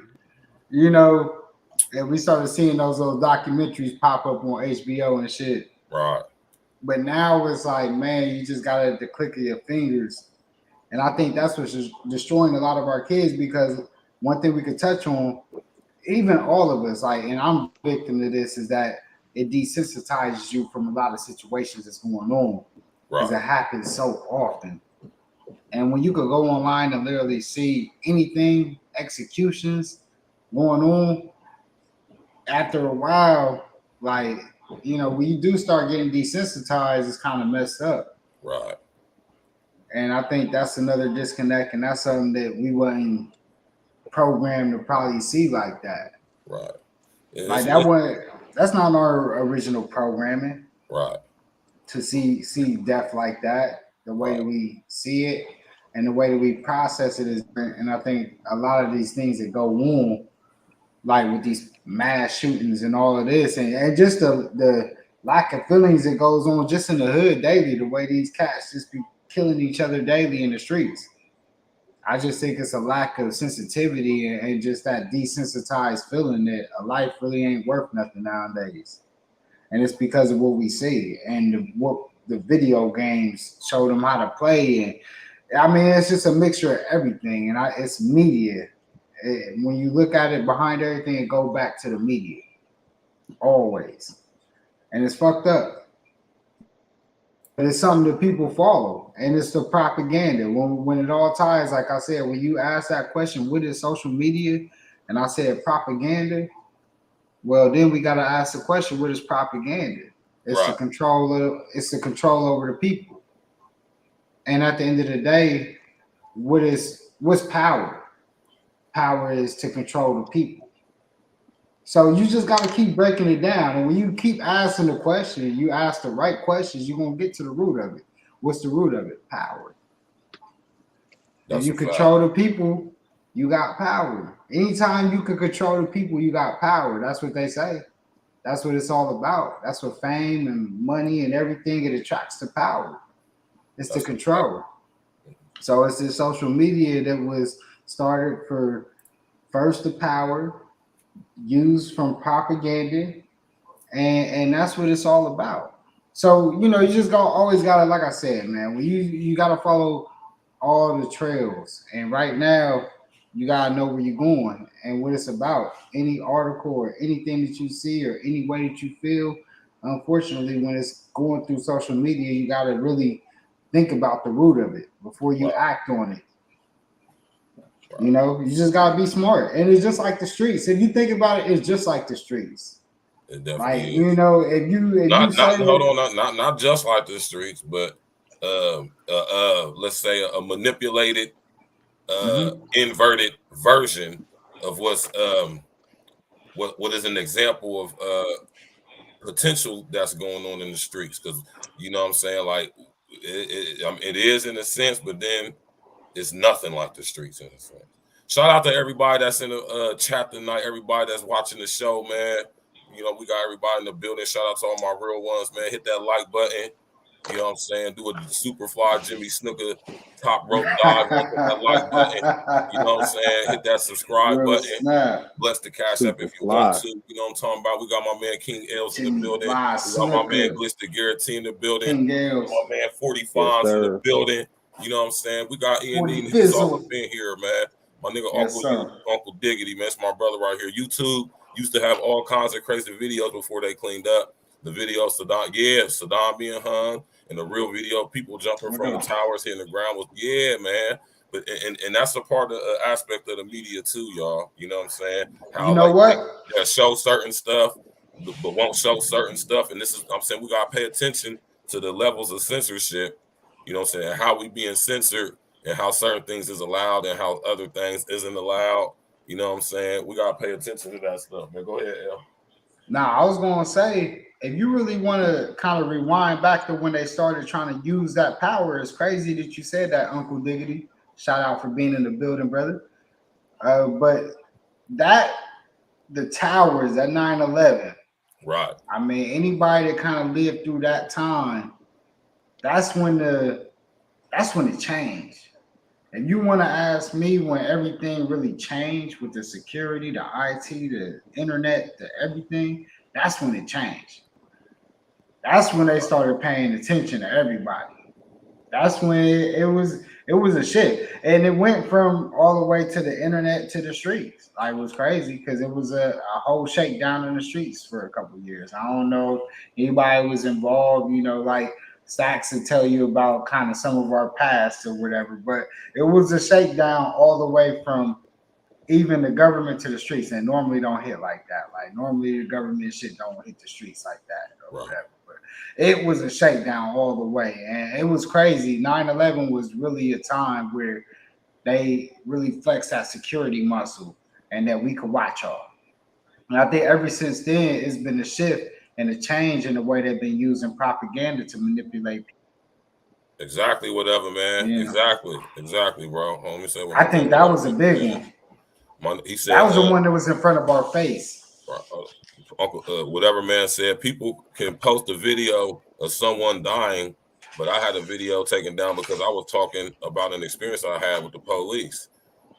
you know, and we started seeing those little documentaries pop up on HBO and shit. Right. But now it's like, man, you just got it at the click of your fingers. And I think that's what's destroying a lot of our kids because one thing we could touch on, even all of us, like, and I'm a victim to this, is that it desensitizes you from a lot of situations that's going on because it happens so often. And when you could go online and literally see anything, executions going on, after a while, like, you know, when you do start getting desensitized, it's kind of messed up. Right. And I think that's another disconnect, and that's something that we wasn't programmed to probably see like that. Right. Like that one, that's not our original programming. Right. To see death like that, the way that we see it and the way that we process it is different. And I think a lot of these things that go on, like with these mass shootings and all of this, and just the lack of feelings that goes on just in the hood daily, the way these cats just be killing each other daily in the streets. I just think it's a lack of sensitivity and just that desensitized feeling that a life really ain't worth nothing nowadays. And it's because of what we see and what the video games show them how to play. And I mean, it's just a mixture of everything. And it's media. When you look at it behind everything, it goes back to the media. Always. And it's fucked up. But it's something that people follow, and it's the propaganda. When it all ties, like I said, when you ask that question, what is social media? And I said propaganda. Well, then we got to ask the question, what is propaganda? It's the control over the people. And at the end of the day, what's power? Power is to control the people. So you just got to keep breaking it down. And when you keep asking the question, you ask the right questions, you're going to get to the root of it. What's the root of it? Power. If you control the people, you got power. Anytime you can control the people, you got power. That's what they say. That's what it's all about. That's what fame and money and everything, it attracts to power. It's the control. So it's the social media that was started for first the power, used from propaganda, and that's what it's all about. So, you know, you just always gotta, like I said, man, when you gotta follow all the trails, and right now you gotta know where you're going and what it's about. Any article or anything that you see or any way that you feel, unfortunately, when it's going through social media, you gotta really think about the root of it before you act on it. You know, you just gotta be smart, and it's just like the streets. If you think about it, it's just like the streets. It definitely is. You know, if you not just like the streets, but let's say a manipulated, inverted version of what is an example of potential that's going on in the streets. Because you know what I'm saying, like it is in a sense, but then it's nothing like the streets in a sense. Shout out to everybody that's in the chat tonight, everybody that's watching the show, man. You know, we got everybody in the building. Shout out to all my real ones, man. Hit that like button. You know what I'm saying? Do a super fly Jimmy Snooker top rope dive, hit that like button. You know what I'm saying? Hit that subscribe Real button. snap. Bless the cash app Super if you want fly. to. You know what I'm talking about? We got my man King L's in the Jimmy building. Fly We got my man Snooker. Glister Garrity in the building. King Gales. My man 40 Yes, Fonz in the sir. building. You know what I'm saying? We got Ian 40 niggas all Fizzle. up in here, man. My nigga Yes, Uncle Diggity, man. It's my brother right here. YouTube used to have all kinds of crazy videos before they cleaned up. The video of Saddam being hung, and the real video, people jumping from the towers, hitting the ground was, man. But and that's a part of aspect of the media too, y'all. You know what I'm saying? How you know what? They show certain stuff, but won't show certain stuff. And this is, I'm saying, we gotta pay attention to the levels of censorship. You know what I'm saying? How we being censored and how certain things is allowed and how other things isn't allowed. You know what I'm saying? We gotta pay attention to that stuff, man. Go ahead, El. Now, I was gonna say, if you really want to kind of rewind back to when they started trying to use that power, it's crazy that you said that, Uncle Diggity. Shout out for being in the building, brother. But the towers at 9/11. Right. I mean, anybody that kind of lived through that time, that's when it changed. If you want to ask me when everything really changed with the security, the IT, the internet, the everything, that's when it changed. That's when they started paying attention to everybody. That's when it was a shit. And it went from all the way to the internet to the streets. Like, it was crazy because it was a whole shakedown in the streets for a couple of years. I don't know if anybody was involved, like Stacks will tell you about kind of some of our past or whatever, but it was a shakedown all the way from even the government to the streets, and normally don't hit like that. Like, normally the government shit don't hit the streets like that or whatever. But it was a shakedown all the way, and it was crazy. 9/11 was really a time where they really flexed that security muscle and that we could watch y'all. And I think ever since then, it's been a shift and a change in the way they've been using propaganda to manipulate people. Exactly, whatever, man. Yeah. Exactly, bro. Let me say I think that was a big one. He said That was the one that was in front of our face. Uncle, whatever man said, people can post a video of someone dying, but I had a video taken down because I was talking about an experience I had with the police.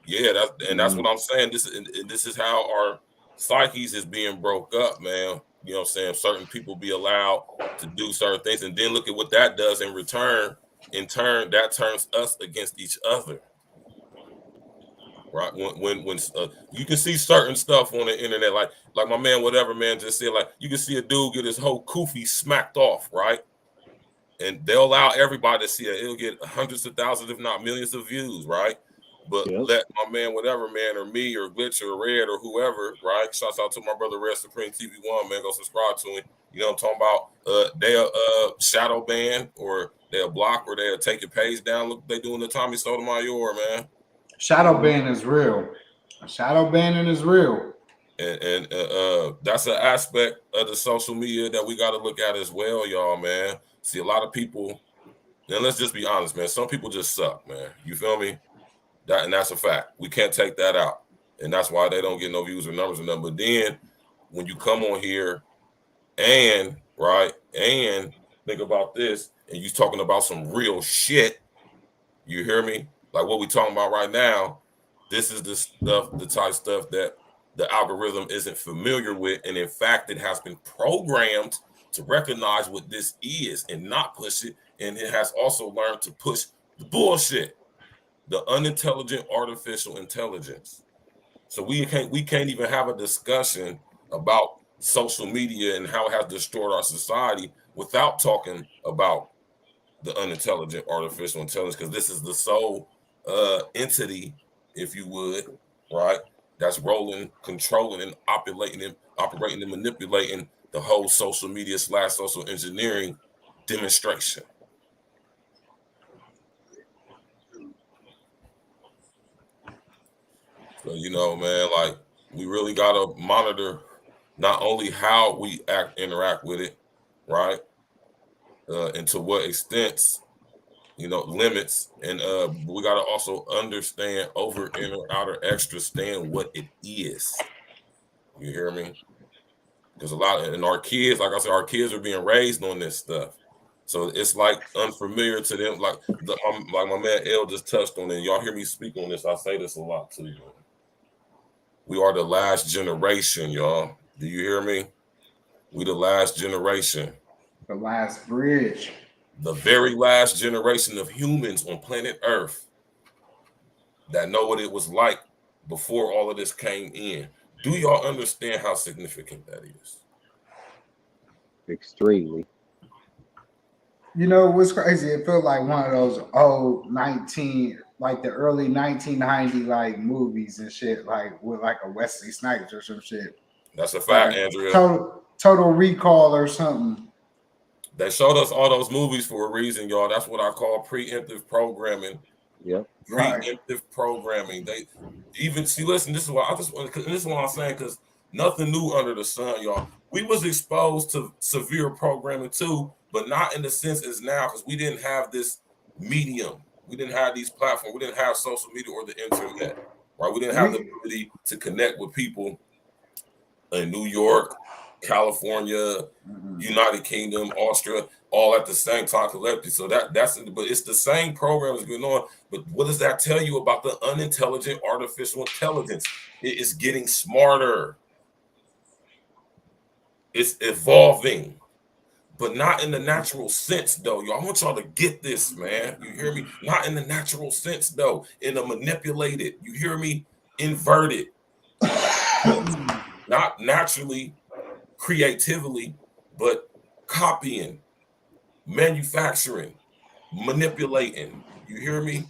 Yeah, that's what I'm saying. This is how our psyches is being broke up, man. You know what I'm saying? Certain people be allowed to do certain things, and then look at what that does in return. In turn, that turns us against each other. Right? When you can see certain stuff on the internet, like my man, whatever man just said, like you can see a dude get his whole kufi smacked off, right? And they'll allow everybody to see it. It'll get hundreds of thousands, if not millions of views, right? But let my man, whatever man, or me, or Glitch, or Red, or whoever, right? Shouts out to my brother Red Supreme TV1, man. Go subscribe to him. You know what I'm talking about? They'll shadow ban, or they'll block, or they'll take your page down. Look what they doing to Tommy Sotomayor, man. Shadow ban is real. Shadow banning is real. And that's an aspect of the social media that we got to look at as well, y'all, man. See, a lot of people, and let's just be honest, man. Some people just suck, man. You feel me? And that's a fact. We can't take that out. And that's why they don't get no views or numbers or nothing. But then when you come on here and think about this, and you talking about some real shit, you hear me? Like what we talking about right now, this is the type of stuff that the algorithm isn't familiar with. And in fact, it has been programmed to recognize what this is and not push it. And it has also learned to push the bullshit, the unintelligent artificial intelligence. So we can't even have a discussion about social media and how it has destroyed our society without talking about the unintelligent artificial intelligence, because this is the sole entity, if you would, right, that's rolling, controlling, and operating and manipulating the whole social media / social engineering demonstration. So, you know, man, like we really gotta monitor not only how we interact with it, right, and to what extents, limits, and we gotta also understand over, inner, outer, extra, stand what it is. You hear me? Because and our kids, like I said, our kids are being raised on this stuff. So it's like unfamiliar to them. Like my man L just touched on it. Y'all hear me speak on this. I say this a lot too. We are the last generation, y'all. Do you hear me? We the last generation. The last bridge. The very last generation of humans on planet Earth that know what it was like before all of this came in. Do y'all understand how significant that is? Extremely. You know what's crazy? It felt like one of those old like the early 1990 like movies and shit, like with like a Wesley Snipes or some shit. That's a fact, Like Andrea. Total Recall or something. They showed us all those movies for a reason, y'all. That's what I call preemptive programming. Yep. Preemptive programming. They even see. Listen, this is what I just want. This is what I'm saying because nothing new under the sun, y'all. We was exposed to severe programming too, but not in the sense as now because we didn't have this medium. We didn't have these platforms. We didn't have social media or the internet. Right? We didn't have the ability to connect with people in New York, California, United Kingdom, Austria, all at the same time collectively. So but it's the same program that's going on. But what does that tell you about the unintelligent artificial intelligence? It is getting smarter. It's evolving, but not in the natural sense, though. Y'all, I want y'all to get this, man. You hear me? Not in the natural sense, though. In a manipulated, you hear me? Inverted. Not naturally, creatively, but copying, manufacturing, manipulating. You hear me?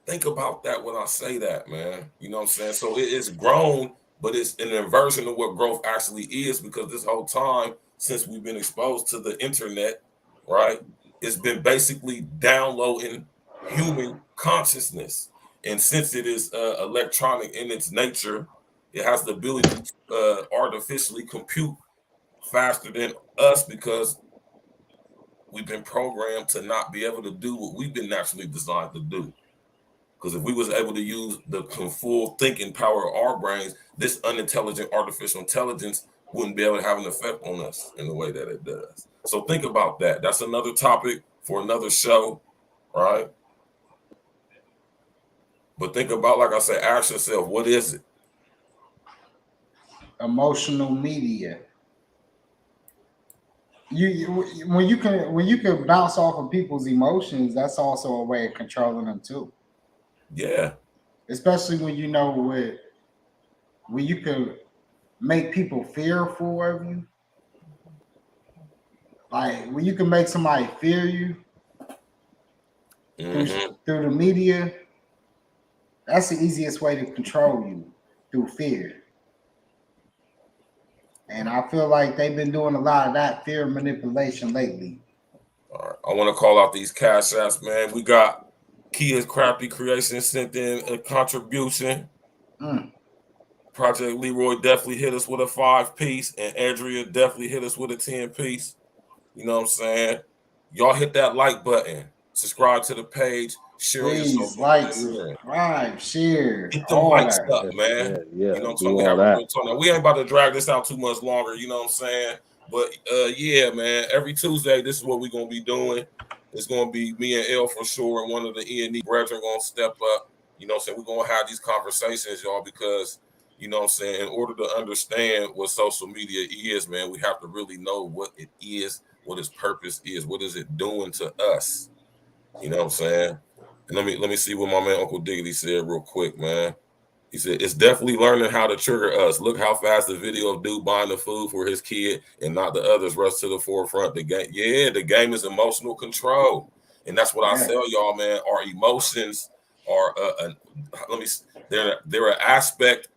Think about that when I say that, man. You know what I'm saying? So it is grown, but it's an inversion of what growth actually is because this whole time since we've been exposed to the internet, right, it's been basically downloading human consciousness. And since it is electronic in its nature, it has the ability to artificially compute faster than us because we've been programmed to not be able to do what we've been naturally designed to do. Because if we was able to use the full thinking power of our brains, this unintelligent artificial intelligence wouldn't be able to have an effect on us in the way that it does. So think about that. That's another topic for another show, right? But think about, like I said, ask yourself, what is it? Emotional media. When you can bounce off of people's emotions, that's also a way of controlling them too. Yeah. Especially when you know when you can make people fearful of you. Like when you can make somebody fear you through the media, that's the easiest way to control you, through fear. And I feel like they've been doing a lot of that fear manipulation lately. All right. I want to call out these cash apps, man. We got Kia's Crafty Creations sent in a contribution. Project Leroy definitely hit us with a 5-piece, and Andrea definitely hit us with a 10-piece. You know what I'm saying? Y'all hit that like button, subscribe to the page, share Please, like, subscribe, share. Get them likes up, man. Yeah, you know what I'm saying? We have a real talk. Now, we ain't about to drag this out too much longer, you know what I'm saying? But yeah, man, every Tuesday, this is what we're gonna be doing. It's gonna be me and L for sure, and one of the E&E brethren gonna step up. You know what I'm saying? We're gonna have these conversations, y'all, because you know what I'm saying, in order to understand what social media is, man, we have to really know what it is, what its purpose is, what is it doing to us. You know what I'm saying? And let me see what my man Uncle Diggity said real quick, man. He said, it's definitely learning how to trigger us. Look how fast the video of dude buying the food for his kid and not the others rush to the forefront. The game is emotional control. And that's what I tell y'all, man. Our emotions are, they're an aspect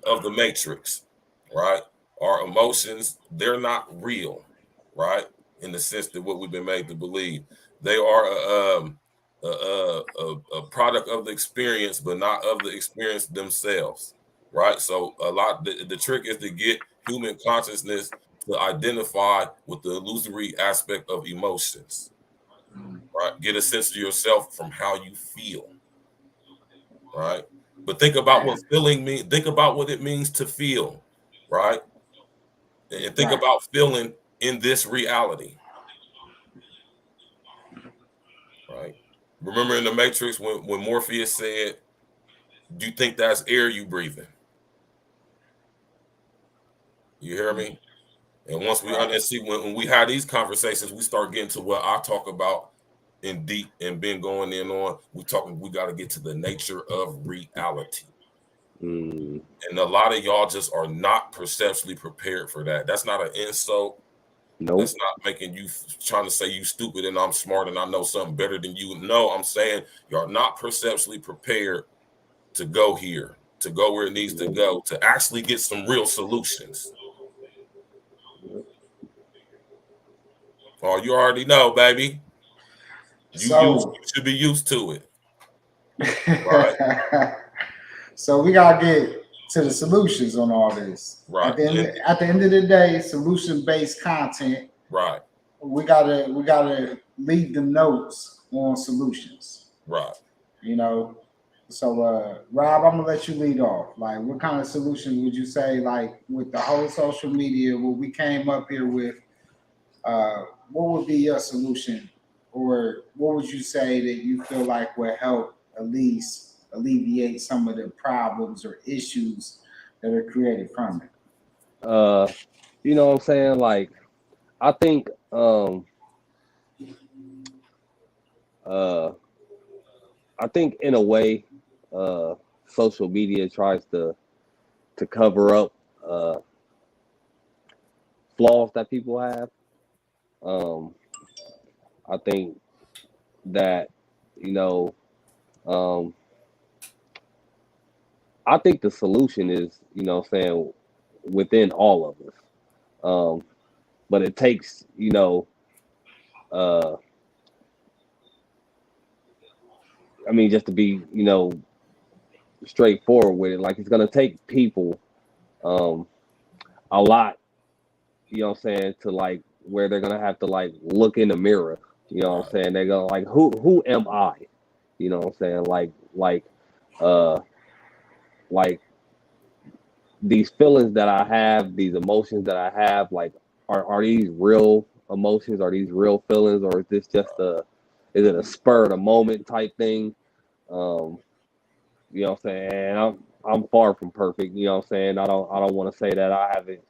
of the matrix, right? Our emotions, they're not real, right? In the sense that what we've been made to believe. They are a product of the experience, but not of the experience themselves, right? So the trick is to get human consciousness to identify with the illusory aspect of emotions, right? Get a sense of yourself from how you feel, right? But think about what feeling means. Think about what it means to feel, right? And think about feeling in this reality. Right. Remember in the Matrix when Morpheus said, "Do you think that's air you breathing?" You hear me? And once we see when we have these conversations, we start getting to what I talk about in deep and been going in on. We got to get to the nature of reality. Mm. And a lot of y'all just are not perceptually prepared for that. That's not an insult. Nope. That's not making you trying to say you stupid and I'm smart and I know something better than you. No, I'm saying y'all not perceptually prepared to go here, to go where it needs to go, to actually get some real solutions. Oh, you already know, baby. You should be used to it. Right. So we gotta get to the solutions on all this. Right. At the end of the day, solution-based content. Right. We gotta leave the notes on solutions. Right. You know. So Rob, I'm gonna let you lead off. Like, what kind of solutions would you say, like with the whole social media, what we came up here with, what would be your solution? Or what would you say that you feel like would help at least alleviate some of the problems or issues that are created from it? You know what I'm saying? Like, I think in a way, social media tries to cover up flaws that people have. I think that, you know, I think the solution is, you know what I'm saying, within all of us. But it takes, you know, I mean, just to be, you know, straightforward with it, like it's gonna take people a lot, you know what I'm saying, to like where they're gonna have to like look in the mirror, you know what I'm saying? They're gonna like, who am I? You know what I'm saying? Like these feelings that I have, these emotions that I have, like are these real emotions? Are these real feelings, or is this just is it a spur of the moment type thing? You know what I'm saying? And I'm far from perfect, you know what I'm saying? I don't want to say that I haven't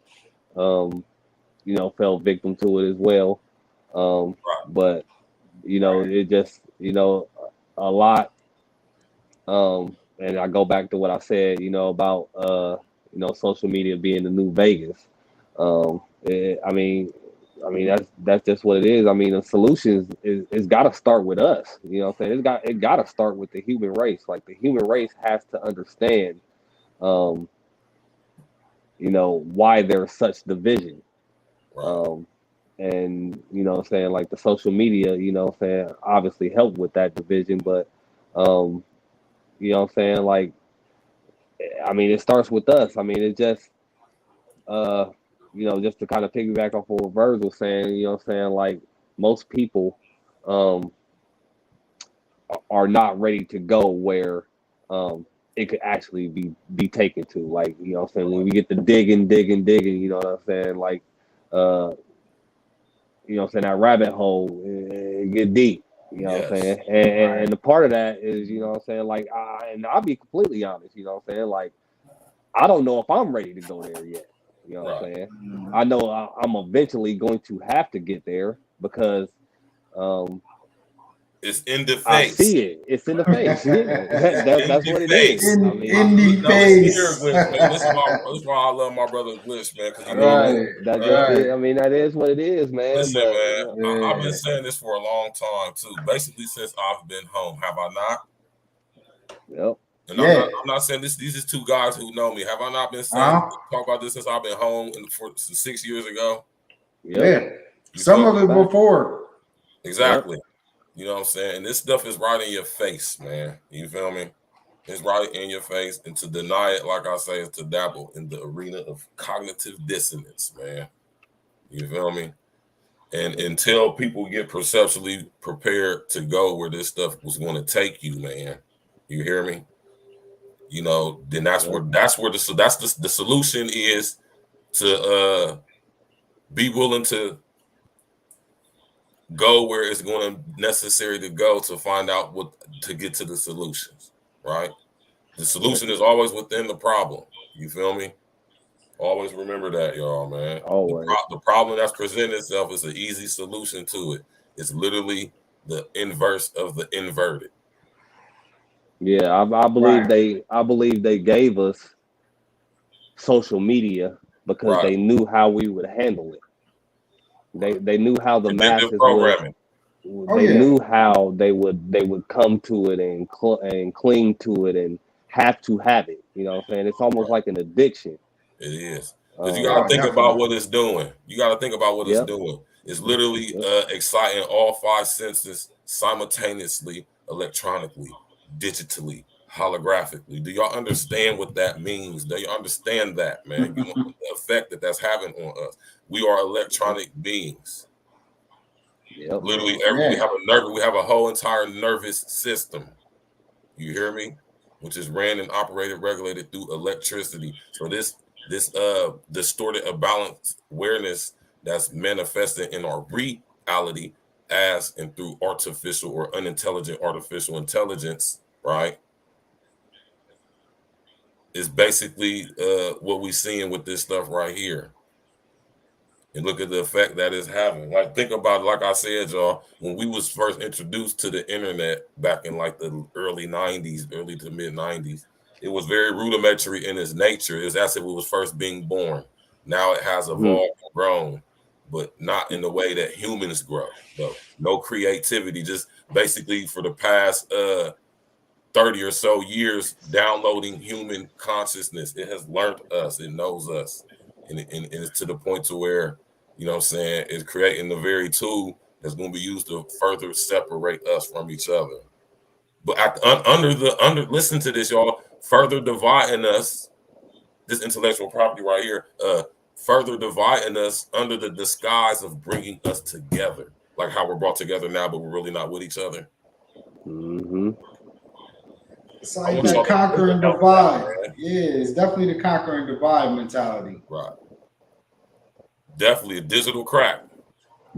you know, fell victim to it as well. But you know, it just, you know, a lot and I go back to what I said, you know, about you know, social media being the new Vegas. I mean that's just what it is. I mean, the solutions is got to start with us. You know what I'm saying? It got to start with the human race. Like the human race has to understand, you know, why there's such division. And you know what I'm saying, like the social media, you know what I'm saying, obviously help with that division, but you know what I'm saying, like I mean, it starts with us. I mean, it just you know, just to kind of piggyback off of what Verz was saying, you know what I'm saying, like most people are not ready to go where it could actually be taken to. Like, you know what I'm saying, when we get to digging, you know what I'm saying, like you know what I'm saying, that rabbit hole, it get deep, you know what I'm saying? And the part of that is, you know what I'm saying, like, and I'll be completely honest, you know what I'm saying, like, I don't know if I'm ready to go there yet, you know what I'm saying? I know I'm eventually going to have to get there because it's in the face. I see it. It's in the face. That's what it is. In the face. This is why I love my brother Glitch, man. Because I mean, that is what it is, man. Listen, but, man, you know, I've been saying this for a long time too. Basically, since I've been home, have I not? Yep. And I'm not saying this. These are two guys who know me. Have I not been saying talk about this since I've been home since 6 years ago? Yeah. Some of it before. Exactly. Yep. You know what I'm saying? And this stuff is right in your face, man. You feel me? It's right in your face. And to deny it, like I say, is to dabble in the arena of cognitive dissonance, man. You feel me? And until people get perceptually prepared to go where this stuff was going to take you, man. You hear me? You know, then that's where the solution is to be willing to go where it's going to necessary to go to find out what to get to the solutions, right? The solution is always within the problem. You feel me? Always remember that, y'all, man. Always. The problem that's presented itself is an easy solution to it. It's literally the inverse of the inverted. Yeah, I believe they gave us social media because they knew how we would handle it. They knew how the Predictive masses programming. would. Knew how they would come to it and cling to it and have to have it. You know what I'm saying? It's almost like an addiction. It is. Because you got to think about what it's doing. You got to think about what it's doing. It's literally exciting all five senses simultaneously, electronically, digitally, holographically. Do y'all understand what that means? Do you understand that, man? You know the effect that that's having on us. We are electronic beings. Yep. Literally, we have a whole entire nervous system. You hear me? Which is ran and operated, regulated through electricity. So this distorted, imbalanced awareness that's manifested in our reality as and through artificial or unintelligent artificial intelligence, right, is basically what we're seeing with this stuff right here. And look at the effect that it's having. Like, think about it, like I said, y'all, when we was first introduced to the internet back in like the early 90s, early to mid 90s, it was very rudimentary in its nature. It's as if it was first being born. Now it has evolved and grown, but not in the way that humans grow, though. No creativity, just basically for the past 30 or so years, downloading human consciousness. It has learned us, it knows us. And it's to the point to where, you know what I'm saying, it's creating the very tool that's going to be used to further separate us from each other. But listen to this, y'all, further dividing us, this intellectual property right here, further dividing us under the disguise of bringing us together. Like how we're brought together now, but we're really not with each other. Mm-hmm. It's like that conquer and divide. It's definitely the conquer and divide mentality. Right. Definitely a digital crack.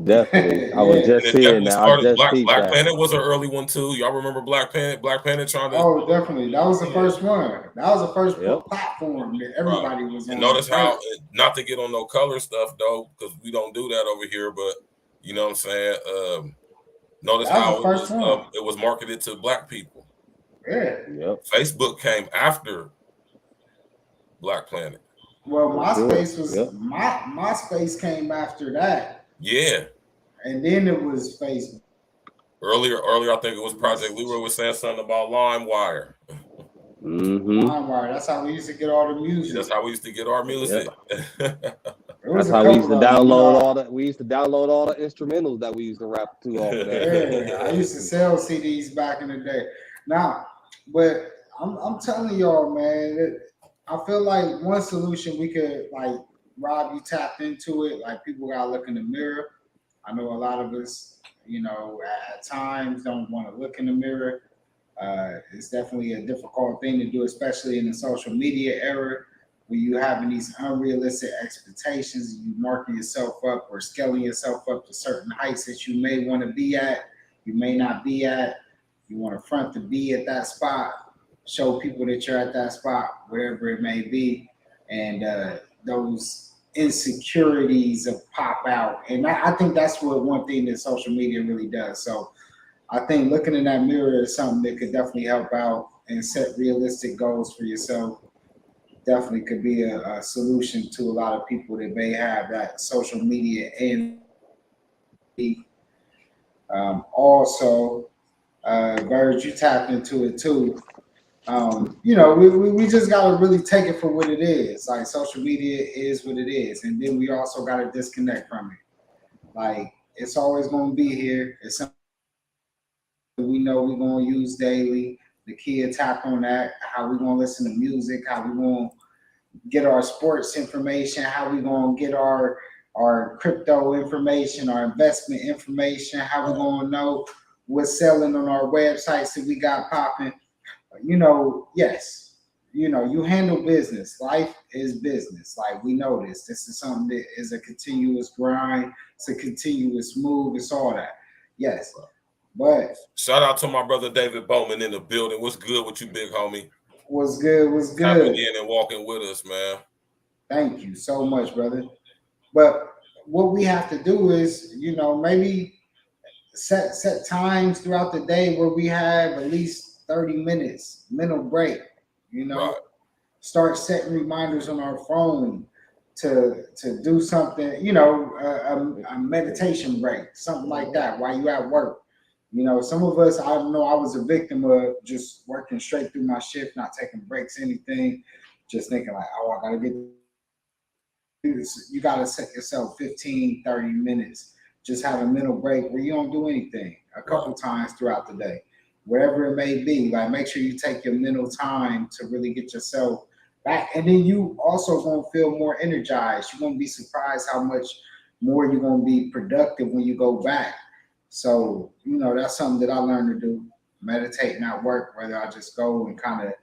Definitely. I was just seeing that. Black Planet was an early one too. Y'all remember Black Planet? Black Planet trying to. Oh, definitely. That was the first one. That was the first platform that everybody was on. And notice how, not to get on no color stuff though, because we don't do that over here. But you know what I'm saying. Notice how it was marketed to Black people. Yeah. Yep. Facebook came after Black Planet. Well, MySpace was MySpace came after that. Yeah. And then it was Facebook. Earlier, I think it was Project Leroy was saying something about LimeWire. Mm-hmm. LimeWire. That's how we used to get all the music. That's how we used to get our music. That's how we used to download all that. We used to download all the instrumentals that we used to rap to off of that. Yeah, I used to sell CDs back in the day. Now, but I'm telling y'all, man, I feel like one solution we could, like, Rob, you tapped into it. Like, people gotta look in the mirror. I know a lot of us, you know, at times don't want to look in the mirror. It's definitely a difficult thing to do, especially in the social media era, where you having these unrealistic expectations, you marking yourself up or scaling yourself up to certain heights that you may want to be at, you may not be at. You want to front to be at that spot, show people that you're at that spot, whatever it may be, and those insecurities of pop out. And I think that's what one thing that social media really does. So I think looking in that mirror is something that could definitely help out and set realistic goals for yourself. Definitely could be a solution to a lot of people that may have that social media and also. Bird, you tapped into it too. You know, we just gotta really take it for what it is. Like, social media is what it is, and then we also gotta disconnect from it. Like, it's always gonna be here. It's something we know we're gonna use daily. The key attack on that, how we gonna listen to music, how we gonna get our sports information, how we gonna get our crypto information, our investment information, how we gonna know what's selling on our websites that we got popping. You know, yes, you know, you handle business. Life is business. Like, we know this. This is something that is a continuous grind. It's a continuous move. It's all that. Yes. But shout out to my brother David Bowman in the building. What's good with you, big homie? what's good? What's Tapping good? in and walking with us, man. Thank you so much, brother. But what we have to do is, maybe set times throughout the day where we have at least 30 minutes mental break. Right. Start setting reminders on our phone to do something. A meditation break, something like that while you at work. Some of us, I know I was a victim of just working straight through my shift, not taking breaks, anything, just thinking like, oh, I gotta get this. You gotta set yourself 15, 30 minutes. Just have a mental break where you don't do anything a couple times throughout the day, wherever it may be. Like, make sure you take your mental time to really get yourself back. And then you also gonna feel more energized. You're gonna be surprised how much more you're gonna be productive when you go back. So, that's something that I learned to do. Meditating at work, whether I just go and kind of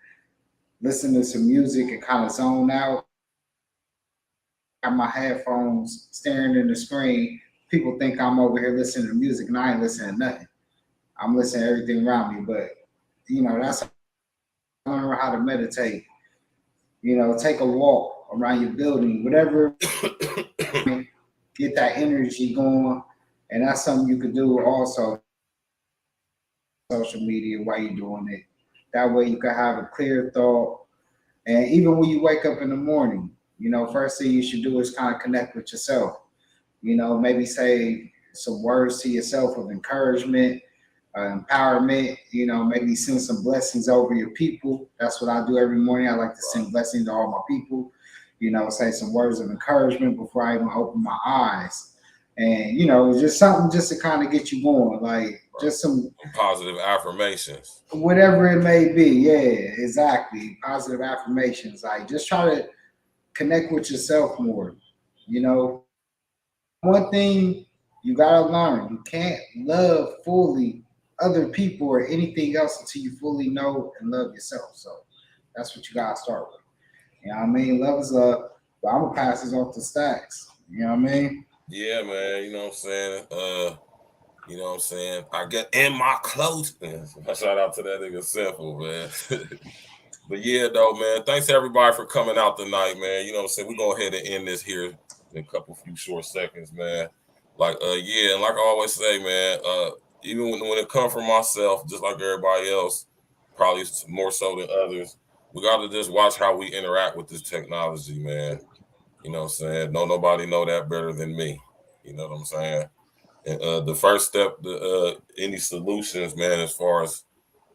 listen to some music and kind of zone out. Have my headphones staring in the screen. People think I'm over here listening to music, and I ain't listening to nothing. I'm listening to everything around me. But that's how I learn how to meditate. Take a walk around your building, whatever. Get that energy going, and that's something you could do also. Social media while you're doing it. That way you can have a clear thought. And even when you wake up in the morning, first thing you should do is kind of connect with yourself. Maybe say some words to yourself of encouragement, empowerment, maybe send some blessings over your people. That's what I do every morning. I like to send blessings to all my people, say some words of encouragement before I even open my eyes. And, just something just to kind of get you going, like just some positive affirmations. Whatever it may be. Yeah, exactly. Positive affirmations. Like, just try to connect with yourself more. One thing you gotta learn, you can't love fully other people or anything else until you fully know and love yourself. So that's what you gotta start with. You know what I mean? Love is love. But I'm gonna pass this off to Stacks. You know what I mean? Yeah, man. You know what I'm saying? You know what I'm saying? I get in my clothes. Shout out to that nigga Simple, man. But yeah, though, man. Thanks to everybody for coming out tonight, man. You know what I'm saying? We're going to go ahead and end this here in a few short seconds, man. Like, yeah, and like I always say, man, even when it comes from myself, just like everybody else, probably more so than others, we got to just watch how we interact with this technology, man. You know what I'm saying? Nobody know that better than me. You know what I'm saying? And the first step to any solutions, man, as far as,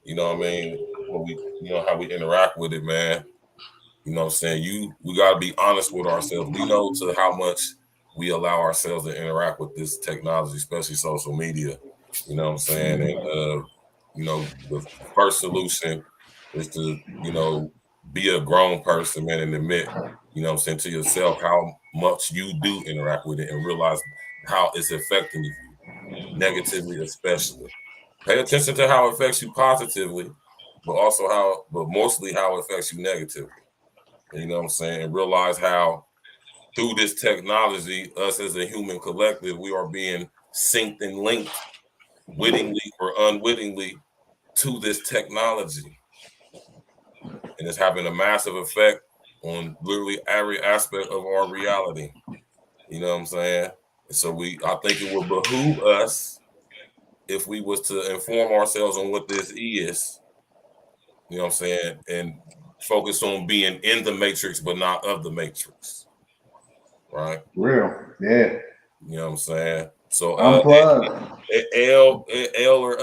you know what I mean, what we, how we interact with it, man. You know what I'm saying? We got to be honest with ourselves. We know to how much we allow ourselves to interact with this technology, especially social media. You know what I'm saying? And, the first solution is to, be a grown person, man, and admit, you know what I'm saying, to yourself how much you do interact with it and realize how it's affecting you negatively, especially. Pay attention to how it affects you positively, but mostly how it affects you negatively. You know what I'm saying? And realize how through this technology, us as a human collective, we are being synced and linked, wittingly or unwittingly, to this technology. And it's having a massive effect on literally every aspect of our reality. You know what I'm saying? And so I think it would behoove us if we was to inform ourselves on what this is, you know what I'm saying, and focus on being in the matrix but not of the matrix. Right? Real. Yeah. You know what I'm saying? So Unplug. L or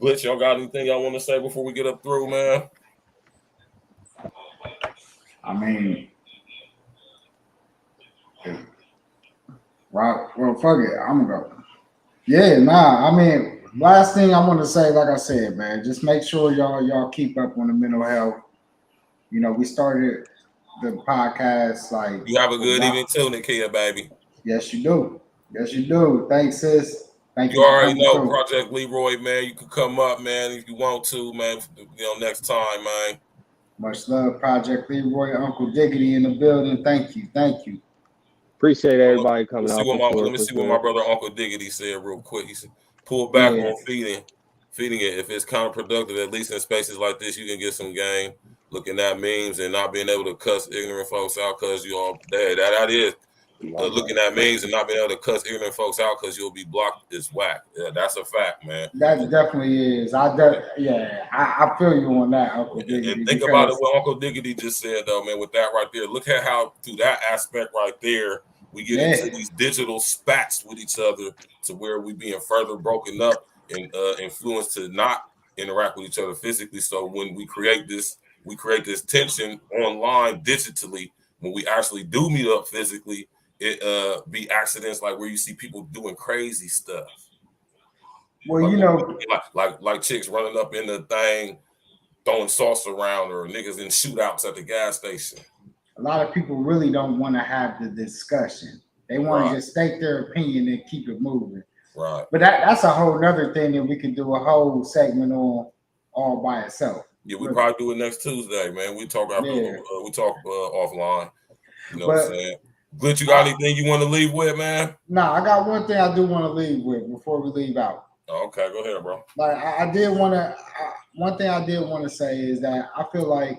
Glitch, y'all got anything y'all want to say before we get up through, man? I mean, right. Well, fuck it. I'm gonna go. Yeah, nah. I mean, last thing I want to say, like I said, man, just make sure y'all keep up on the mental health. We started the podcast like. You have a good evening too, Nikia, baby. Yes, you do. Yes, you do. Thanks, sis. Thank you. You already know Project Leroy, man. You can come up, man, if you want to, man. Next time, man. Much love, Project Leroy. Uncle Diggity in the building. Thank you. Thank you. Appreciate everybody coming Let out. me see what my brother Uncle Diggity said real quick. He said, pull back on feeding it. If it's counterproductive, at least in spaces like this, you can get some game looking at memes and not being able to cuss ignorant folks out because you all that is looking at memes and not being able to cuss ignorant folks out because you'll be blocked is whack. Yeah, that's a fact, man. That definitely is. I feel you on that, Uncle Diggity. And think about it, what Uncle Diggity just said, though, man. With that right there, look at how through that aspect right there, we get into these digital spats with each other to where we being further broken up and influenced to not interact with each other physically. So when we create this tension online digitally. When we actually do meet up physically, it be accidents like where you see people doing crazy stuff. Well, like chicks running up in the thing, throwing sauce around, or niggas in shootouts at the gas station. A lot of people really don't want to have the discussion. They want to just state their opinion and keep it moving. Right. But that's a whole nother thing that we could do a whole segment on all by itself. Yeah, we probably do it next Tuesday, man. We talk after we talk offline. You know what I'm saying? Glitch, you got anything you want to leave with, man? Nah, I got one thing I do want to leave with before we leave out. Okay, go ahead, bro. Like one thing I did want to say is that I feel like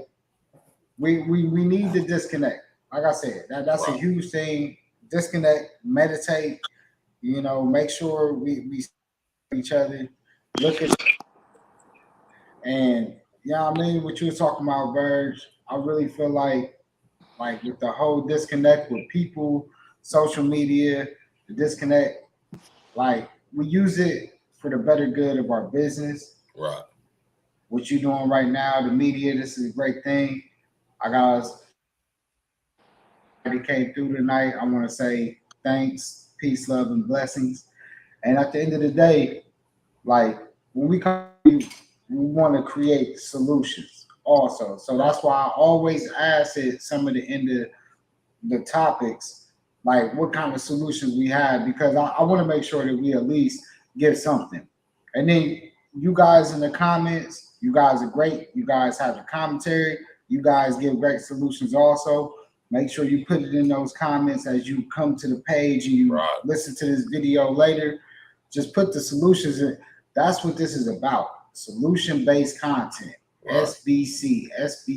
we need to disconnect. Like I said, that's a huge thing. Disconnect, meditate, make sure we see each other, look at, and what you were talking about, Verge, I really feel like with the whole disconnect with people, social media, the disconnect, like we use it for the better good of our business. Right. What you're doing right now, the media, this is a great thing. I got us came through tonight. I want to say thanks, peace, love, and blessings. And at the end of the day, like when we come, we want to create solutions also. So that's why I always ask at some of the end of the topics, like what kind of solutions we have, because I want to make sure that we at least give something. And then you guys in the comments, you guys are great. You guys have the commentary. You guys give great solutions also. Make sure you put it in those comments as you come to the page and you listen to this video later. Just put the solutions in. That's what this is about. Solution-based content. SBC. Just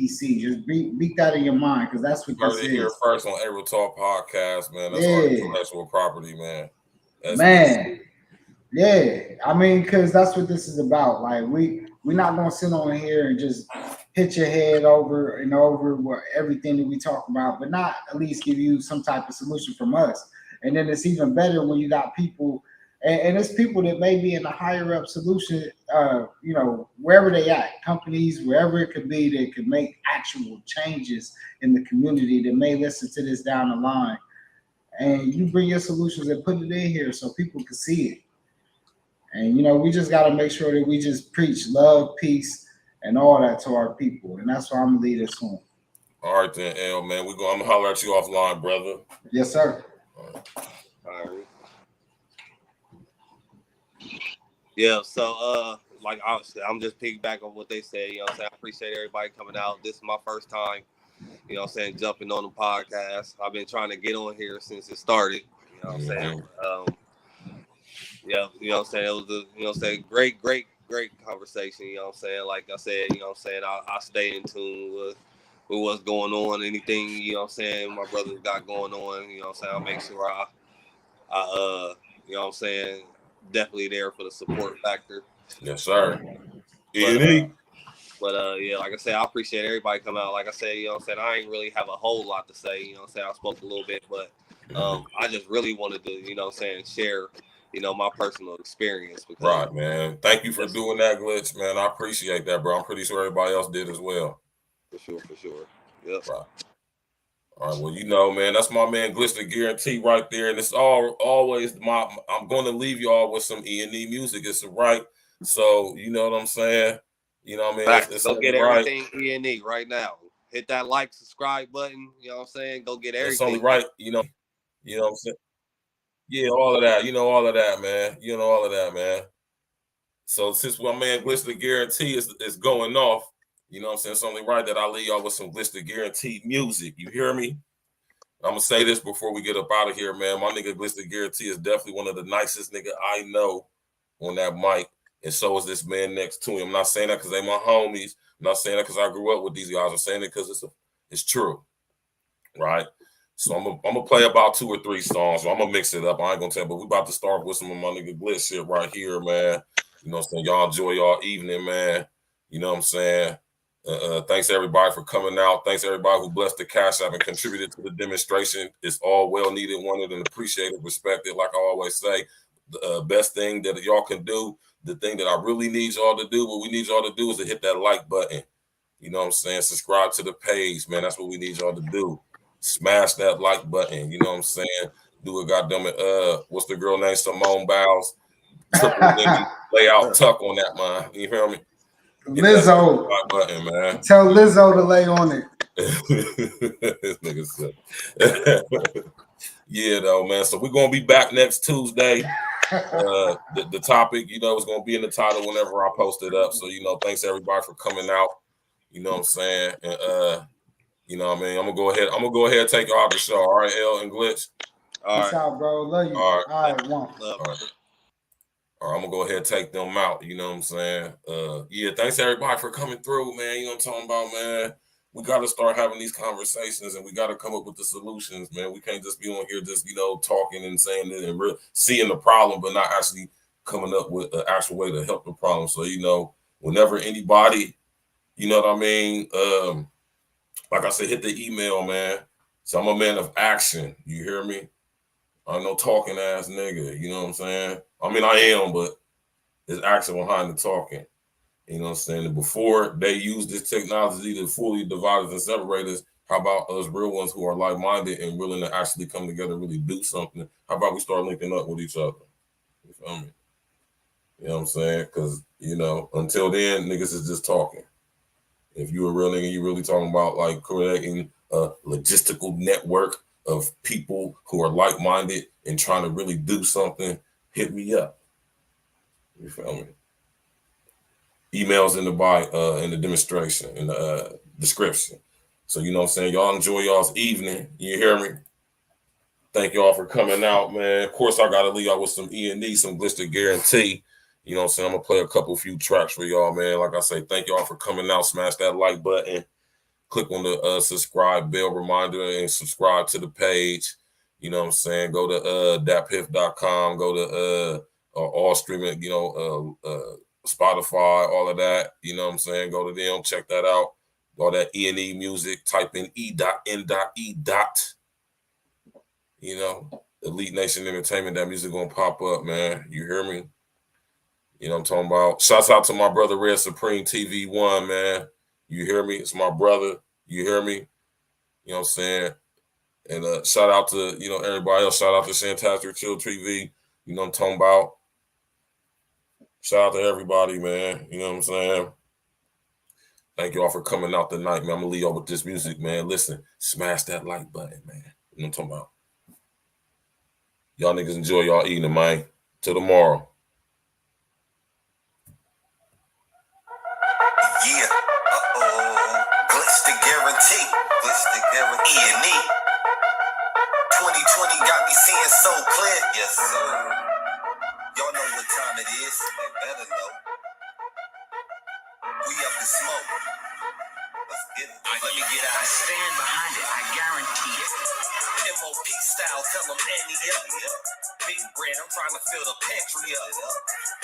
beat that in your mind, because that's what this is. Here first on Real Talk Podcast, man. That's our intellectual property, man. SBC. Man. Yeah. I mean, because that's what this is about. Like we're not gonna sit on here and just hit your head over and over with everything that we talk about, but not at least give you some type of solution from us. And then it's even better when you got people, and it's people that may be in a higher up solution, wherever they at, companies, wherever it could be, that could make actual changes in the community that may listen to this down the line. And you bring your solutions and put it in here so people can see it. And, we just got to make sure that we just preach love, peace, and all that to our people. And that's why I'm going to lead us on. All right, then, L, man. I'm going to holler at you offline, brother. Yes, sir. All right. Yeah, so, like, obviously, I'm just piggybacking on what they said. You know what I'm saying? I appreciate everybody coming out. This is my first time, jumping on the podcast. I've been trying to get on here since it started. You know what I'm saying? Yeah, you know what I'm saying? It was a great conversation, you know what I'm saying? Like I said, you know what I'm saying? I stay in tune with what's going on, anything, you know what I'm saying, my brother's got going on, you know what I'm saying? I'll make sure I you know what I'm saying, definitely there for the support factor. Yes, sir. But yeah, like I said, I appreciate everybody coming out. Like I said, you know what I'm saying, I ain't really have a whole lot to say, you know what I'm saying? I spoke a little bit, but I just really wanted to, you know what I'm saying, share my personal experience. Right, man. Thank you for doing that, Glitch, man. I appreciate that, bro. I'm pretty sure everybody else did as well. For sure. Yep. Right. All right, well, man, that's my man Glitch the Guarantee right there. And it's always I'm going to leave y'all with some E&E music. It's right. So, you know what I'm saying? You know what I mean? Go get everything E&E right now. Hit that like, subscribe button. You know what I'm saying? Go get everything. It's only right, you know what I'm saying? Yeah, all of that. All of that, man. So since my man Glitch the Guarantee is going off, you know what I'm saying? It's only right that I leave y'all with some Glitch the Guarantee music. You hear me? I'm gonna say this before we get up out of here, man. My nigga Glitch the Guarantee is definitely one of the nicest nigga I know on that mic, and so is this man next to him. I'm not saying that because they my homies. I'm not saying that because I grew up with these guys. I'm saying it because it's true, right? So I'm gonna play about 2 or 3 songs. So I'm gonna mix it up. I ain't gonna tell, but we about to start with some of my nigga Glitch shit right here, man. You know what I'm saying? Y'all enjoy y'all evening, man. You know what I'm saying? Thanks everybody for coming out. Thanks everybody who blessed the Cash App and contributed to the demonstration. It's all well needed, wanted, and appreciated, respected. Like I always say, the best thing that y'all can do, the thing that I really need y'all to do, what we need y'all to do is to hit that like button. You know what I'm saying? Subscribe to the page, man. That's what we need y'all to do. Smash that like button. You know what I'm saying? Do it, goddamn it. What's the girl name? Simone Biles. Triple lay out tuck on that, man. You feel me? Lizzo. Like button, man. Tell Lizzo to lay on it. This nigga said. Yeah, though, man. So we're gonna be back next Tuesday. The topic, you know, is gonna be in the title whenever I post it up. So, you know, thanks everybody for coming out. You know what I'm saying? And you know what I mean? I'm gonna go ahead and take y'all out the show. All right, L and Glitch. Peace out, bro. Love you. All right, one. All right. All right, I'm gonna go ahead and take them out. You know what I'm saying? Yeah, thanks everybody for coming through, man. You know what I'm talking about, man. We gotta start having these conversations and we gotta come up with the solutions, man. We can't just be on here just, you know, talking and saying it and seeing the problem, but not actually coming up with an actual way to help the problem. So, you know, whenever anybody, you know what I mean? Like I said, hit the email, man. So I'm a man of action. You hear me? I'm no talking ass nigga. You know what I'm saying? I mean, I am, but there's action behind the talking. You know what I'm saying? And before they use this technology to fully divide us and separate us, how about us real ones who are like-minded and willing to actually come together and really do something? How about we start linking up with each other? You feel me? You know what I'm saying? Because, you know, until then, niggas is just talking. If you a real nigga, you really talking about like creating a logistical network of people who are like-minded and trying to really do something, hit me up. You feel me? Emails in the bio, in the demonstration, in the description. So you know what I'm saying? Y'all enjoy y'all's evening. You hear me? Thank y'all for coming out, man. Of course, I gotta leave y'all with some E&E, some Glitch the Guarantee. You know what I'm saying? I'm gonna play a few tracks for y'all, man. Like I say, thank y'all for coming out. Smash that like button. Click on the subscribe bell reminder and subscribe to the page. You know what I'm saying? Go to datpiff.com, go to all streaming, you know, Spotify, all of that. You know what I'm saying? Go to them, check that out. All that E&E music, type in E.N.E. You know, Elite Nation Entertainment, that music gonna pop up, man. You hear me? You know what I'm talking about? Shouts out to my brother Red Supreme TV1, man. You hear me? It's my brother. You hear me? You know what I'm saying? And shout out to, you know, everybody else. Shout out to Shantastic Chill TV. You know what I'm talking about? Shout out to everybody, man. You know what I'm saying? Thank you all for coming out tonight, man. I'm gonna leave y'all with this music, man. Listen, smash that like button, man. You know what I'm talking about? Y'all niggas enjoy y'all evening, man. Till tomorrow. Yeah. Glitch the Guarantee. Glitch the Guarantee. E&E. 2020 got me seeing so clear. Yes, sir. Y'all know what time it is. They better know. We up to smoke. Let's get it. Let me get out. I stand behind it. I guarantee it. MOP style, tell them Annie up. Big bread, I'm trying to fill the pantry up.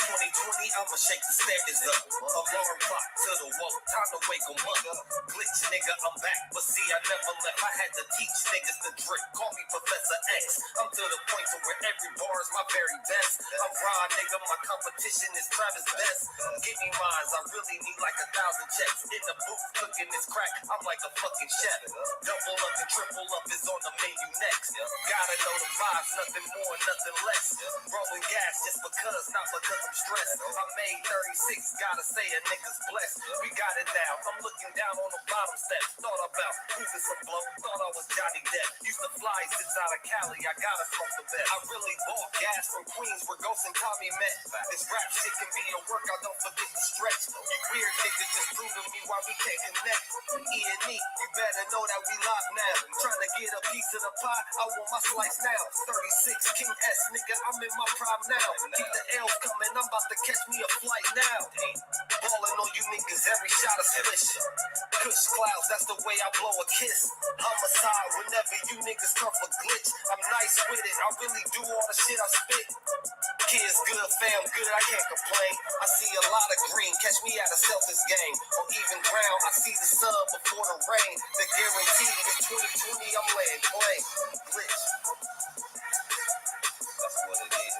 2020, I'ma shake the standards up. Alarm clock to the woke, time to wake 'em up. Glitch nigga, I'm back, but see, I never left. I had to teach niggas to drip. Call me Professor X. I'm to the point to where every bar is my very best. I'm raw nigga, my competition is Travis Best. Give me mines, I really need like 1,000 checks. In the booth, cooking this crack, I'm like a fucking chef. Double up and triple up is on the menu next. Gotta know the vibes, nothing more, nothing nothing less. Rolling gas just because, not because I'm stressed. I made 36, gotta say a nigga's blessed. We got it now. I'm looking down on the bottom steps. Thought about moving some blow. Thought I was Johnny Depp. Used to fly since out of Cali. I gotta smoke the best. I really bought gas from Queens where Ghost and Tommy met. This rap shit can be a workout. Don't forget to stretch. You weird niggas just proving me why we can't connect. E&E, you better know that we live now. Trying to get a piece of the pie. I want my slice now. 36 King S, nigga. I'm in my prime now. Keep the L's coming. I'm about to catch me a flight now. Ballin' on you niggas, every shot a splish. Kush clouds, that's the way I blow a kiss. Homicide, whenever you niggas come for glitch. I'm nice with it, I really do all the shit I spit. Kids good, fam good, I can't complain. I see a lot of green, catch me at a Celtics game. On even ground, I see the sun before the rain. The guarantee is 2020, I'm laying clay. Glitch. That's what it is.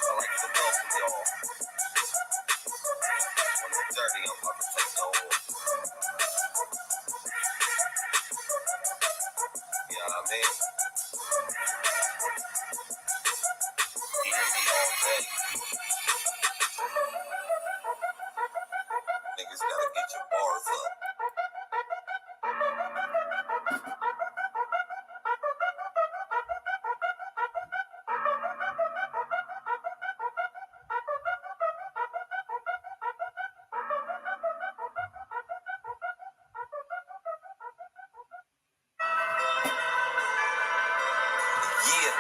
I like the love from y'all. When it's dirty, I'm about to take the oil. You know what I mean? Eating me all day. Niggas gotta get your bars up. Yeah.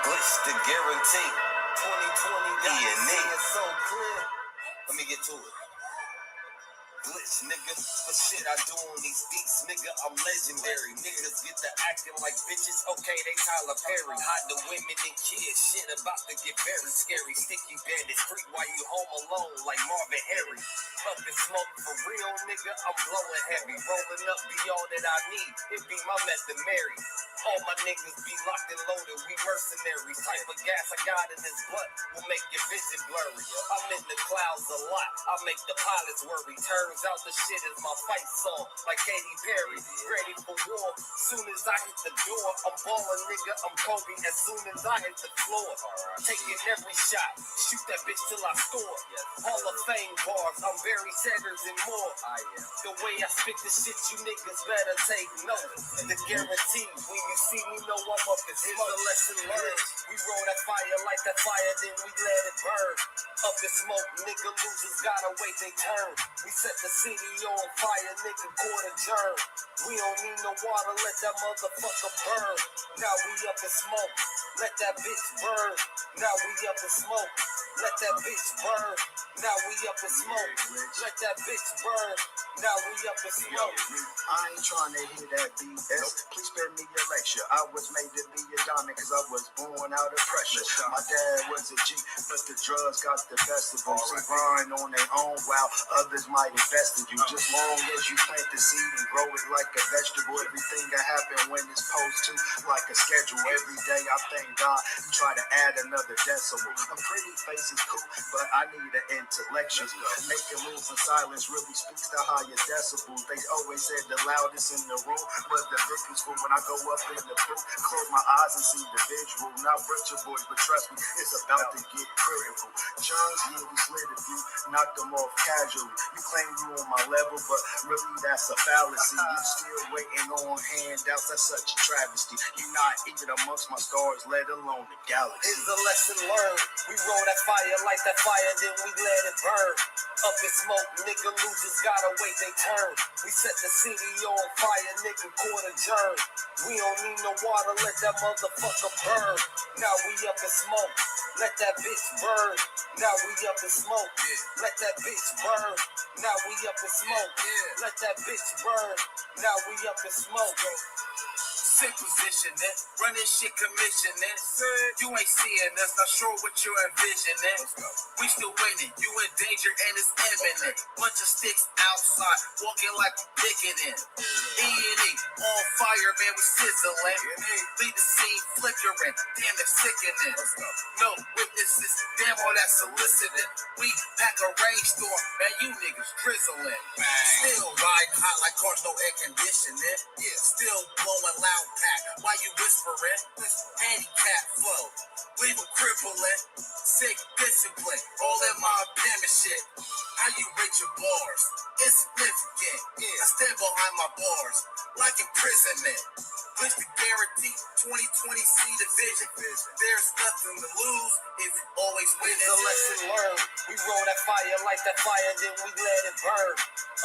Glitch the guarantee. 2020 E&E is so clear. Let me get to it. Glitch, nigga. The shit I do on these beats, nigga, I'm legendary. Niggas get to acting like bitches, okay, they Tyler Perry. Hide the women and kids, shit about to get very scary. Sticky bandit, freak while you home alone like Marvin Harry. Up in smoke for real, nigga, I'm blowing heavy. Rolling up be all that I need, it be my method Mary. All my niggas be locked and loaded, we mercenaries. Type of gas I got in this blunt will make your vision blurry. I'm in the clouds a lot, I make the pilots worry. Turns out the shit is my fight song, like Katy Perry. Ready for war, soon as I hit the door. I'm ballin', nigga, I'm Kobe as soon as I hit the floor. Taking every shot, shoot that bitch till I score. Hall of Fame bars, I'm Barry Sanders and more. The way I spit the shit, you niggas better take note. The guarantee, when you see me, know I'm up in smoke. The lesson learned, we roll that fire like that fire, then we let it burn. Up in smoke, nigga, losers gotta wait they turn. We set the city on fire, nigga, court adjourned. We don't need no water, let that motherfucker burn. Now we up in smoke, let that bitch burn. Now we up in smoke, let that bitch burn. Now we up in smoke, let that bitch burn. Now we up in smoke. I ain't trying to hear that BS. Please spare me your lecture. I was made to be a diamond cause I was born out of pressure. My dad was a G, but the drugs got the best of them. Some grind on their own while others might invest in you. Just long as you plant the seed and grow it like a vegetable, everything can happen when it's supposed to, like a schedule. Every day I thank God you try to add another decimal. A pretty face is cool, but I need an intellectual. Making moves in silence really speaks to higher decibels. They always said the loudest in the room was the biggest fool. When I go up in the booth, close my eyes and see the visual. Not butcher boys, but trust me, it's about to get critical. Jones, yeah, we slid a few, knocked them off casually. You claim you on my level, but really that's a fallacy. You still waiting on handouts, that's such a travesty. You not even amongst my stars, let alone the galaxy. Here's a lesson learned. We roll that fire like that fire, then we let it burn. Up in smoke, nigga, losers gotta wait they turn. We set the city on fire, nigga, court adjourned. We don't need no water, let that motherfucker burn. Now we up in smoke, let that bitch burn. Now we up in smoke, let that bitch burn. Now we up in smoke, let that bitch burn. Now we up in smoke. Sit positioning, running shit commissioning. You ain't seeing us, not sure what you're envisioning. We still winning, you in danger and it's imminent. Bunch of sticks outside, walking like we digging in. E&E, on fire, man, we sizzling. Lead the scene flickering, damn it's sickening. No, with this witnesses. Damn, all that soliciting. We pack a rainstorm, man, you niggas drizzling. Still riding hot like cars, no air conditioning. Yeah, still blowing loud pack. Why you whispering? Handicap flow, leave a crippling. Sick discipline, all in my penmanship. How you rate your bars? Insignificant. I stand behind my bars like imprisonment. Wish to guarantee 2020 C division. There's nothing to lose if you always win. It's a lesson learned. We roll that fire, light that fire, then we let it burn.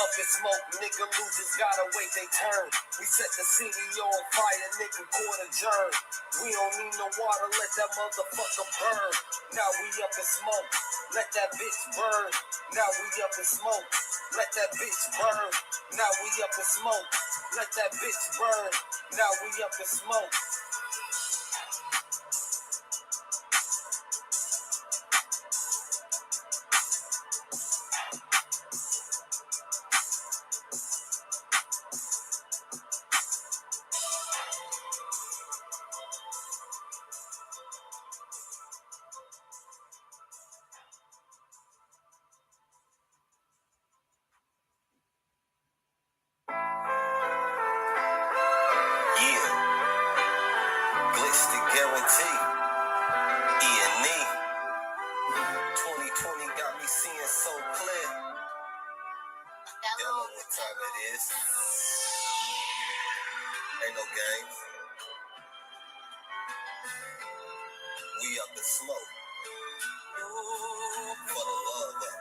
Up in smoke, nigga losers gotta wait they turn. We set the city on fire, nigga court adjourned. We don't need no water, let that motherfucker burn. Now we up in smoke, let that bitch burn. Now we up in smoke, let that bitch burn. Now we up in smoke, let that bitch burn. Now we up in smoke. Yeah, glitch the guarantee. E&E. 2020 got me seeing so clear. Y'all know what time it is. Ain't no games. We up in smoke. For the love of.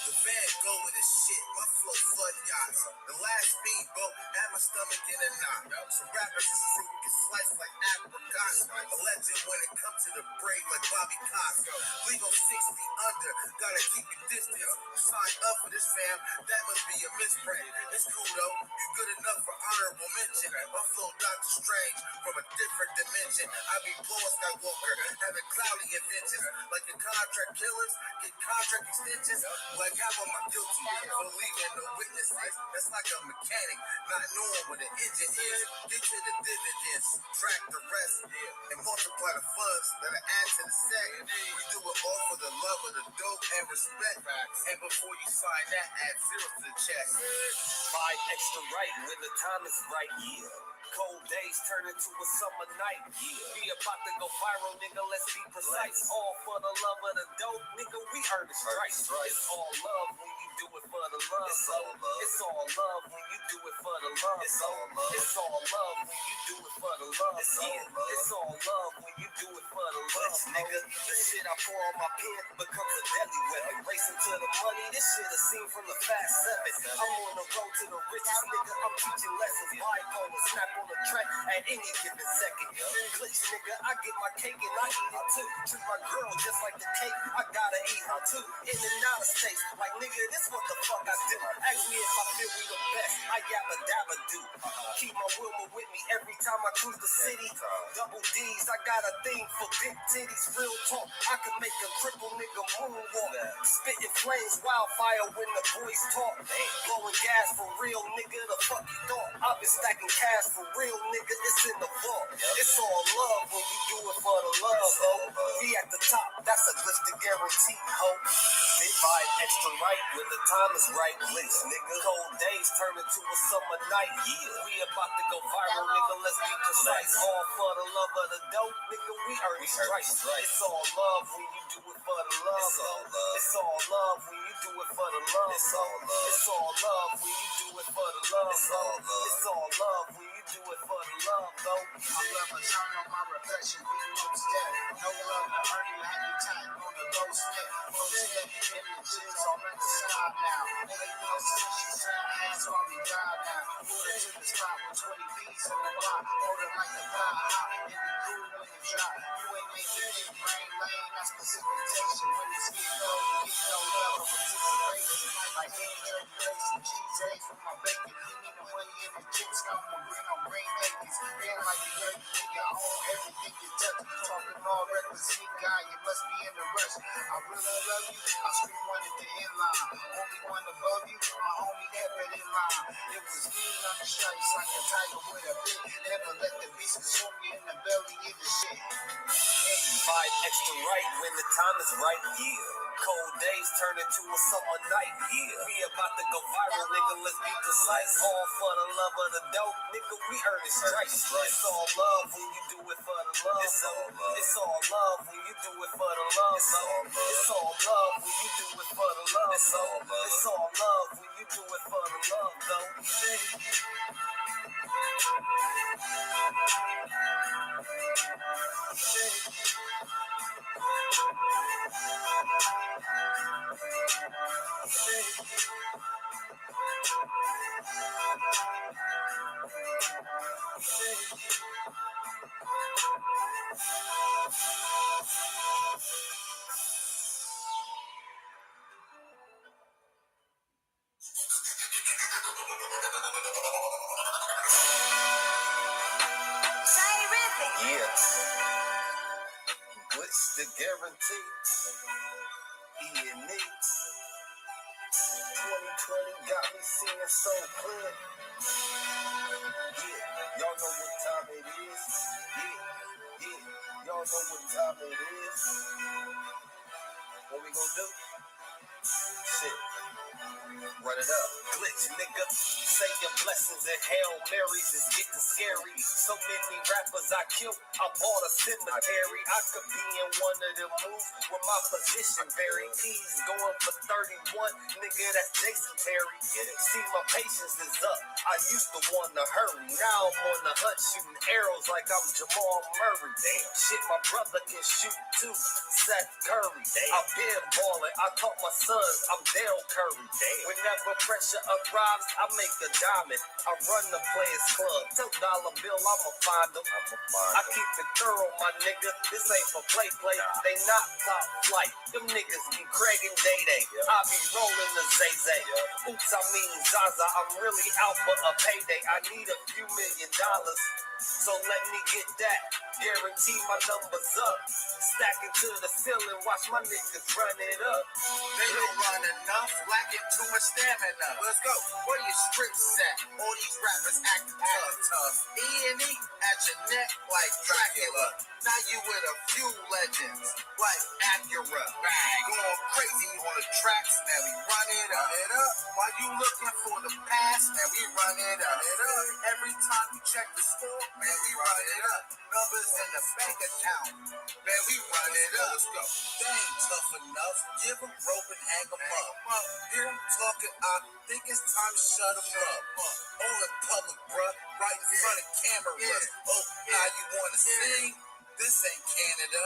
The van go with this shit, my flow flood yachts. The last speedboat had my stomach in a knot. Some rappers is fruit, get sliced like apricots. A legend when it comes to the brave like Bobby Cox. Leave 'em 6 feet under, gotta keep your distance. Sign up for this fam, that must be a misprint. It's cool though, you good enough for honorable mention. My flow Doctor Strange from a different dimension. I be blowing Skywalker, having cloudy inventions. Like the contract killers, get contract extensions. Like how am I guilty? Believing no witnesses. That's like a mechanic, not knowing what an engine is. Get to the dividends, subtract the rest, and multiply the funds that I add to the set. We do it all for the love of the dope and respect. And before you sign that, add 0 to the check. 5 extra right when the time is right, yeah. Cold days turn into a summer night, yeah. We about to go viral, nigga, let's be precise. All for the love of the dope, nigga, we earn the stripes. It's all love when you do it for the love. It's all love. It's all love when you do it for the love. It's all love. It's all love when you do it for the love. It's all love. It's all love when you do it for the love, nigga. The shit I pour on my pen becomes a deadly weapon. Racing to the money, this shit is seen from the Fast 7. I'm on the road to the riches, nigga. I'm teaching lessons. Bipolar, snap on the track at any given second. Glitch, nigga, I get my cake and I eat it too. Treat my girl just like the cake, I gotta eat her too. In and out of states, like nigga, this what the fuck I do. Ask me if I feel we the best, I yabba dabba do. Keep my Wilma with me every time I cruise the city. Double D's, I got a thing for big titties. Real talk, I can make a cripple nigga moonwalk. Spitting flames, wildfire when the boys talk. Blowing gas for real, nigga, the fuck you thought. I've been stacking cash for real, nigga, it's in the vault. It's all love when you do it for the love, ho. We at the top, that's a glitch to guarantee, ho. Big 5 extra right when the time is right, glitch, nigga. Cold days turn into a summer night, yeah. We about to go viral, nigga, let's be precise. All for the love of the dope, nigga, we earn the stripes. It's all love when you do it for the love, ho. It's all love when you do it for the love, it's all love. It's all love when you do it for the love, it's all love. It's all love when you do it for the love, though. I love a turn on my reflection, being no step. No love to earn you, how you time on the low step. No step, images all on the side now. Ain't no sense, you sound ass while we die now. Put it to the spot with 20 P's on the block. Hold it like a fly hot in the cool when you drop. You ain't making it, brain lane, that's precipitation. When it's get low, you get no love or participation. Like angel grace and cheese eggs with my bacon. You need the money in the chicks, I'm on green Lakers. Feel like you great, nigga, I own everything you touch. Talking all reckless, sneak guy, you must be in the rush. I really love you, I scream one at the end line. Only one above you, my homie Evan in line. It was mean on the stripes like a tiger with a bit. Never let the beast consume you in the belly of the shit. Five extra right when the time is right, yeah. Cold days turn into a summer night, yeah. We about to go viral, nigga, let's be precise. All for the love of the dope, nigga, we earn it straight. It's all love when you do it for the love. It's all love when you do it for the love. It's all love when you do it for the love. It's all love when you do it for the love, though. Yeah. What's the guarantee? E&E. 2020 got me seeing so clear. Yeah, y'all know what time it is. Yeah, y'all know what time it is. What we gonna do? Shit. Run it up. Glitch, nigga. Say your blessings and Hail Marys is getting scary. So many rappers I killed, I bought a cemetery. I could be in one of them moves where my position varied. He's going for 31, nigga, that's Jason Terry. See, my patience is up. I used to want to hurry. Now I'm on the hunt shooting arrows like I'm Jamal Murray. Damn, shit, my brother can shoot too. Seth Curry. I've been ballin'. I taught my sons I'm Dale Curry. Whenever pressure arrives, I make a diamond. I run the Players Club. Tell Dollar Bill I'ma find them. I keep it thorough, my nigga. This ain't for play. They not top flight. Them niggas be Craig and Day. I be rolling the Zay. Oops, I mean Zaza. I'm really out for a payday. I need a few $1 million. So let me get that. Guarantee my numbers up. Stacking to the ceiling. Watch my niggas run it up. They don't run enough, lacking too much stamina. Let's go. Where your scripts at? All these rappers acting tough. E&E at your neck like Dracula. Now you with a few legends like Acura. Bang. Going crazy on the tracks, man, we run it up. While you looking for the past, man, we run it up. Every time you check the score, man, we run it up. Numbers in the bank account, man, we run it up. Let's go. They ain't tough enough. Give them rope and hang them up. Hear them talking, I think it's time to shut them up. All in public, bruh, right in front of cameras. Oh, now you wanna sing? This ain't Canada.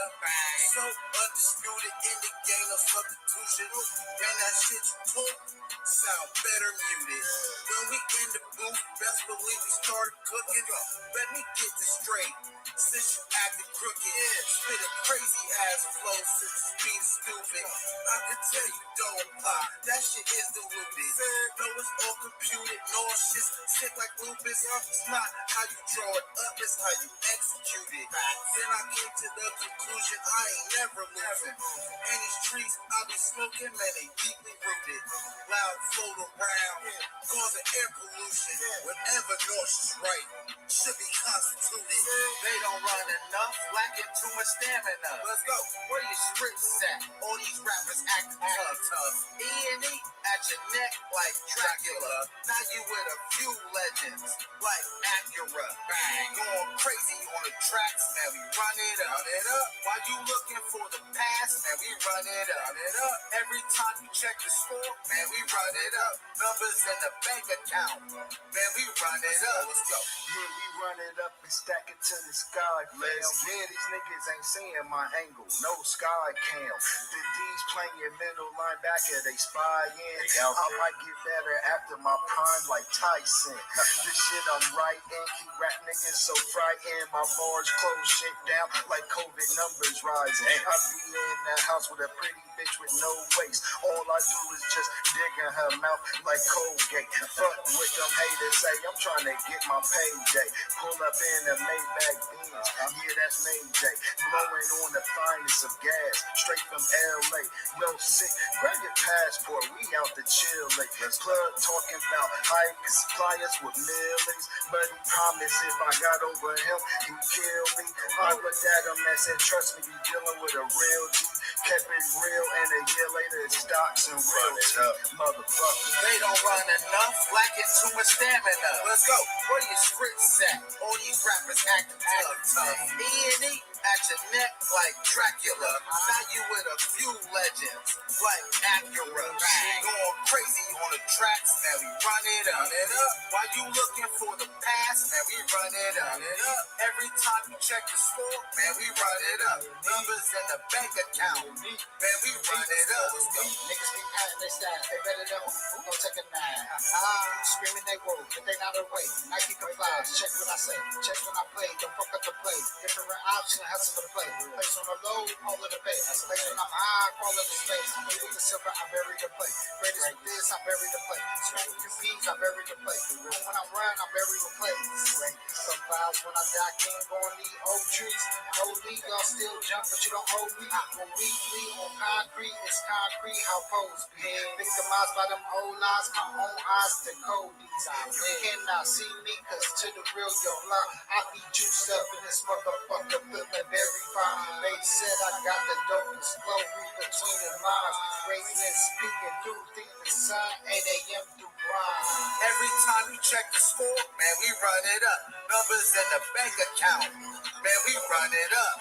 So undisputed in the game of substitution. Man, that shit you talk sound better muted. When we in the booth, best believe we started cooking. Let me get this straight. Since you acted crooked, spit a crazy ass flow since it's being stupid. I can tell you don't lie, that shit is diluted. No, it's all computed, nauseous, sick like lupus. It's not how you draw it up, it's how you execute it. Then I came to the conclusion I ain't never losing. And these trees I be smoking, man, they deeply rooted. Loud float around, causing air pollution. Whenever nauseous right, should be constituted. They don't run enough, lacking too much stamina. Let's go. Where your scripts at? All these rappers acting tough. E&E at your neck like Dracula. Now you with a few legends like Acura. Bang. Going crazy on the tracks, man, we run it up. While you looking for the past, man, we run it up. Every time you check the score, man, we run it up. Numbers in the bank account, man, we run it up. Let's go. Yeah, we run it up and stack it to the sky, fam. Yeah, these niggas ain't seeing my angle, no sky cam. The D's playing middle linebacker, they spy in. I might get better after my prime like Tyson. This shit I'm writing, keep rap niggas so frightened. My bars close shit down like COVID numbers rising. I be in the house with a pretty bitch with no waist. All I do is just dig in her mouth like Colgate. Fuck with them haters say I'm trying to get my payday. Pull up in a Maybach Benz, yeah, that's Mayday. Blowing on the finest of gas, straight from LA. Yo, sick, grab your passport, we out to chill. Club talking about hikes, fly us with millions. But he promised if I got over him, he'd kill me. I looked at him and said, trust me, you dealing with a real G. Kept it real, and a year later it stocks and real motherfucker. They don't run enough, lacking too much stamina. Let's go. Where your scripts at? All these rappers acting tough. E&E at your neck like Dracula. Now you with a few legends like Acura. Going crazy on the tracks, man, we run it up. While you looking for the past, man, we run it up. Every time you check the score, man, we run it up. Numbers in the bank account, man, we run it up. Niggas be patting their staff, they better know. Go take a nine. Screaming they woke, but they not awake. Nike complies, check what I say, check when I play, don't fuck up the play. Different option, hustle to play. Place on the low, call it a base. Place when I'm high, call it a space. Me with the silver, I bury the play. Greatest with this, I bury the play. Straight with beats, I bury the play. When I run, I bury the play. Some files when I die, can't go on these old trees. No league, y'all still jump, but you don't hold me. When we leave on concrete, it's concrete, how pose be. Victimized by them old lies, my own eyes to code these. You cannot see me, cause to the real, you're blind. I be juiced up in this motherfucker, feeling very fine. They said I got the dopest flow, read between the lines. Greatness speaking through thick the sun, 8 a.m. through grind. Every time you check the score, man, we run it up. Numbers in the bank account, man, we run it up.